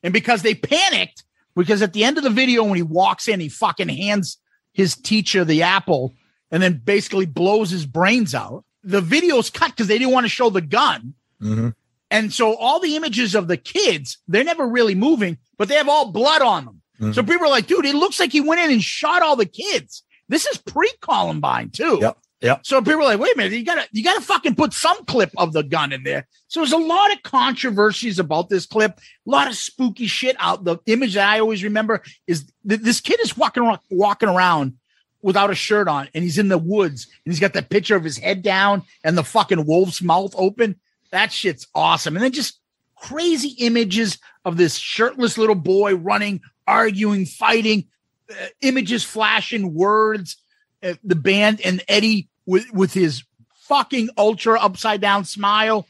And because they panicked, because at the end of the video, when he walks in, he fucking hands his teacher the apple and then basically blows his brains out. The video's cut because they didn't want to show the gun.
Mm-hmm.
And so all the images of the kids, they're never really moving, but they have all blood on them. Mm-hmm. So people are like, dude, it looks like he went in and shot all the kids. This is pre-Columbine too.
Yep. Yep.
So people are like, wait a minute, you gotta fucking put some clip of the gun in there. So there's a lot of controversies about this clip, a lot of spooky shit out. The image that I always remember is this kid is walking around without a shirt on, and he's in the woods, and he's got that picture of his head down and the fucking wolf's mouth open. That shit's awesome. And then just crazy images of this shirtless little boy running, arguing, fighting, images flashing, words, the band, and Eddie with his fucking ultra upside down smile.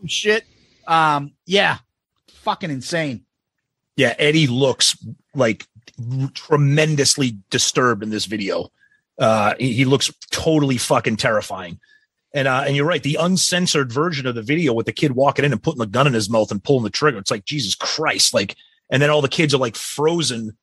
Shit. Yeah. Fucking insane.
Yeah. Eddie looks tremendously disturbed in this video. He looks totally fucking terrifying. And you're right. The uncensored version of the video with the kid walking in and putting the gun in his mouth and pulling the trigger. It's like, Jesus Christ. And then all the kids are frozen,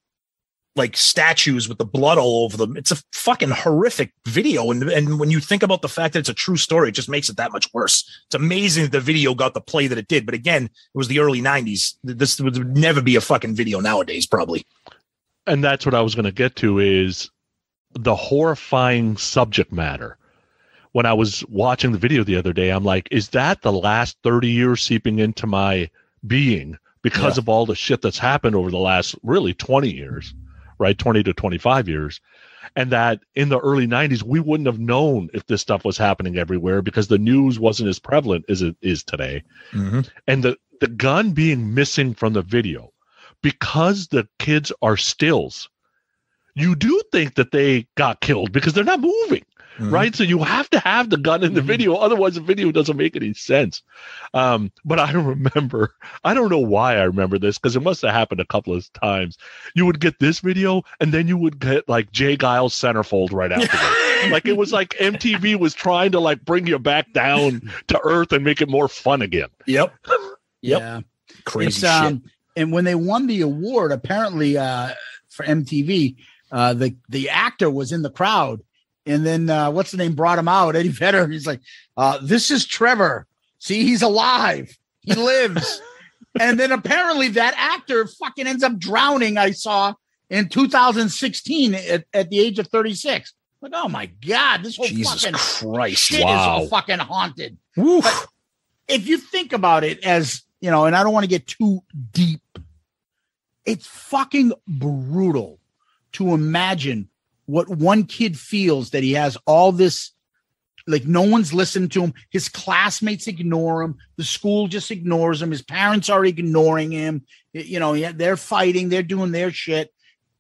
like statues with the blood all over them. It's a fucking horrific video. And when you think about the fact that it's a true story, it just makes it that much worse. It's amazing that the video got the play that it did. But again, it was the early 90s. This would never be a fucking video nowadays, probably.
And that's what I was going to get to, is the horrifying subject matter. When I was watching the video the other day, I'm like, is that the last 30 years seeping into my being because of all the shit that's happened over the last really 20 years, right? 20 to 25 years. And that in the early 90s, we wouldn't have known if this stuff was happening everywhere because the news wasn't as prevalent as it is today. Mm-hmm. And the gun being missing from the video, because the kids are stills, you do think that they got killed because they're not moving. Mm-hmm. Right. So you have to have the gun in the video. Otherwise, the video doesn't make any sense. But I remember, I don't know why I remember this because it must have happened a couple of times. You would get this video and then you would get like Jay Giles Centerfold right after. Like it was like MTV was trying to like bring you back down to earth and make it more fun again.
Yep.
Yeah.
Crazy shit.
And when they won the award, apparently for MTV, the actor was in the crowd. And then what's the name brought him out? Eddie Vedder. He's like, this is Trevor. See, he's alive. He lives. And then apparently that actor fucking ends up drowning, I saw in 2016 at the age of 36. Like, oh my God, this whole
Jesus
fucking
Christ.
shit is all fucking haunted. But if you think about it as, you know, and I don't want to get too deep, it's fucking brutal to imagine what one kid feels that he has all this, like no one's listening to him. His classmates ignore him. The school just ignores him. His parents are ignoring him. You know, they're fighting. They're doing their shit.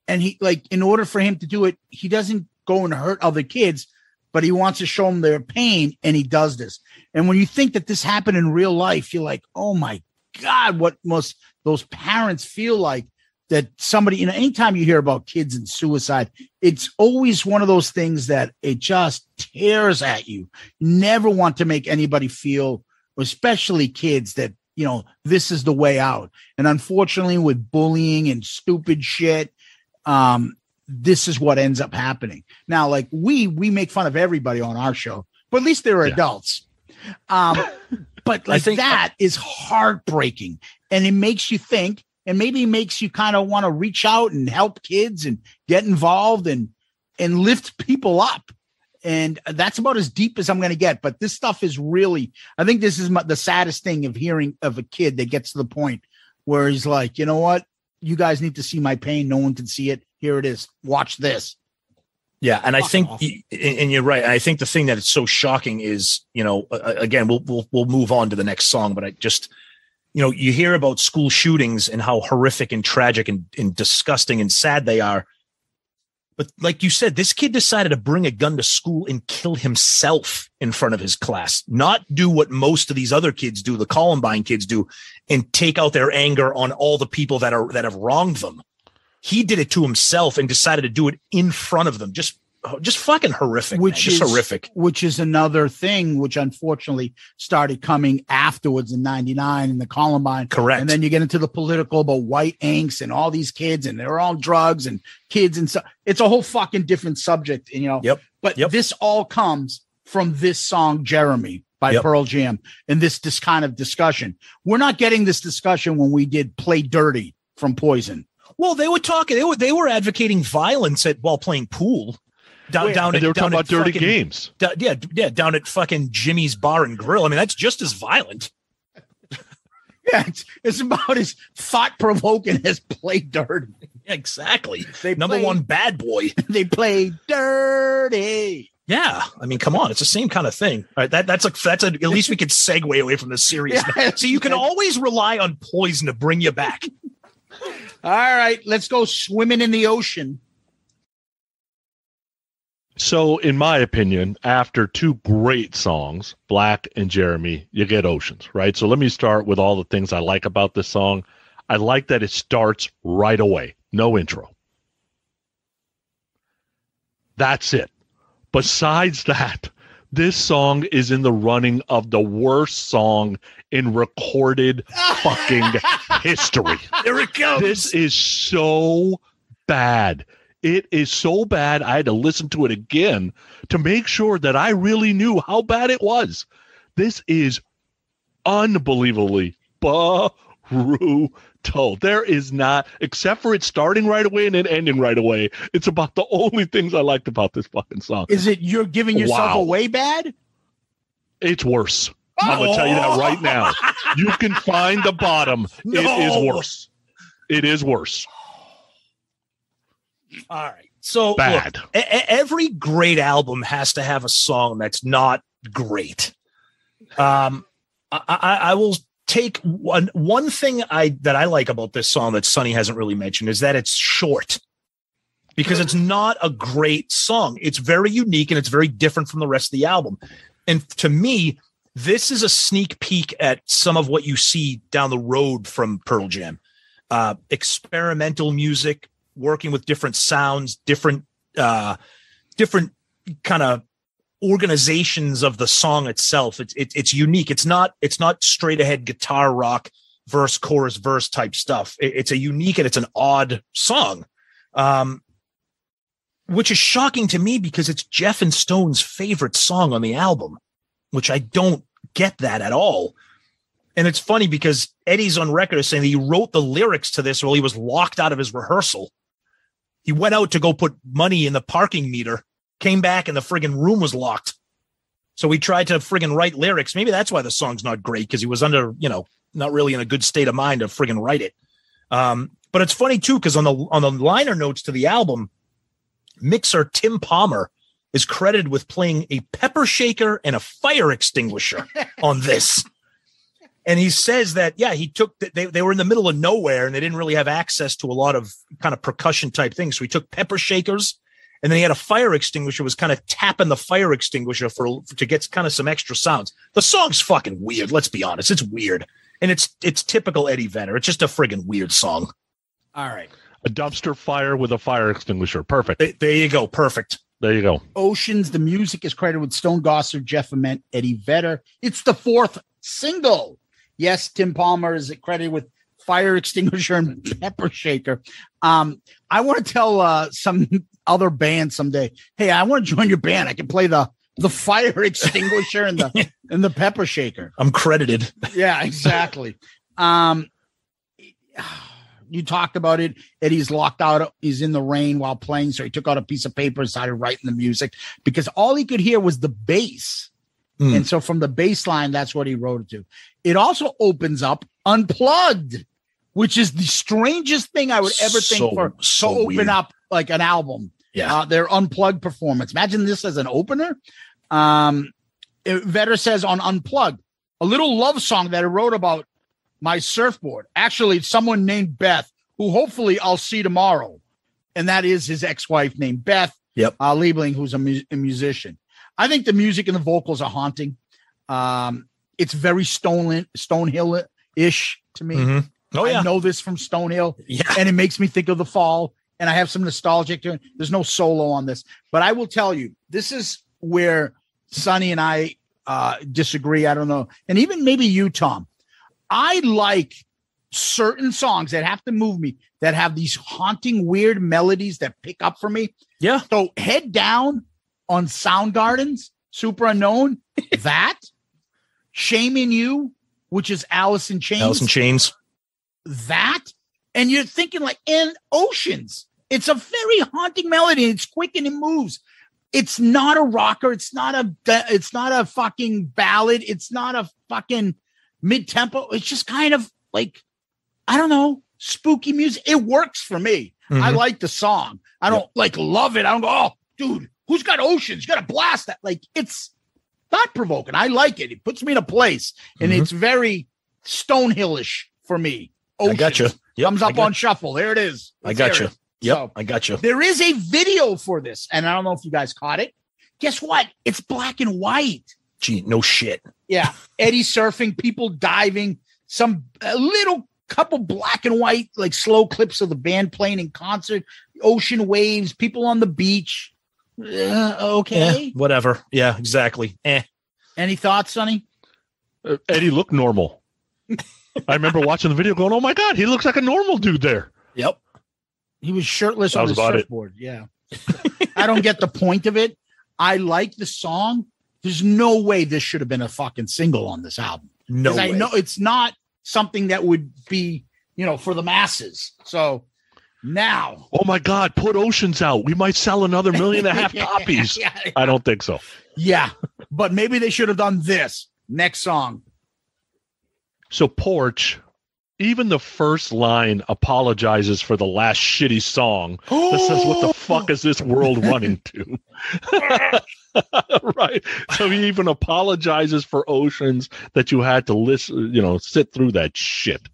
And he, like, in order for him to do it, he doesn't go and hurt other kids, but he wants to show them their pain. And he does this. And when you think that this happened in real life, you're like, oh my God, what must those parents feel like? That somebody, you know, anytime you hear about kids and suicide, it's always one of those things that it just tears at you. Never want to make anybody feel, especially kids, that, you know, this is the way out. And unfortunately, with bullying and stupid shit, this is what ends up happening. Now, like we make fun of everybody on our show, but at least they're adults. But like that is heartbreaking, and it makes you think. And maybe makes you kind of want to reach out and help kids and get involved and lift people up. And that's about as deep as I'm going to get. But this stuff is really, I think this is the saddest thing of hearing of a kid that gets to the point where he's like, you know what? You guys need to see my pain. No one can see it. Here it is. Watch this.
Yeah. And I think, and you're right. I think the thing that is so shocking is, you know, again, we'll move on to the next song, but I just, you know, you hear about school shootings and how horrific and tragic and disgusting and sad they are. But like you said, this kid decided to bring a gun to school and kill himself in front of his class, not do what most of these other kids do, the Columbine kids do, and take out their anger on all the people that have wronged them. He did it to himself and decided to do it in front of them. Just fucking horrific, horrific.
Which is another thing, which unfortunately started coming afterwards in 99 in the Columbine.
Correct.
And then you get into the political about white angst and all these kids and they're all drugs and kids and stuff. It's a whole fucking different subject, you know.
Yep.
But this all comes from this song, Jeremy, by Pearl Jam, and this kind of discussion. We're not getting this discussion when we did Play Dirty from Poison.
Well, they were talking, they were advocating violence while playing pool.
They were talking about dirty games.
Down at fucking Jimmy's Bar and Grill. I mean, that's just as violent.
Yeah, it's about as thought-provoking as Play Dirty.
Exactly. Number one bad boy.
They play dirty.
Yeah, I mean, come on, it's the same kind of thing. All right, that's at least we could segue away from the series. Yeah. So you can always rely on Poison to bring you back.
All right, let's go swimming in the ocean.
So, in my opinion, after two great songs, Black and Jeremy, you get Oceans, right? So let me start with all the things I like about this song. I like that it starts right away. No intro. That's it. Besides that, this song is in the running of the worst song in recorded fucking history.
Here it goes.
This is so bad. It is so bad, I had to listen to it again to make sure that I really knew how bad it was. This is unbelievably brutal. There is not, except for it starting right away and then ending right away. It's about the only things I liked about this fucking song.
Is it you're giving yourself away bad?
It's worse. I'm going to tell you that right now. You can find the bottom.
No.
It is worse. It is worse.
All right. So
bad.
Look, every great album has to have a song that's not great. I will take one thing that I like about this song that Sonny hasn't really mentioned is that it's short. Because it's not a great song. It's very unique and it's very different from the rest of the album. And to me, this is a sneak peek at some of what you see down the road from Pearl Jam. Experimental music, working with different sounds, different kind of organizations of the song itself. It's unique. It's not straight ahead guitar rock, verse, chorus, verse type stuff. It's a unique and it's an odd song. Which is shocking to me because it's Jeff and Stone's favorite song on the album, which I don't get that at all. And it's funny because Eddie's on record as saying that he wrote the lyrics to this while he was locked out of his rehearsal. He went out to go put money in the parking meter, came back and the friggin' room was locked. So he tried to friggin' write lyrics. Maybe that's why the song's not great, because he was under, not really in a good state of mind to friggin' write it. But it's funny too, because on the liner notes to the album, mixer Tim Palmer is credited with playing a pepper shaker and a fire extinguisher on this. And he says that, they were in the middle of nowhere and they didn't really have access to a lot of kind of percussion type things. So he took pepper shakers and then he had a fire extinguisher, was kind of tapping the fire extinguisher to get kind of some extra sounds. The song's fucking weird. Let's be honest. It's weird. And it's typical Eddie Vedder. It's just a friggin' weird song.
All right.
A dumpster fire with a fire extinguisher. Perfect.
There you go. Perfect.
There you go.
Oceans. The music is credited with Stone Gossard, Jeff Ament, Eddie Vedder. It's the fourth single. Yes, Tim Palmer is credited with fire extinguisher and pepper shaker. I want to tell some other band someday, hey, I want to join your band. I can play the fire extinguisher and the pepper shaker.
I'm credited.
Yeah, exactly. You talked about it. Eddie's locked out. He's in the rain while playing. So he took out a piece of paper and started writing the music because all he could hear was the bass. And so from the bass line, that's what he wrote it to. It also opens up Unplugged, which is the strangest thing I would ever think to open
weird.
Up like an album.
Yeah.
Their Unplugged performance. Imagine this as an opener. Vedder says on Unplugged, a little love song that I wrote about my surfboard. Actually, it's someone named Beth, who hopefully I'll see tomorrow. And that is his ex-wife named Beth.
Yep.
Liebling, who's a musician. I think the music and the vocals are haunting. It's very Stonehill-ish to me.
Mm-hmm. Oh, yeah.
I know this from Stonehill.
Yeah.
And it makes me think of The Fall. And I have some nostalgic to it. There's no solo on this. But I will tell you, this is where Sonny and I disagree. I don't know. And even maybe you, Tom. I like certain songs that have to move me, that have these haunting, weird melodies that pick up for me.
Yeah.
So Head Down on Soundgarden's Super Unknown, that, Shame in You, which is Alice in Chains.
Alice in Chains.
That, and you're thinking like, and Oceans. It's a very haunting melody. It's quick and it moves. It's not a rocker. It's not a fucking ballad. It's not a fucking mid-tempo. It's just kind of like, I don't know, spooky music. It works for me. Mm-hmm. I like the song. I don't love it. I don't go, oh, dude, who's got Oceans? You got to blast that. Like, it's thought-provoking. I like it. It puts me in a place, and it's very Stonehill-ish for me. Oceans.
I got you. Yep,
Comes up on shuffle. There it is.
I got you. Yep,
So,
I got you.
there is a video for this, and I don't know if you guys caught it. Guess what? It's black and white.
Gee, no shit.
Yeah. Eddie surfing, people diving, a little couple black and white, like slow clips of the band playing in concert, ocean waves, people on the beach. Okay.
Yeah, whatever. Yeah, exactly.
Any thoughts, Sonny?
Eddie looked normal. I remember watching the video going, oh my God, he looks like a normal dude there.
Yep.
He was shirtless on the surfboard. Yeah. I don't get the point of it. I like the song. There's no way this should have been a fucking single on this album.
No way.
I know it's not something that would be, for the masses. So now.
Oh my God, put Oceans out. We might sell another 1.5 million copies.
Yeah.
I don't think so.
Yeah. But maybe they should have done this. Next song.
So Porch, even the first line apologizes for the last shitty song that says, what the fuck is this world running to? Right. So he even apologizes for Oceans that you had to listen, sit through that shit.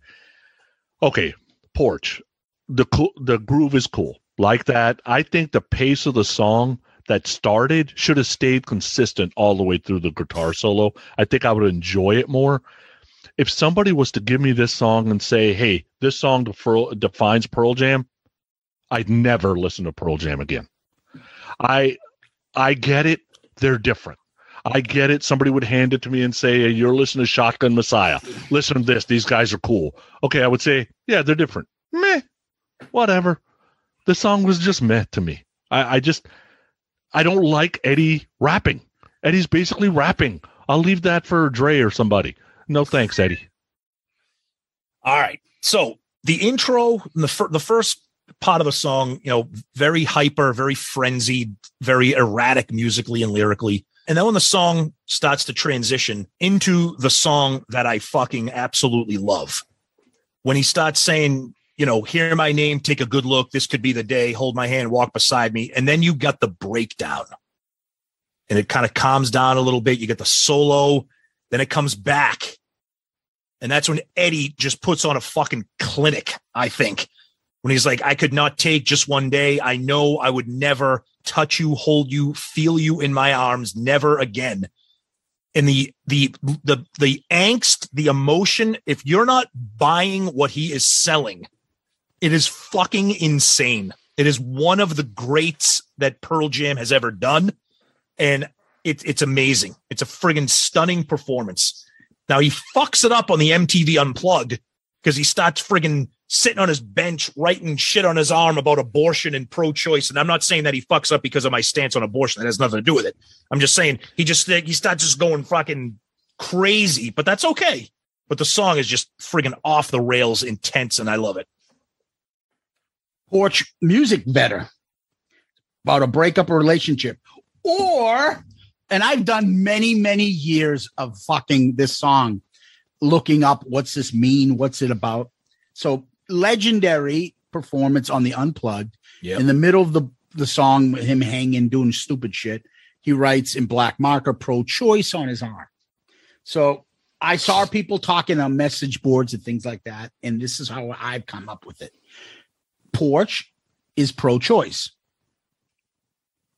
Okay, Porch. The groove is cool. Like that. I think the pace of the song that started should have stayed consistent all the way through the guitar solo. I think I would enjoy it more. If somebody was to give me this song and say, hey, this song defines Pearl Jam, I'd never listen to Pearl Jam again. I get it. They're different. I get it. Somebody would hand it to me and say, hey, you're listening to Shotgun Messiah. Listen to this. These guys are cool. Okay, I would say, yeah, they're different. Meh. Whatever. The song was just meh to me. I don't like Eddie rapping. Eddie's basically rapping. I'll leave that for Dre or somebody. No thanks, Eddie.
All right. So the intro, the first part of the song, very hyper, very frenzied, very erratic musically and lyrically. And then when the song starts to transition into the song that I fucking absolutely love, when he starts saying, hear my name, take a good look, this could be the day, hold my hand, walk beside me. And then you got the breakdown. And it kind of calms down a little bit. You get the solo. Then it comes back. And that's when Eddie just puts on a fucking clinic, I think. When he's like, I could not take just one day. I know I would never touch you, hold you, feel you in my arms, never again. And the angst, the emotion, if you're not buying what he is selling, it is fucking insane. It is one of the greats that Pearl Jam has ever done. And it's amazing. It's a friggin' stunning performance. Now he fucks it up on the MTV Unplugged because he starts friggin' sitting on his bench, writing shit on his arm about abortion and pro-choice. And I'm not saying that he fucks up because of my stance on abortion. That has nothing to do with it. I'm just saying he starts just going fucking crazy, but that's okay. But the song is just friggin' off the rails intense, and I love it.
Porch music better about a breakup or relationship. And I've done many, many years of fucking this song, looking up what's this mean, what's it about. So legendary performance on the Unplugged. Yep. In the middle of the song, with him hanging, doing stupid shit, he writes in black marker, pro-choice on his arm. So I saw people talking on message boards and things like that, and this is how I've come up with it. Porch is pro-choice.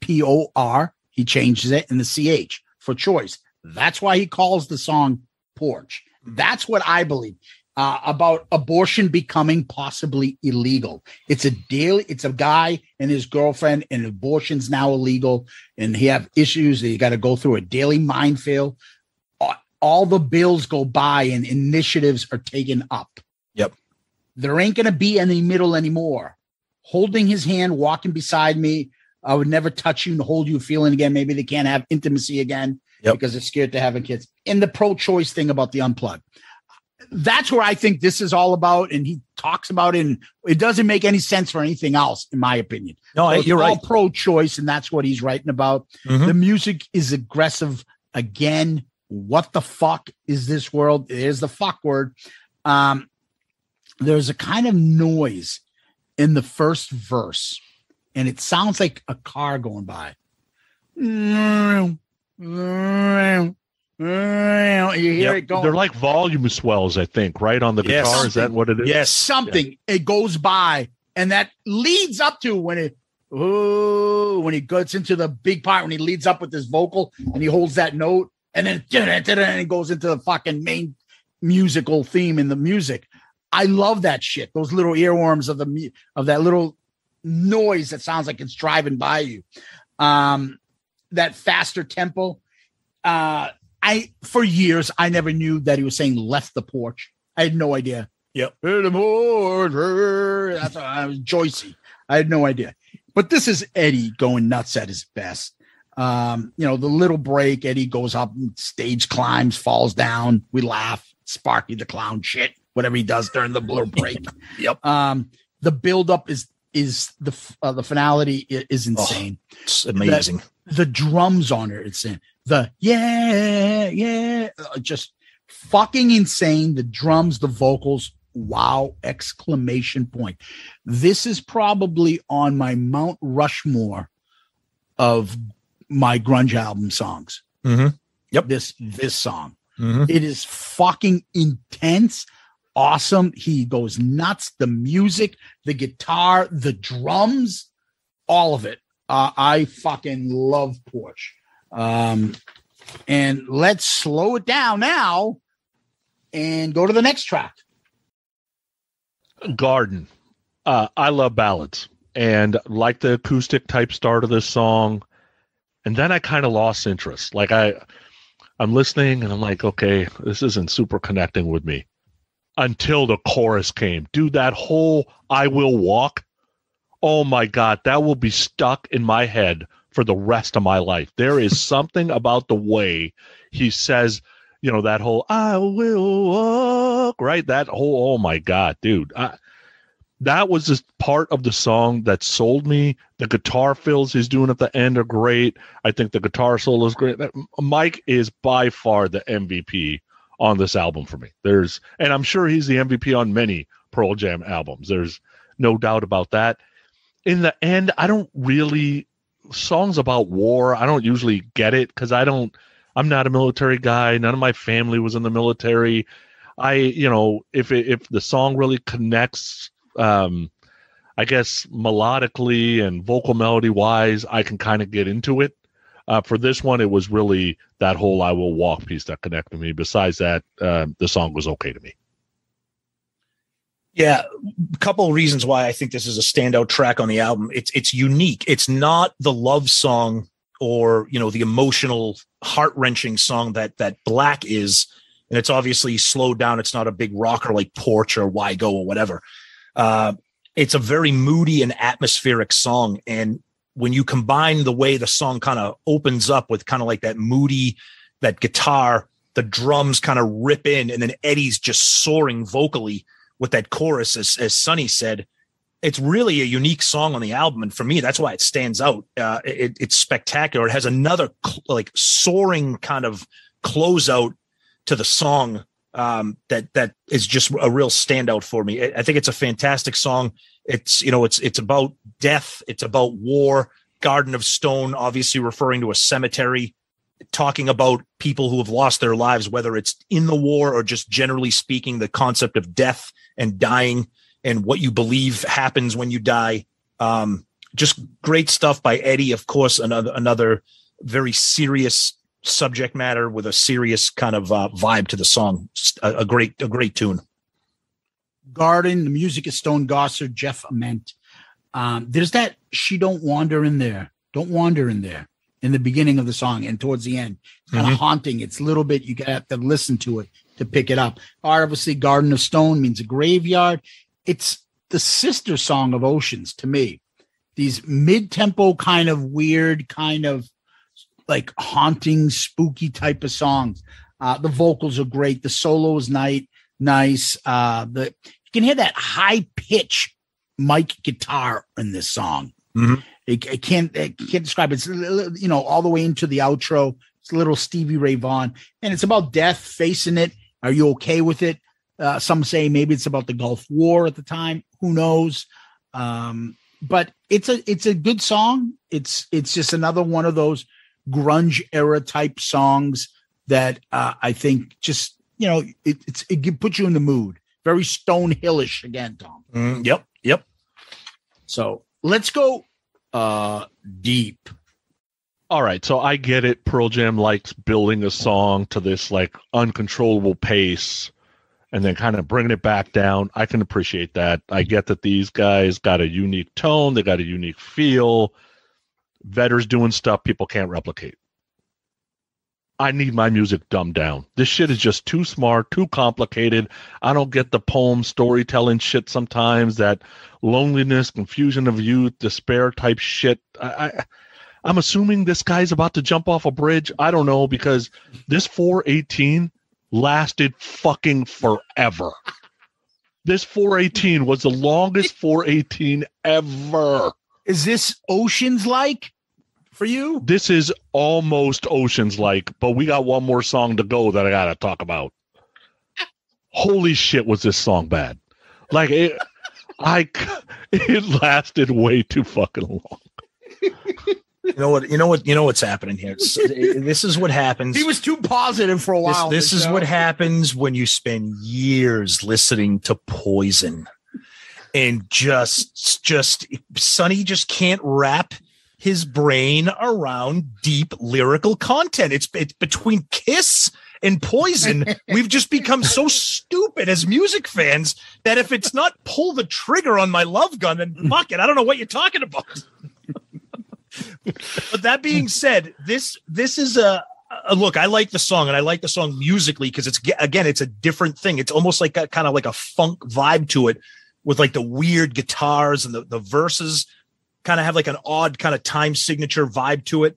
P-O-R. He changes it in the CH for choice. That's why he calls the song Porch. That's what I believe about abortion becoming possibly illegal. It's a guy and his girlfriend, and abortion's now illegal, and he have issues that you got to go through a daily minefield. All the bills go by and initiatives are taken up.
Yep.
There ain't going to be any middle anymore. Holding his hand, walking beside me, I would never touch you and hold you feeling again. Maybe they can't have intimacy again because they're scared to having kids. And the pro-choice thing about the Unplugged. That's where I think this is all about. And he talks about it. And it doesn't make any sense for anything else, in my opinion.
No,
so
you're right.
Pro-choice. And that's what he's writing about. Mm-hmm. The music is aggressive. Again, what the fuck is this world? There's the fuck word. There's a kind of noise in the first verse. And it sounds like a car going by. You hear it going.
They're like volume swells, I think, right on the guitar.
Something.
Is that what it is?
Yes, something. Yeah. It goes by, and that leads up to when he gets into the big part, when he leads up with his vocal, and he holds that note, and then and it goes into the fucking main musical theme in the music. I love that shit. Those little earworms of that little noise that sounds like it's driving by you. That faster tempo. For years I never knew that he was saying left the porch. I had no idea.
Yep.
That's why I was Joycey. I had no idea. But this is Eddie going nuts at his best. The little break, Eddie goes up, stage climbs, falls down. We laugh. Sparky the Clown shit, whatever he does during the little break.
Yep.
The buildup is is the finality is insane.
Oh, it's amazing.
The drums on it, it's in the just fucking insane. The drums, the vocals, wow! Exclamation point. This is probably on my Mount Rushmore of my grunge album songs.
Mm-hmm. Yep.
This song.
Mm-hmm.
It is fucking intense, awesome. He goes nuts. The music, the guitar, the drums, all of it. I fucking love Porch. And let's slow it down now and go to the next track.
Garden. I love ballads and like the acoustic type start of this song. And then I kind of lost interest. Like I'm listening and I'm like, okay, this isn't super connecting with me until the chorus came. Dude, that whole I Will Walk. Oh my God, that will be stuck in my head for the rest of my life. There is something about the way he says, you know, that whole I will walk, right? That whole, oh my God, dude. That was just part of the song that sold me. The guitar fills he's doing at the end are great. I think the guitar solo is great. Mike is by far the MVP on this album for me. And I'm sure he's the MVP on many Pearl Jam albums. There's no doubt about that. In the end, I don't really, songs about war, I don't usually get it because I'm not a military guy. None of my family was in the military. If the song really connects, I guess melodically and vocal melody wise, I can kind of get into it. For this one, it was really that whole I Will Walk piece that connected me. Besides that, the song was okay to me.
Yeah, a couple of reasons why I think this is a standout track on the album. It's unique. It's not the love song or, you know, the emotional, heart-wrenching song that Black is. And it's obviously slowed down. It's not a big rocker like Porch or Why Go or whatever. It's a very moody and atmospheric song. And when you combine the way the song kind of opens up with kind of like that moody, that guitar, the drums kind of rip in, and then Eddie's just soaring vocally with that chorus, as Sonny said, it's really a unique song on the album. And for me, that's why it stands out. It's spectacular. It has another like soaring kind of closeout to the song that is just a real standout for me. I think it's a fantastic song. It's about death. It's about war. Garden of Stone, obviously referring to a cemetery, talking about people who have lost their lives, whether it's in the war or just generally speaking, the concept of death and dying and what you believe happens when you die. Just great stuff by Eddie. Of course, another very serious subject matter with a serious kind of vibe to the song. A great tune.
Garden, the music is Stone Gossard, Jeff Ament. There's that She Don't Wander in there. Don't wander in there in the beginning of the song and towards the end. It's kind of haunting. It's a little bit, you have to listen to it to pick it up. Obviously, Garden of Stone means a graveyard. It's the sister song of Oceans to me. These mid-tempo kind of weird, kind of like haunting, spooky type of songs. The vocals are great. The solo is nice. You can hear that high pitch Mike guitar in this song.
Mm-hmm.
I can't describe it. It's, all the way into the outro. It's a little Stevie Ray Vaughan, and it's about death, facing it. Are you okay with it? Some say maybe it's about the Gulf War at the time. Who knows? But it's a good song. It's just another one of those grunge era type songs that I think just it puts you in the mood. Very Stonehillish again, Tom.
Yep.
So let's go deep.
All right, so I get it. Pearl Jam likes building a song to this like uncontrollable pace and then kind of bringing it back down. I can appreciate that. I get that these guys got a unique tone. They got a unique feel. Vedder's doing stuff people can't replicate. I need my music dumbed down. This shit is just too smart, too complicated. I don't get the poem storytelling shit sometimes, that loneliness, confusion of youth, despair type shit. I'm assuming this guy's about to jump off a bridge. I don't know, because this 418 lasted fucking forever. This 418 was the longest 418 ever.
Is this Oceans-like for you?
This is almost Oceans-like, but we got one more song to go that I got to talk about. Holy shit, was this song bad. Like, it lasted way too fucking long.
You know what's happening here. This is what happens.
He was too positive for a while.
This is what happens when you spend years listening to Poison, and just Sonny just can't wrap his brain around deep lyrical content. It's between Kiss and Poison. We've just become so stupid as music fans that if it's not pull the trigger on my love gun, then fuck it. I don't know what you're talking about. But that being said, this is a look. I like the song, and I like the song musically because it's a different thing. It's almost like kind of like a funk vibe to it, with like the weird guitars, and the verses kind of have like an odd kind of time signature vibe to it.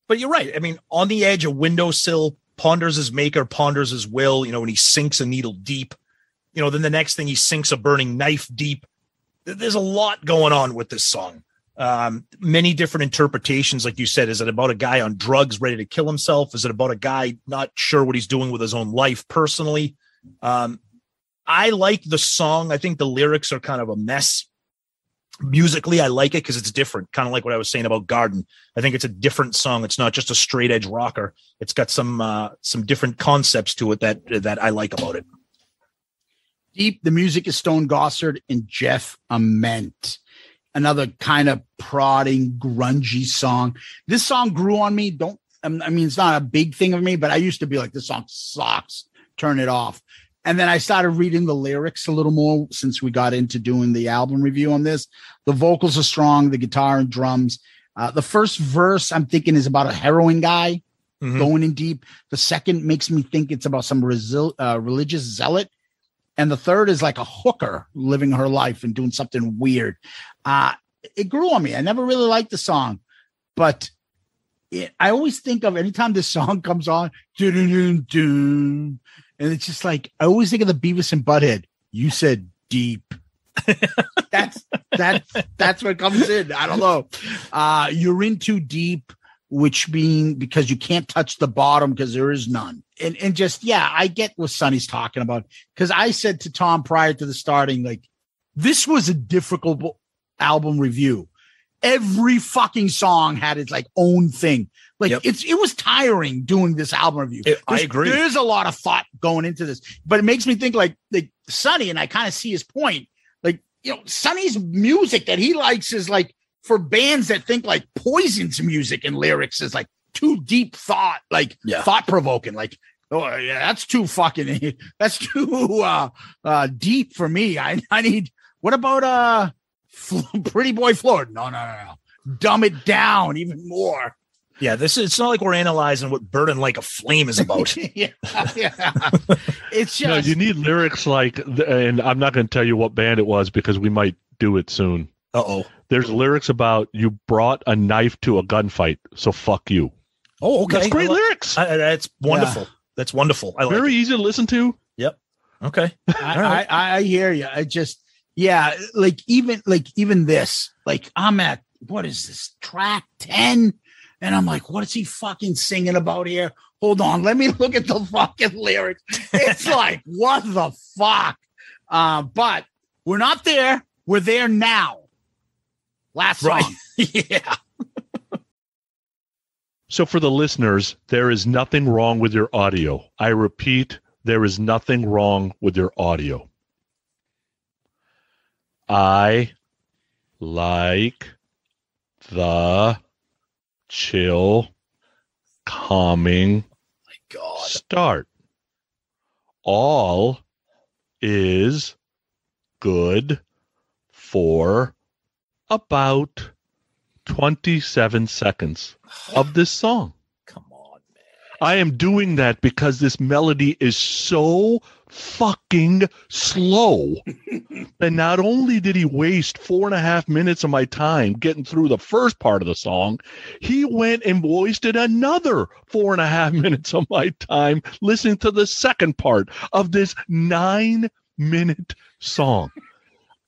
But you're right. I mean, on the edge, a windowsill, ponders his maker, ponders his will. You know, when he sinks a needle deep, you know, then the next thing he sinks a burning knife deep. There's a lot going on with this song. Many different interpretations. Like you said, is it about a guy on drugs ready to kill himself? Is it about a guy not sure what he's doing with his own life personally? I like the song. I think the lyrics are kind of a mess. Musically, I like it because it's different. Kind of like what I was saying about Garden. I think it's a different song. It's not just a straight edge rocker. It's got some different concepts to it that I like about it.
Deep. The music is Stone Gossard and Jeff Ament. Another kind of prodding, grungy song. This song grew on me. It's not a big thing of me, but I used to be like, this song sucks. Turn it off. And then I started reading the lyrics a little more since we got into doing the album review on this. The vocals are strong, the guitar and drums. The first verse I'm thinking is about a heroin guy going in deep. The second makes me think it's about some religious zealot. And the third is like a hooker living her life and doing something weird. It grew on me. I never really liked the song, but I always think of anytime this song comes on, and it's just like, I always think of the Beavis and Butthead. You said deep. That's what comes in. I don't know. You're in too deep, which being because you can't touch the bottom because there is none. And just, yeah, I get what Sonny's talking about. Because I said to Tom prior to the starting, like, this was a difficult album review. Every fucking song had its like own thing. Like it was tiring doing this album review.
I agree.
There's a lot of thought going into this, but it makes me think like Sonny, and I kind of see his point. Like, you know, Sonny's music that he likes is like for bands that think like Poison's music and lyrics is like too deep thought, like thought provoking. Like, oh yeah, that's too deep for me. I need. What about Pretty Boy Floyd? No. Dumb it down even more.
Yeah, it's not like we're analyzing what Burning Like a Flame is about.
yeah. It's just.
No, you need lyrics like, and I'm not going to tell you what band it was because we might do it soon.
Uh-oh.
There's lyrics about you brought a knife to a gunfight, so fuck you.
Oh, okay.
That's great lyrics.
That's wonderful. Yeah. That's wonderful. I like
Very easy to listen to.
Yep. Okay.
I hear you. I just, like even this, like I'm at, what is this, track 10? And I'm like, what is he fucking singing about here? Hold on. Let me look at the fucking lyrics. It's like, what the fuck? But we're not there. We're there now. Last song.
Right. Yeah.
So for the listeners, there is nothing wrong with your audio. I repeat, there is nothing wrong with your audio. I like the chill, calming start. All is good for about 27 seconds of this song.
Come on, man.
I am doing that because this melody is so fucking slow. And not only did he waste 4.5 minutes of my time getting through the first part of the song, he went and wasted another 4.5 minutes of my time listening to the second part of this 9 minute song.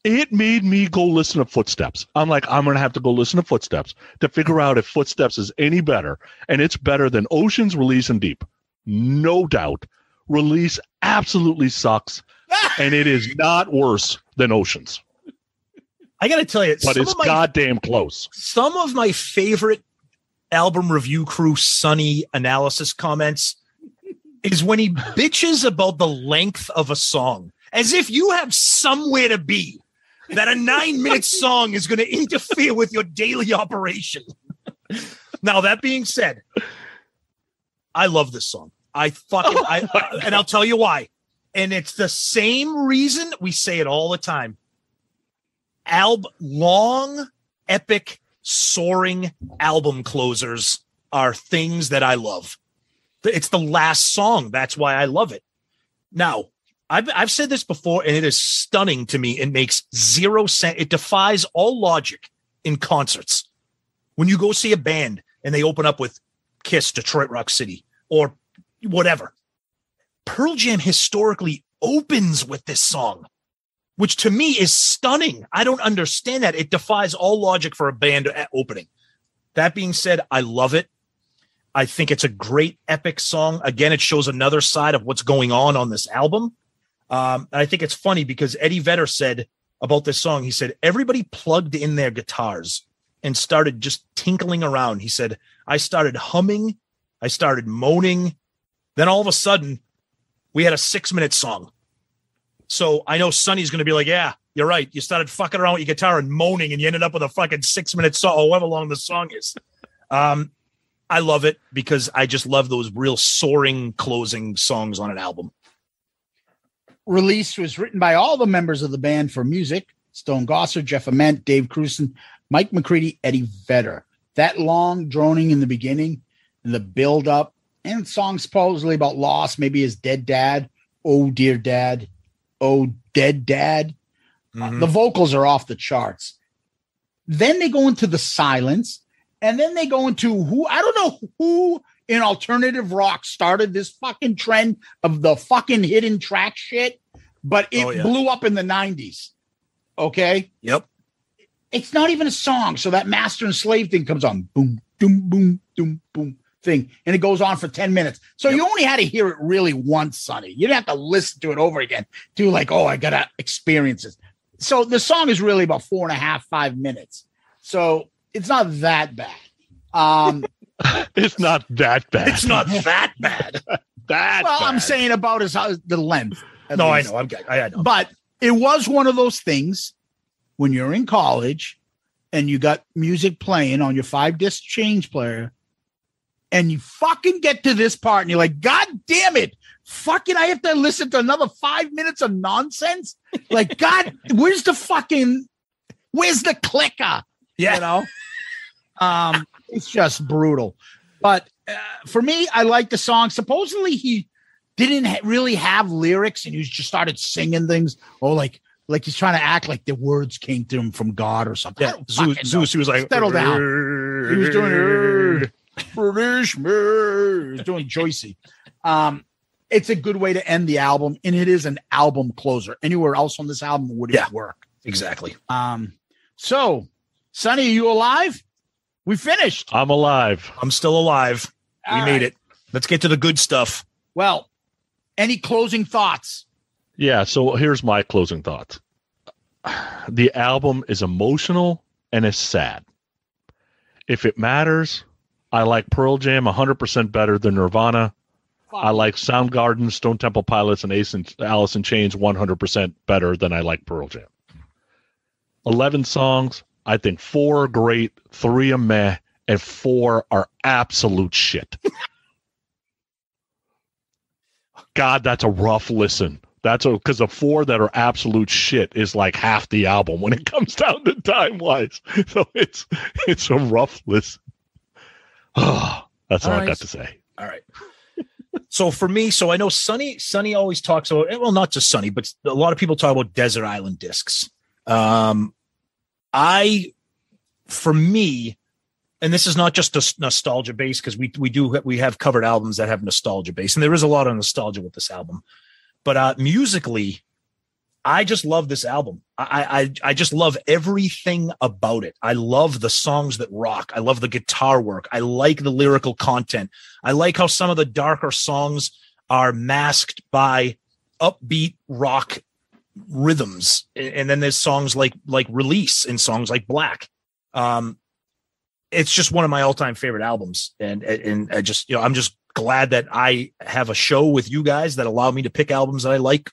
It made me go listen to Footsteps. I'm like, I'm going to have to go listen to Footsteps to figure out if Footsteps is any better. And it's better than Oceans, Release, and Deep. No doubt. Release absolutely sucks. And it is not worse than Oceans.
I got to tell you,
but it's goddamn close.
Some of my favorite album review crew Sonny analysis comments is when he bitches about the length of a song, as if you have somewhere to be, that a 9-minute song is going to interfere with your daily operation. Now, that being said, I love this song. And I'll tell you why. And it's the same reason we say it all the time. Long, epic, soaring album closers are things that I love. It's the last song. That's why I love it. Now, I've said this before, and it is stunning to me. It makes zero sense. It defies all logic in concerts. When you go see a band and they open up with Kiss, Detroit Rock City, or whatever, Pearl Jam historically opens with this song, which to me is stunning. I don't understand that. It defies all logic for a band opening. That being said, I love it. I think it's a great epic song. Again, it shows another side of what's going on this album. I think it's funny because Eddie Vedder said about this song, he said, everybody plugged in their guitars and started just tinkling around. He said, I started humming. I started moaning. Then all of a sudden we had a 6-minute song. So I know Sonny's going to be like, yeah, you're right. You started fucking around with your guitar and moaning and you ended up with a fucking 6-minute song, or however long the song is. I love it because I just love those real soaring closing songs on an album.
Release was written by all the members of the band for music: Stone Gossard, Jeff Ament, Dave Krusen, Mike McCready, Eddie Vedder. That long droning in the beginning and the build up, and song supposedly about loss, maybe his dead dad. Oh, dear dad. Oh, dead dad. Mm-hmm. The vocals are off the charts. Then they go into the silence, and then they go into I don't know who in alternative rock started this fucking trend of the fucking hidden track shit, but it blew up in the 90s. Okay?
Yep.
It's not even a song. So that master and slave thing comes on. Boom, doom, boom, doom, boom thing. And it goes on for 10 minutes. So you only had to hear it really once, Sonny. You didn't have to listen to it over again to like, oh, I got to experience it. So the song is really about 4.5, 5 minutes. So it's not that bad.
It's not that bad.
It's not that bad.
Bad.
I'm saying about the length.
No, least. I know.
But it was one of those things when you're in college and you got music playing on your 5-disc change player and you fucking get to this part and you're like, God damn it. Fucking, I have to listen to another 5 minutes of nonsense. Like, God, where's the clicker?
Yeah.
You know? It's just brutal. But for me, I like the song. Supposedly he didn't really have lyrics and he just started singing things. Oh, like he's trying to act like the words came to him from God or something.
Yeah. Zeus, he was like,
settle down. He was doing British me. He was doing Joycey. It's a good way to end the album, and it is an album closer. Anywhere else on this album would it work?
Exactly.
So, Sonny, are you alive? We finished.
I'm alive.
I'm still alive. We made it. Let's get to the good stuff.
Well, any closing thoughts?
Yeah, so here's my closing thoughts. The album is emotional and it's sad. If it matters, I like Pearl Jam 100% better than Nirvana. I like Soundgarden, Stone Temple Pilots, and Alice in Chains 100% better than I like Pearl Jam. 11 songs. I think 4 are great, 3 are meh, and 4 are absolute shit. God, that's a rough listen. Because the 4 that are absolute shit is like half the album when it comes down to time-wise. So it's a rough listen. Oh, that's all I got to say.
All right. So for me, I know Sonny always talks about, well, not just Sonny, but a lot of people talk about Desert Island discs. For me, and this is not just a nostalgia base, because we have covered albums that have nostalgia base, and there is a lot of nostalgia with this album. But musically, I just love this album. I just love everything about it. I love the songs that rock. I love the guitar work. I like the lyrical content. I like how some of the darker songs are masked by upbeat rock rhythms. And then there's songs like Release and songs like Black. It's just one of my all-time favorite albums. And I just, I'm just glad that I have a show with you guys that allow me to pick albums that I like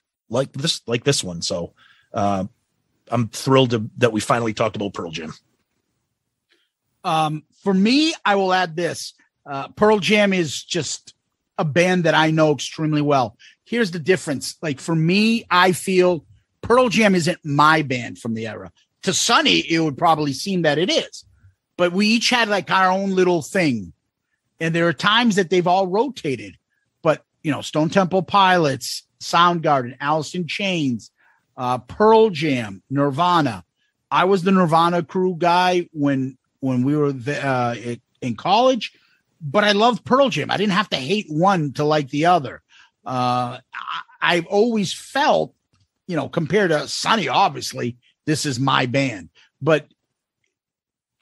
this one. So I'm thrilled that we finally talked about Pearl Jam.
For me, I will add this. Pearl Jam is just a band that I know extremely well. Here's the difference. Like for me, I feel Pearl Jam isn't my band from the era. To Sonny, it would probably seem that it is. But we each had like our own little thing. And there are times that they've all rotated. But, Stone Temple Pilots, Soundgarden, Alice in Chains, Pearl Jam, Nirvana. I was the Nirvana crew guy when we were in college, but I loved Pearl Jam. I didn't have to hate one to like the other. I've always felt, compared to Sonny, obviously, this is my band. But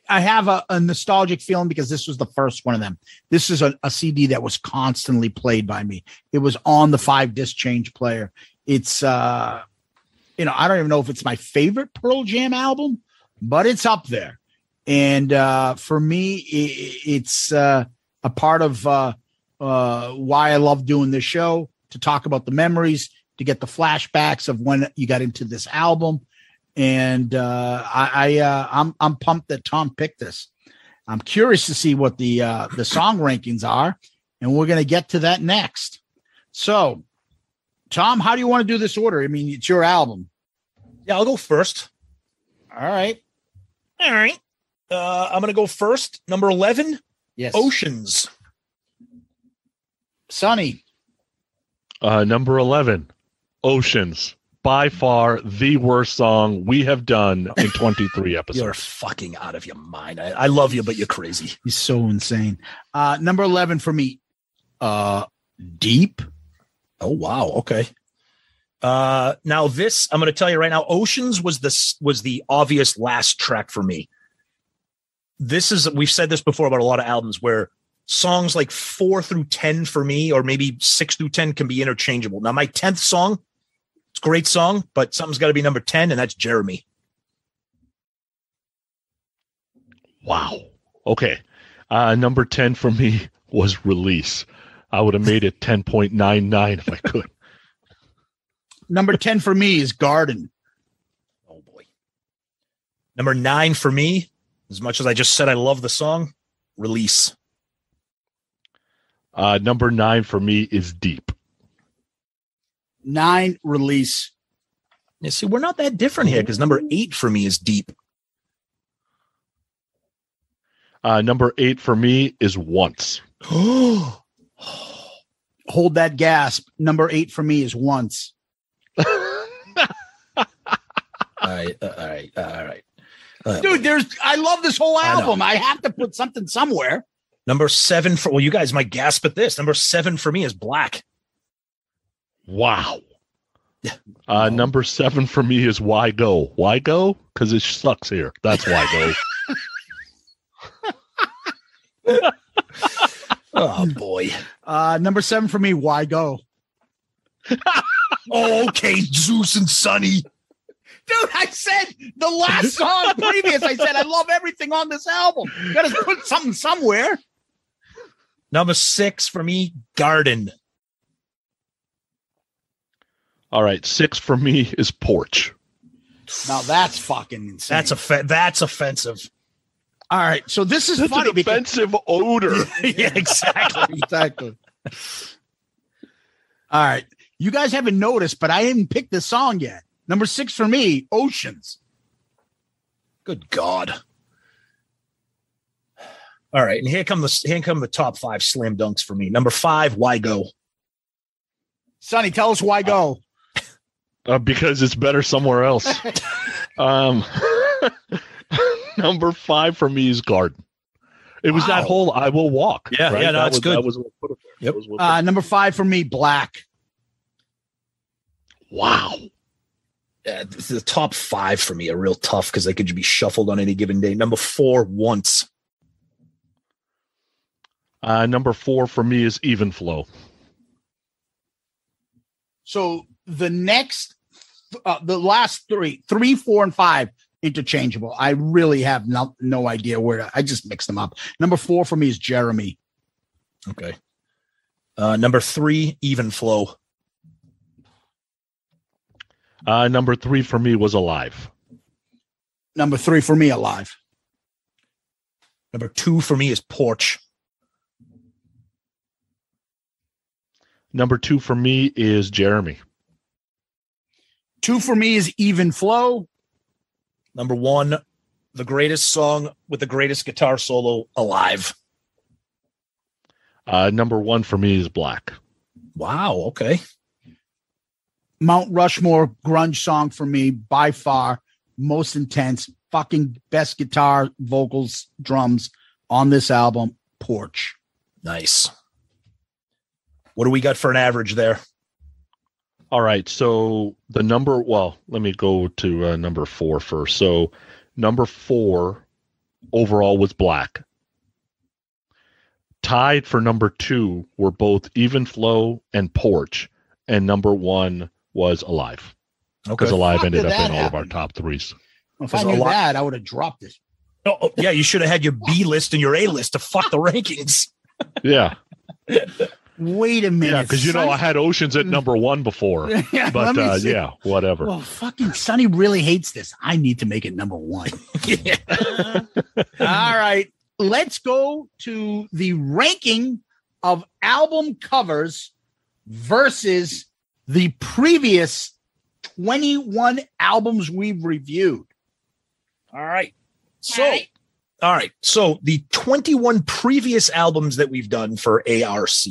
I have a nostalgic feeling because this was the first one of them. This is a CD that was constantly played by me. It was on the 5-disc change player. It's, I don't even know if it's my favorite Pearl Jam album, but it's up there. And for me, it's a part of why I love doing this show, to talk about the memories, to get the flashbacks of when you got into this album. And I'm pumped that Tom picked this. I'm curious to see what the song rankings are, and we're going to get to that next. So, Tom, how do you want to do this order? I mean, it's your album.
Yeah, I'll go first.
All right.
I'm going to go first. Number 11.
Yes.
Oceans.
Sonny.
Number 11. Oceans. By far the worst song we have done in 23 episodes.
You're fucking out of your mind. I love you, but you're crazy.
He's so insane. Number 11 for me. Deep.
Oh, wow. Okay. Now this, I'm going to tell you right now, Oceans was the obvious last track for me. We've said this before about a lot of albums where songs like 4 through 10 for me, or maybe 6 through 10 can be interchangeable. Now my 10th song, it's a great song, but something's got to be number 10, and that's Jeremy.
Wow. Okay. Number 10 for me was Release. I would have made it 10.99 if I could.
Number 10 for me is Garden.
Oh, boy. Number 9 for me, as much as I just said I love the song, Release.
Number 9 for me is Deep.
9, Release.
You see, we're not that different here because number 8 for me is Deep.
Number 8 for me is Once.
Hold that gasp. Number 8 for me is Once.
All right.
Dude, I love this whole album. I have to put something somewhere.
Number 7 for, well, you guys might gasp at this. Number 7 for me is Black.
Wow. Number 7 for me is Why Go? Why Go? Because it sucks here. That's why
go. Oh, boy.
Number 7 for me, Why Go?
Oh, okay, Zeus and Sonny.
Dude, I said the last song previous, I said I love everything on this album. Got to put something somewhere.
Number 6 for me, Garden.
All right, 6 for me is Porch.
Now that's fucking insane.
That's offensive.
All right, so this is funny.
An offensive odor.
Yeah, exactly.
Exactly. All right, you guys haven't noticed, but I haven't picked this song yet. Number 6 for me, Oceans.
Good God. All right, and here come the top 5 slam dunks for me. Number 5, Why Go?
Sonny, tell us why go.
Because it's better somewhere else. Number 5 for me is Garden. It was that whole I Will Walk.
Yeah,
right?
yeah, no, that's good.
That was what put it there. Yep.
Number 5 for me, Black.
Wow.
The top 5 for me are real tough because they could be shuffled on any given day. Number 4, Once.
Number 4 for me is Even Flow.
So the next, the last 3, 4, and 5 interchangeable. I really have no idea where I just mix them up. Number 4 for me is Jeremy.
Okay. Number 3, Even Flow.
Number 3 for me was Alive.
Number 3 for me, Alive.
Number 2 for me is Porch.
Number 2 for me is Jeremy.
2 for me is Even Flow.
Number 1, the greatest song with the greatest guitar solo, Alive.
Number 1 for me is Black.
Wow. Okay.
Mount Rushmore grunge song for me, by far, most intense, fucking best guitar, vocals, drums on this album, Porch.
Nice. What do we got for an average there?
All right. So let me go to number 4 first. So number 4 overall was Black. Tied for number 2 were both Even Flow and Porch, and number 1 was Alive. Because Alive ended up in all of our top 3s.
If I knew that, I would have dropped it.
Oh, yeah, you should have had your B list and your A list to fuck the rankings.
Yeah.
Wait a minute.
Yeah, because I had Oceans at number 1 before.
Yeah,
but yeah, whatever.
Well, fucking Sonny really hates this. I need to make it number 1. Yeah. All right. Let's go to the ranking of album covers versus the previous 21 albums we've reviewed.
All right. So the 21 previous albums that we've done for ARC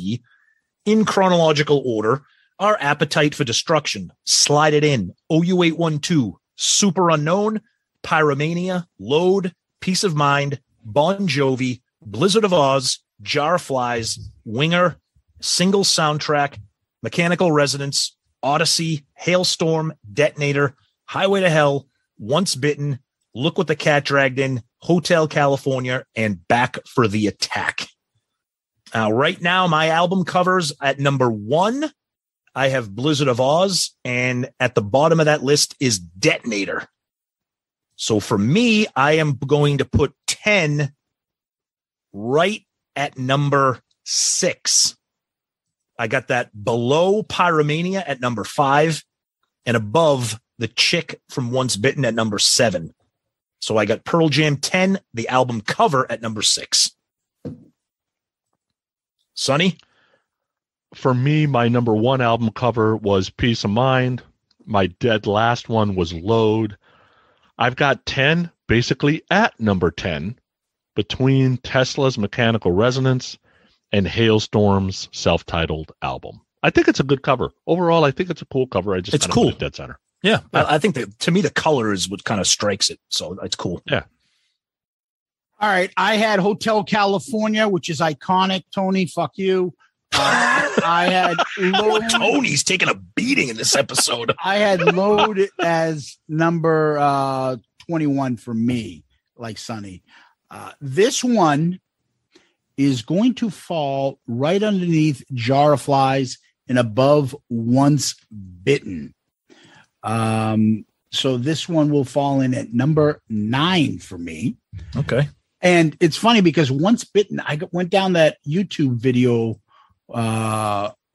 in chronological order are Appetite for Destruction, Slide It In, OU812, Super Unknown, Pyromania, Load, Peace of Mind, Bon Jovi, Blizzard of Oz, Jar of Flies, Winger, Single Soundtrack, Mechanical Resonance, Odyssey, Hailstorm, Detonator, Highway to Hell, Once Bitten, Look What the Cat Dragged In, Hotel California, and Back for the Attack. Right now, my album covers at number 1, I have Blizzard of Oz, and at the bottom of that list is Detonator. So for me, I am going to put 10 right at number 6. I got that below Pyromania at number 5 and above The Chick from Once Bitten at number 7. So I got Pearl Jam 10, the album cover at number 6. Sonny?
For me, my number 1 album cover was Peace of Mind. My dead last one was Load. I've got 10 basically at number 10 between Tesla's Mechanical Resonance and Hailstorm's self-titled album. I think it's a good cover. Overall, I think it's a cool cover. It's cool. Put it dead center.
Yeah. I think that to me, the color is what kind of strikes it. So it's cool.
Yeah.
All right. I had Hotel California, which is iconic. Tony, fuck you. I had Load.
Tony's taking a beating in this episode.
I had Load as number 21 for me, like Sonny. This one is going to fall right underneath Jar of Flies and above Once Bitten. So this one will fall in at number 9 for me.
Okay.
And it's funny because Once Bitten, I went down that YouTube video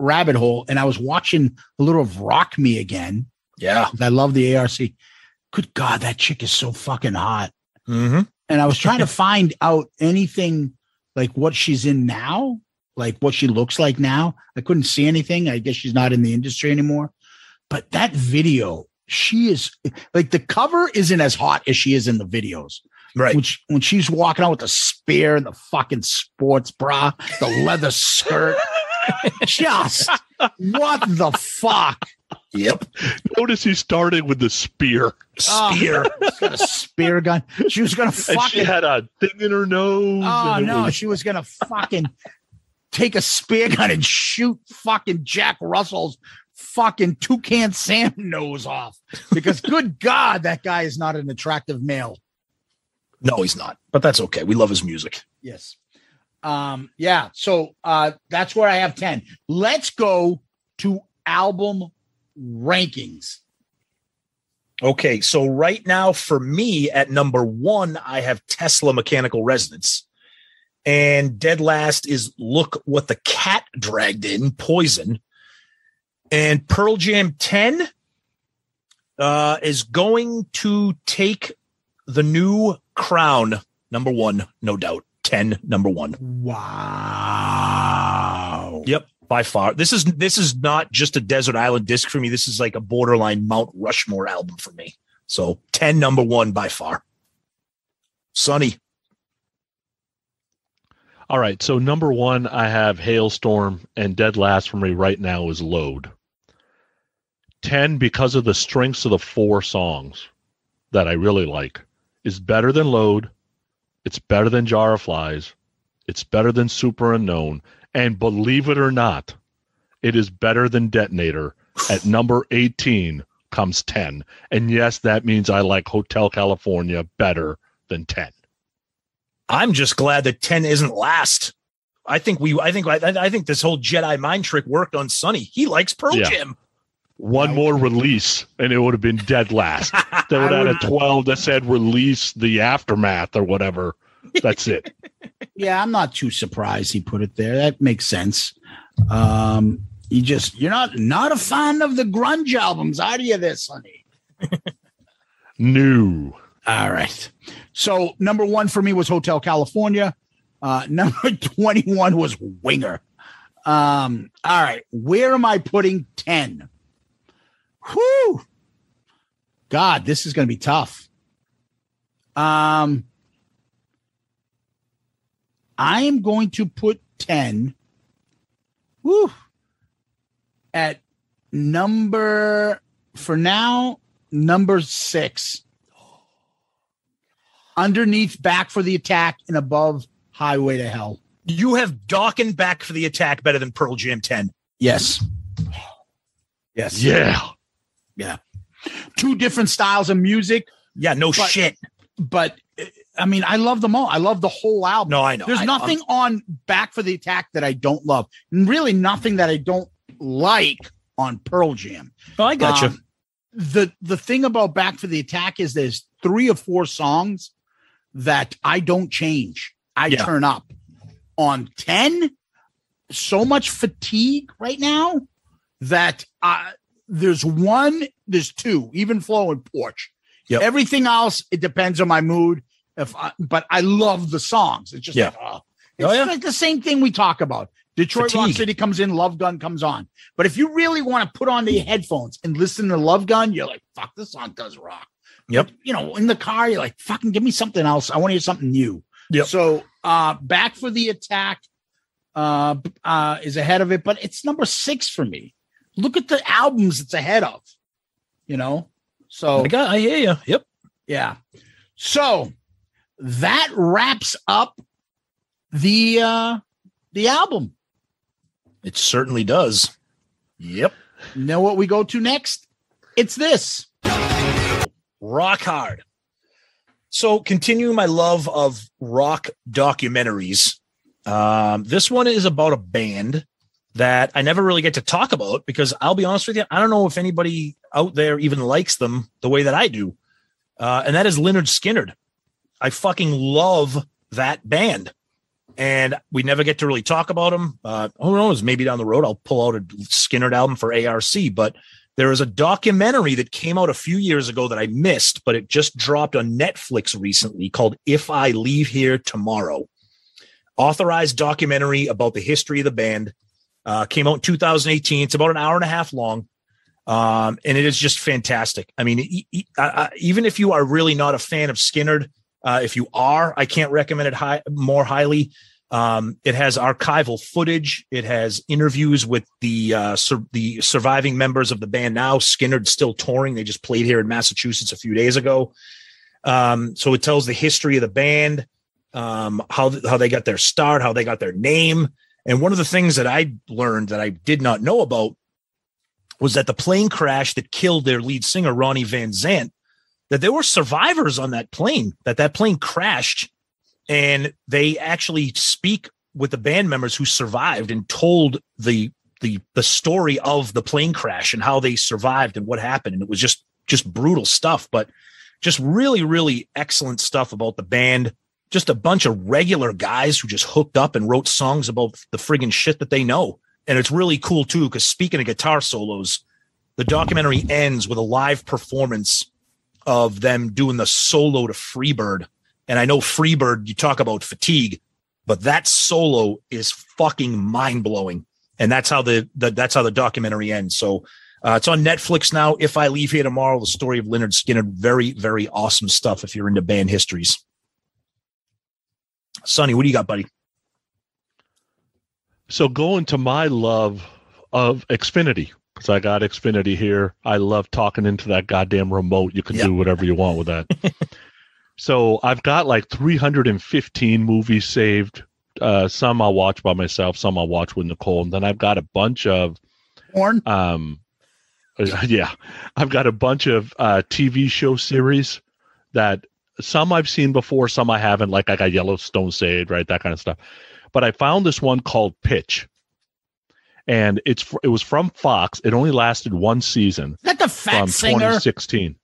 rabbit hole and I was watching a little of Rock Me Again.
Yeah.
I love the ARC. Good God, that chick is so fucking hot.
Mm-hmm.
And I was trying to find out anything like what she's in now, like what she looks like now. I couldn't see anything. I guess she's not in the industry anymore. But that video, she is like, the cover isn't as hot as she is in the videos.
Right.
When she's walking out with the spear and the fucking sports bra, the leather skirt. Just what the fuck?
Yep.
Notice he started with the spear.
Spear.
She's got a spear gun. She was gonna fucking.
She had a thing in her nose.
Oh no, she was gonna fucking take a spear gun and shoot fucking Jack Russell's fucking Toucan Sam nose off, because good God, that guy is not an attractive male.
No, he's not, but that's okay. We love his music.
Yes. Yeah. So that's where I have 10. Let's go to album rankings.
Okay. So right now for me at number 1, I have Tesla Mechanical Resonance, and dead last is Look What the Cat Dragged In, Poison. And Pearl Jam 10 is going to take the new crown, number 1, no doubt. 10, number 1.
Wow.
Yep, by far. This is not just a desert island disc for me. This is like a borderline Mount Rushmore album for me. So 10, number 1 by far. Sonny.
All right, so number 1, I have Hailstorm, and dead last for me right now is Load. 10, because of the strengths of the 4 songs that I really like, is better than Load. It's better than Jar of Flies. It's better than Super Unknown. And believe it or not, it is better than Detonator. At number 18 comes 10. And yes, that means I like Hotel California better than 10.
I'm just glad that 10 isn't last. I think this whole Jedi mind trick worked on Sonny. He likes Pearl Jam.
One more release, and it would have been dead last. They would have had a 12 that said release the aftermath or whatever. That's it.
Yeah, I'm not too surprised he put it there. That makes sense. You're not a fan of the grunge albums, are you there, Sonny?
No.
All right. So number 1 for me was Hotel California. Number 21 was Winger. All right. Where am I putting 10? Whew. God, this is going to be tough. I am going to put 10 at number 6. Underneath Back for the Attack and above Highway to Hell.
You have Doc and Back for the Attack better than Pearl Jam 10.
Yes. Yes.
Yeah.
Yeah. 2 different styles of music.
Yeah, shit.
But I mean, I love them all. I love the whole album.
No, I know.
There's nothing on Back for the Attack that I don't love. And really nothing that I don't like on Pearl Jam.
Oh, I got you.
The thing about Back for the Attack is there's 3 or 4 songs that I don't change. I turn up. On 10, so much fatigue right now that there's 2, Even Flow and Porch.
Yep.
Everything else, it depends on my mood. But I love the songs. It's just like the same thing we talk about. Detroit Rock City comes in, Love Gun comes on. But if you really want to put on the headphones and listen to Love Gun, you're like, fuck, this song does rock.
Yep.
But, in the car, you're like, fucking give me something else. I want to hear something new.
Yep.
So Back for the Attack is ahead of it, but it's number 6 for me. Look at the albums it's ahead of, So
I hear you. Yep.
Yeah. So that wraps up the album.
It certainly does. Yep.
You know what we go to next? It's this.
Rock Hard. So continuing my love of rock documentaries, this one is about a band that I never really get to talk about because I'll be honest with you, I don't know if anybody out there even likes them the way that I do. And that is Lynyrd Skynyrd. I fucking love that band. And we never get to really talk about them. Who knows? Maybe down the road I'll pull out a Skynyrd album for ARC. But there is a documentary that came out a few years ago that I missed, but it just dropped on Netflix recently called If I Leave Here Tomorrow. Authorized documentary about the history of the band. Came out in 2018. It's about an hour and a half long. And it is just fantastic. I mean, even if you are really not a fan of Skynyrd, if you are, I can't recommend it more highly. It has archival footage. It has interviews with the surviving members of the band now. Skynyrd's still touring. They just played here in Massachusetts a few days ago. So it tells the history of the band, how they got their start, how they got their name. And one of the things that I learned that I did not know about was that the plane crash that killed their lead singer, Ronnie Van Zant, that there were survivors on that plane, that plane crashed. And they actually speak with the band members who survived and told the story of the plane crash and how they survived and what happened. And it was just brutal stuff, but just really, really excellent stuff about the band. Just a bunch of regular guys who just hooked up and wrote songs about the friggin' shit that they know. And it's really cool too, because speaking of guitar solos, the documentary ends with a live performance of them doing the solo to Freebird. And I know Freebird, you talk about fatigue, but that solo is fucking mind blowing. And that's how the documentary ends. So it's on Netflix now. If I Leave Here Tomorrow, the story of Lynyrd Skynyrd. Very, very awesome stuff if you're into band histories. Sonny, what do you got, buddy?
So going to my love of Xfinity, because I got Xfinity here. I love talking into that goddamn remote. You can do whatever you want with that. So I've got like 315 movies saved. Some I'll watch by myself, some I'll watch with Nicole. And then I've got a bunch of
porn.
I've got a bunch of TV show series that some I've seen before, some I haven't. Like I got Yellowstone saved, right? That kind of stuff. But I found this one called Pitch, and it was from Fox. It only lasted one season.
Is that the fat
from
singer?
2016.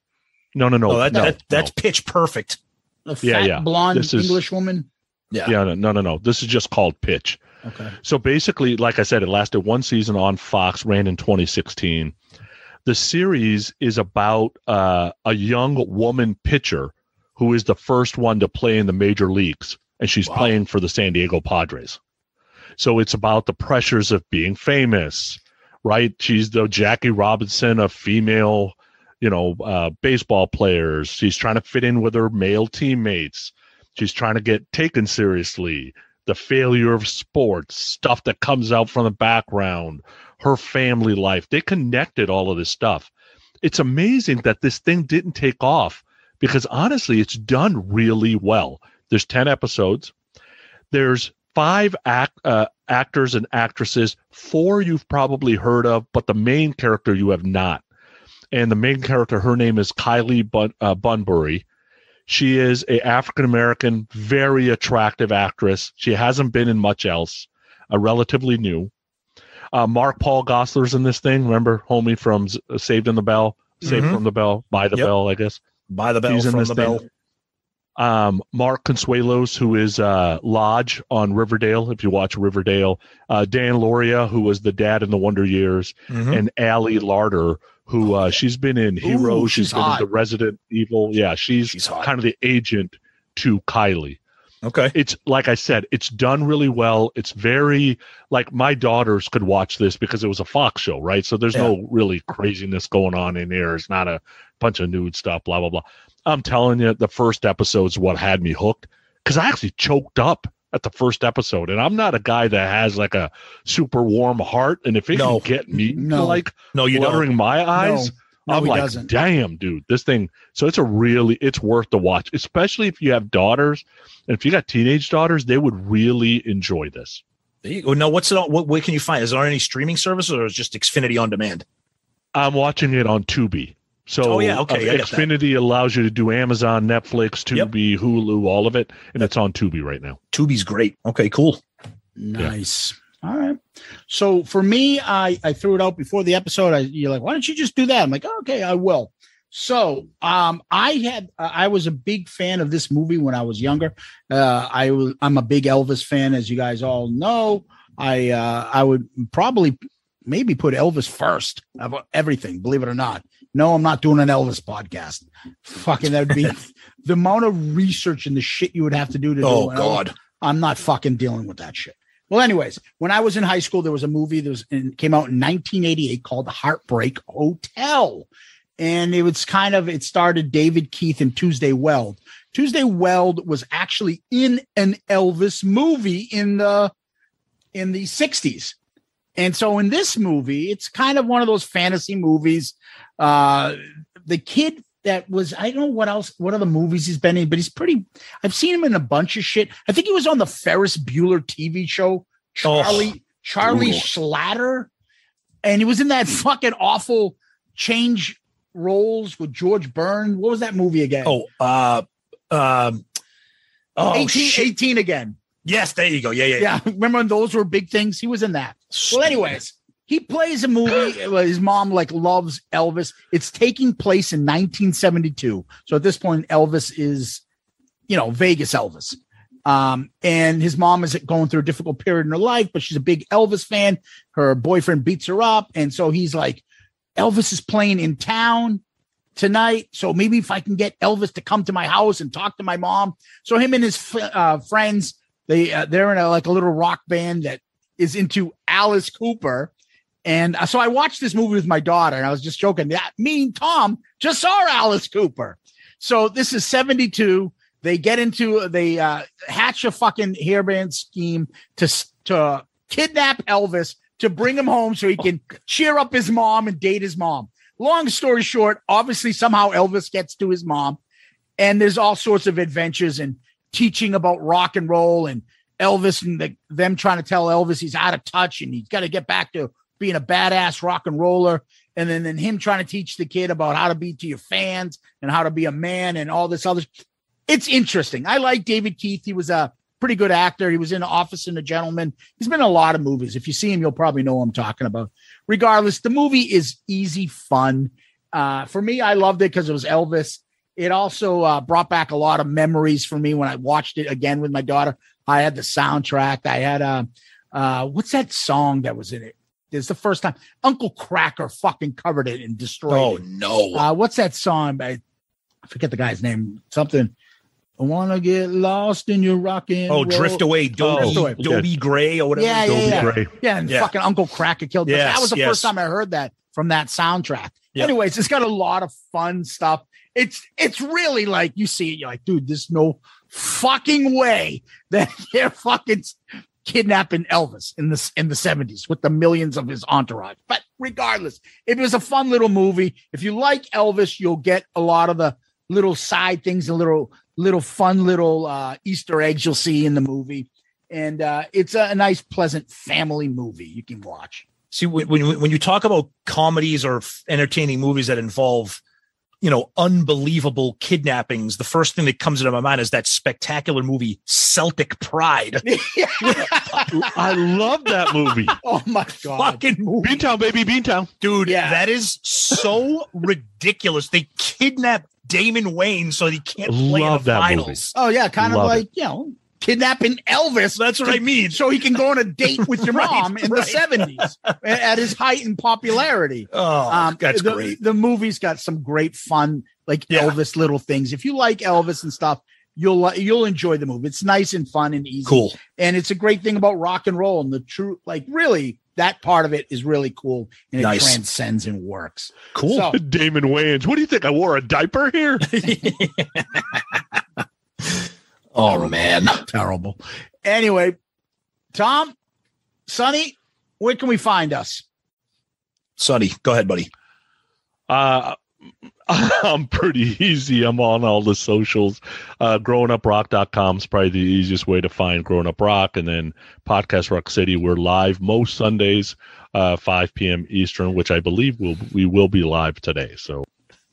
No.
That's Pitch Perfect.
The fat blonde English woman.
No. This is just called Pitch.
Okay.
So basically, like I said, it lasted one season on Fox, ran in 2016. The series is about a young woman pitcher who is the first one to play in the major leagues, and she's playing for the San Diego Padres. So it's about the pressures of being famous, right? She's the Jackie Robinson of female, baseball players. She's trying to fit in with her male teammates. She's trying to get taken seriously. The failure of sports, stuff that comes out from the background, her family life. They connected all of this stuff. It's amazing that this thing didn't take off because honestly, it's done really well. There's 10 episodes. There's 5 actors and actresses. 4 you've probably heard of, but the main character you have not. And the main character, her name is Kylie Bunbury. She is an African-American, very attractive actress. She hasn't been in much else, relatively new. Mark Paul Gosselaar's in this thing. Remember, homie from Saved from the Bell, By the Bell, I guess.
By the Bell,
He's
from the Bell.
Mark Consuelos, who is Lodge on Riverdale, if you watch Riverdale. Dan Lauria, who was the dad in the Wonder Years. And Allie Larder, who she's been in Heroes. She's been in the Resident Evil. Yeah, she's kind of the agent to Kylie.
Okay.
It's like I said, it's done really well. It's very like my daughters could watch this because it was a Fox show, right? So there's no really craziness going on in there. It's not a bunch of nude stuff, blah, blah, blah. I'm telling you, the first episode's what had me hooked because I actually choked up at the first episode. And I'm not a guy that has like a super warm heart. And if it can get me fluttering my eyes, I'm like, damn, dude, this thing. So it's worth the watch, especially if you have daughters. And if you got teenage daughters, they would really enjoy this.
There you go. Now, what's it on? Where can you find? Is there any streaming service or is it just Xfinity on demand?
I'm watching it on Tubi. So Xfinity allows you to do Amazon, Netflix, Tubi, Hulu, all of it. And it's on Tubi right now.
Tubi's great. Okay, cool.
Nice. Yeah. All right. So for me, I threw it out before the episode. You're like, why don't you just do that? I'm like, okay, I will. So I was a big fan of this movie when I was younger. I'm a big Elvis fan, as you guys all know. I would probably maybe put Elvis first of everything, believe it or not. No, I'm not doing an Elvis podcast. Fucking, that would be the amount of research and the shit you would have to do to do.
Oh, God.
I'm not fucking dealing with that shit. Well, anyways, when I was in high school, there was a movie that came out in 1988 called Heartbreak Hotel. And it started David Keith and Tuesday Weld. Tuesday Weld was actually in an Elvis movie in the 60s. And so in this movie, it's kind of one of those fantasy movies. The kid that was, I don't know what other movies he's been in, but I've seen him in a bunch of shit. I think he was on the Ferris Bueller TV show, Charlie Schlatter. And he was in that fucking awful Change Roles with George Byrne. What was that movie again? 18 again.
Yes, there you go. Yeah.
Remember when those were big things? He was in that. Well, anyways, he plays a movie. His mom loves Elvis. It's taking place in 1972. So at this point, Elvis is, Vegas Elvis. And his mom is going through a difficult period in her life, but she's a big Elvis fan. Her boyfriend beats her up. And so he's like, Elvis is playing in town tonight. So maybe if I can get Elvis to come to my house and talk to my mom. So him and his friends, they're in a little rock band that is into Alice Cooper. And so I watched this movie with my daughter, and I was just joking that me and Tom just saw Alice Cooper. So this is 72. They hatch a fucking hairband scheme to kidnap Elvis, to bring him home so he can cheer up his mom and date his mom. Long story short, obviously somehow Elvis gets to his mom, and there's all sorts of adventures and teaching about rock and roll, and Elvis and them trying to tell Elvis he's out of touch and he's got to get back to being a badass rock and roller. And then him trying to teach the kid about how to be to your fans and how to be a man and all this other. It's interesting. I like David Keith. He was a pretty good actor. He was in Office and a Gentleman. He's been in a lot of movies. If you see him, you'll probably know what I'm talking about. Regardless, the movie is easy fun. For me, I loved it because it was Elvis. It also brought back a lot of memories for me when I watched it again with my daughter. I had the soundtrack. I had what's that song that was in it? It's the first time Uncle Cracker fucking covered it and destroyed it.
Oh no.
What's that song? I forget the guy's name. Something. I want to get lost in your rockin'.
Oh, Drift Away. Dobie Gray or whatever.
Yeah. And fucking Uncle Cracker killed. Yes, that was the first time I heard that from that soundtrack. Yeah. Anyways, it's got a lot of fun stuff. It's really like you see it. You're like, dude, there's no fucking way that they're fucking kidnapping Elvis in the 70s with the millions of his entourage. But regardless, it was a fun little movie. If you like Elvis, you'll get a lot of the little side things, and little fun little Easter eggs you'll see in the movie. And it's a nice, pleasant family movie you can watch.
See, when you talk about comedies or entertaining movies that involve, unbelievable kidnappings, the first thing that comes into my mind is that spectacular movie, Celtic Pride.
I love that movie.
Oh my God.
Fucking movie.
Beantown, baby, Beantown.
Dude, that is so ridiculous. They kidnap Damon Wayne so he can't play in the finals.
Movie.
Oh yeah. Kind of like, kidnapping Elvis.
That's what I mean.
So he can go on a date with your mom in the 70s at his height in popularity.
Oh, that's great.
The movie's got some great fun, Elvis little things. If you like Elvis and stuff, you'll enjoy the movie. It's nice and fun and easy.
Cool.
And it's a great thing about rock and roll, and the true, really, that part of it is really cool, and it transcends and works.
Cool.
So,
Damon Wayans. What do you think? I wore a diaper here?
Oh, man.
Terrible. Anyway, Tom, Sonny, where can we find us?
Sonny, go ahead, buddy.
I'm pretty easy. I'm on all the socials. GrowingUpRock.com is probably the easiest way to find Growing Up Rock. And then Podcast Rock City, we're live most Sundays, 5 p.m. Eastern, which I believe we will be live today. So,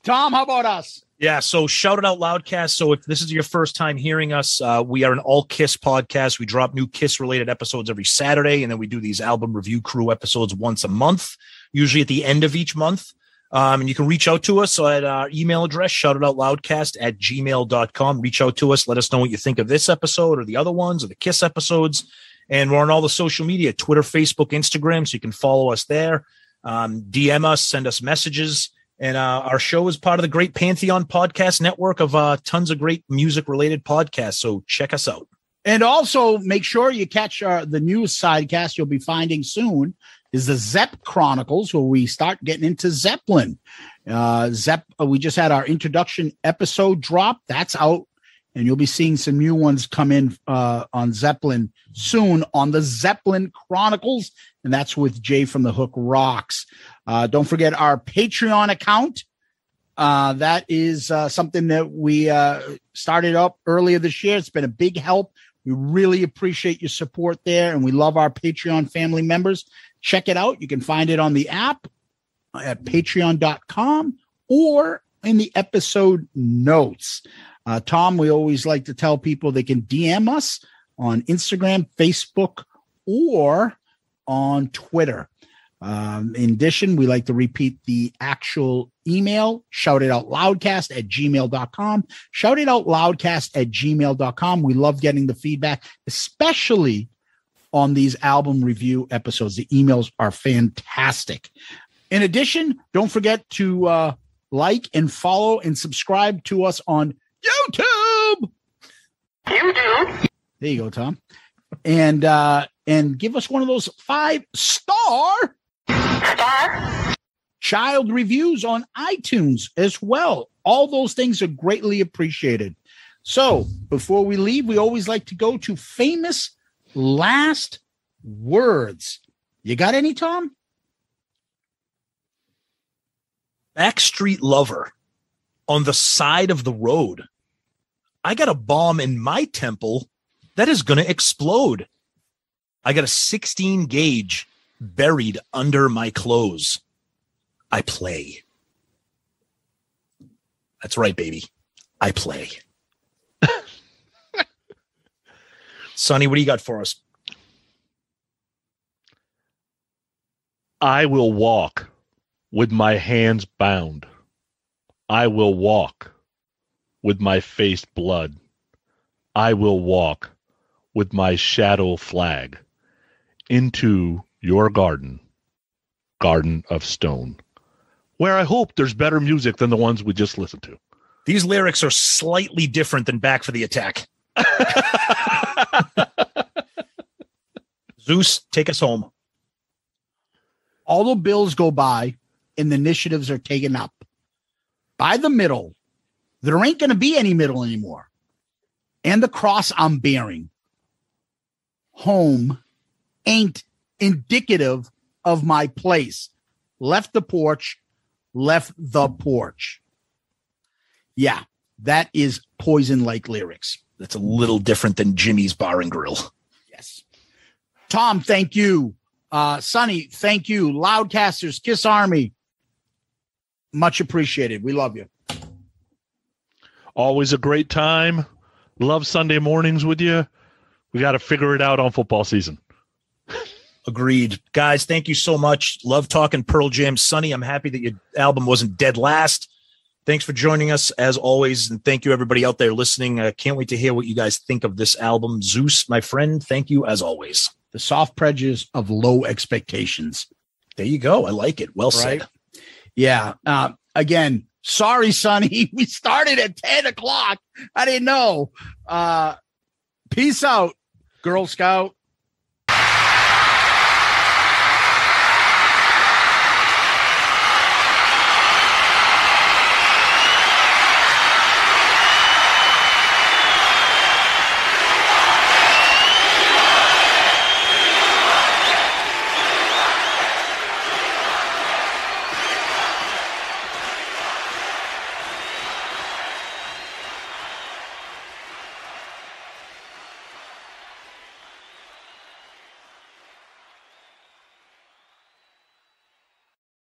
Tom, how about us?
Yeah, so Shout It Out Loudcast. So if this is your first time hearing us, we are an all Kiss podcast. We drop new Kiss-related episodes every Saturday, and then we do these album review crew episodes once a month, usually at the end of each month. And you can reach out to us at our email address, shoutitoutloudcast@gmail.com. Reach out to us. Let us know what you think of this episode or the other ones or the Kiss episodes. And we're on all the social media, Twitter, Facebook, Instagram, so you can follow us there. DM us, send us messages. And our show is part of the Great Pantheon podcast network of tons of great music-related podcasts. So check us out.
And also make sure you catch the news sidecast you'll be finding soon is the Zepp Chronicles, where we start getting into Zeppelin. We just had our introduction episode drop. That's out. And you'll be seeing some new ones come in on Zeppelin soon on the Zeppelin Chronicles. And that's with Jay from The Hook Rocks. Don't forget our Patreon account. That is something that we started up earlier this year. It's been a big help. We really appreciate your support there, and we love our Patreon family members. check it out. You can find it on the app at patreon.com or in the episode notes. Tom, we always like to tell people they can DM us on Instagram, Facebook, or on Twitter. In addition, we like to repeat the actual email, shoutitoutloudcast@gmail.com, shoutitoutloudcast@gmail.com. We love getting the feedback, especially on these album review episodes. The emails are fantastic. In addition, don't forget to like and follow and subscribe to us on YouTube. There you go, Tom. And give us one of those 5-star child reviews on iTunes as well. All those things are greatly appreciated. So before we leave, we always like to go to famous last words. You got any, Tom?
Backstreet Lover, on the side of the road. I got a bomb in my temple that is going to explode. I got a 16 gauge buried under my clothes. I play. That's right, baby. I play. Sonny, what do you got for us?
I will walk with my hands bound. I will walk with my face blood. I will walk with my shadow flag into your garden of stone, where I hope there's better music than the ones we just listened to.
These lyrics are slightly different than Back for the Attack. Zeus, take us home.
All the bills go by and the initiatives are taken up. By the middle, there ain't going to be any middle anymore. And the cross I'm bearing. Home ain't indicative of my place. Left the porch, left the porch. Yeah, that is Poison-like lyrics.
That's a little different than Jimmy's Bar and Grill.
Yes. Tom, thank you. Sonny, thank you. Loudcasters, Kiss Army. Much appreciated. We love you.
Always a great time. Love Sunday mornings with you. We got to figure it out on football season.
Agreed. Guys, thank you so much. Love talking Pearl Jam. Sonny, I'm happy that your album wasn't dead last. Thanks for joining us, as always, and thank you, everybody out there listening. Can't wait to hear what you guys think of this album. Zeus, my friend, thank you, as always.
The soft prejudice of low expectations.
There you go. I like it. Well said.
Yeah. Again, sorry, Sonny. We started at 10 o'clock. I didn't know. Peace out, Girl Scout.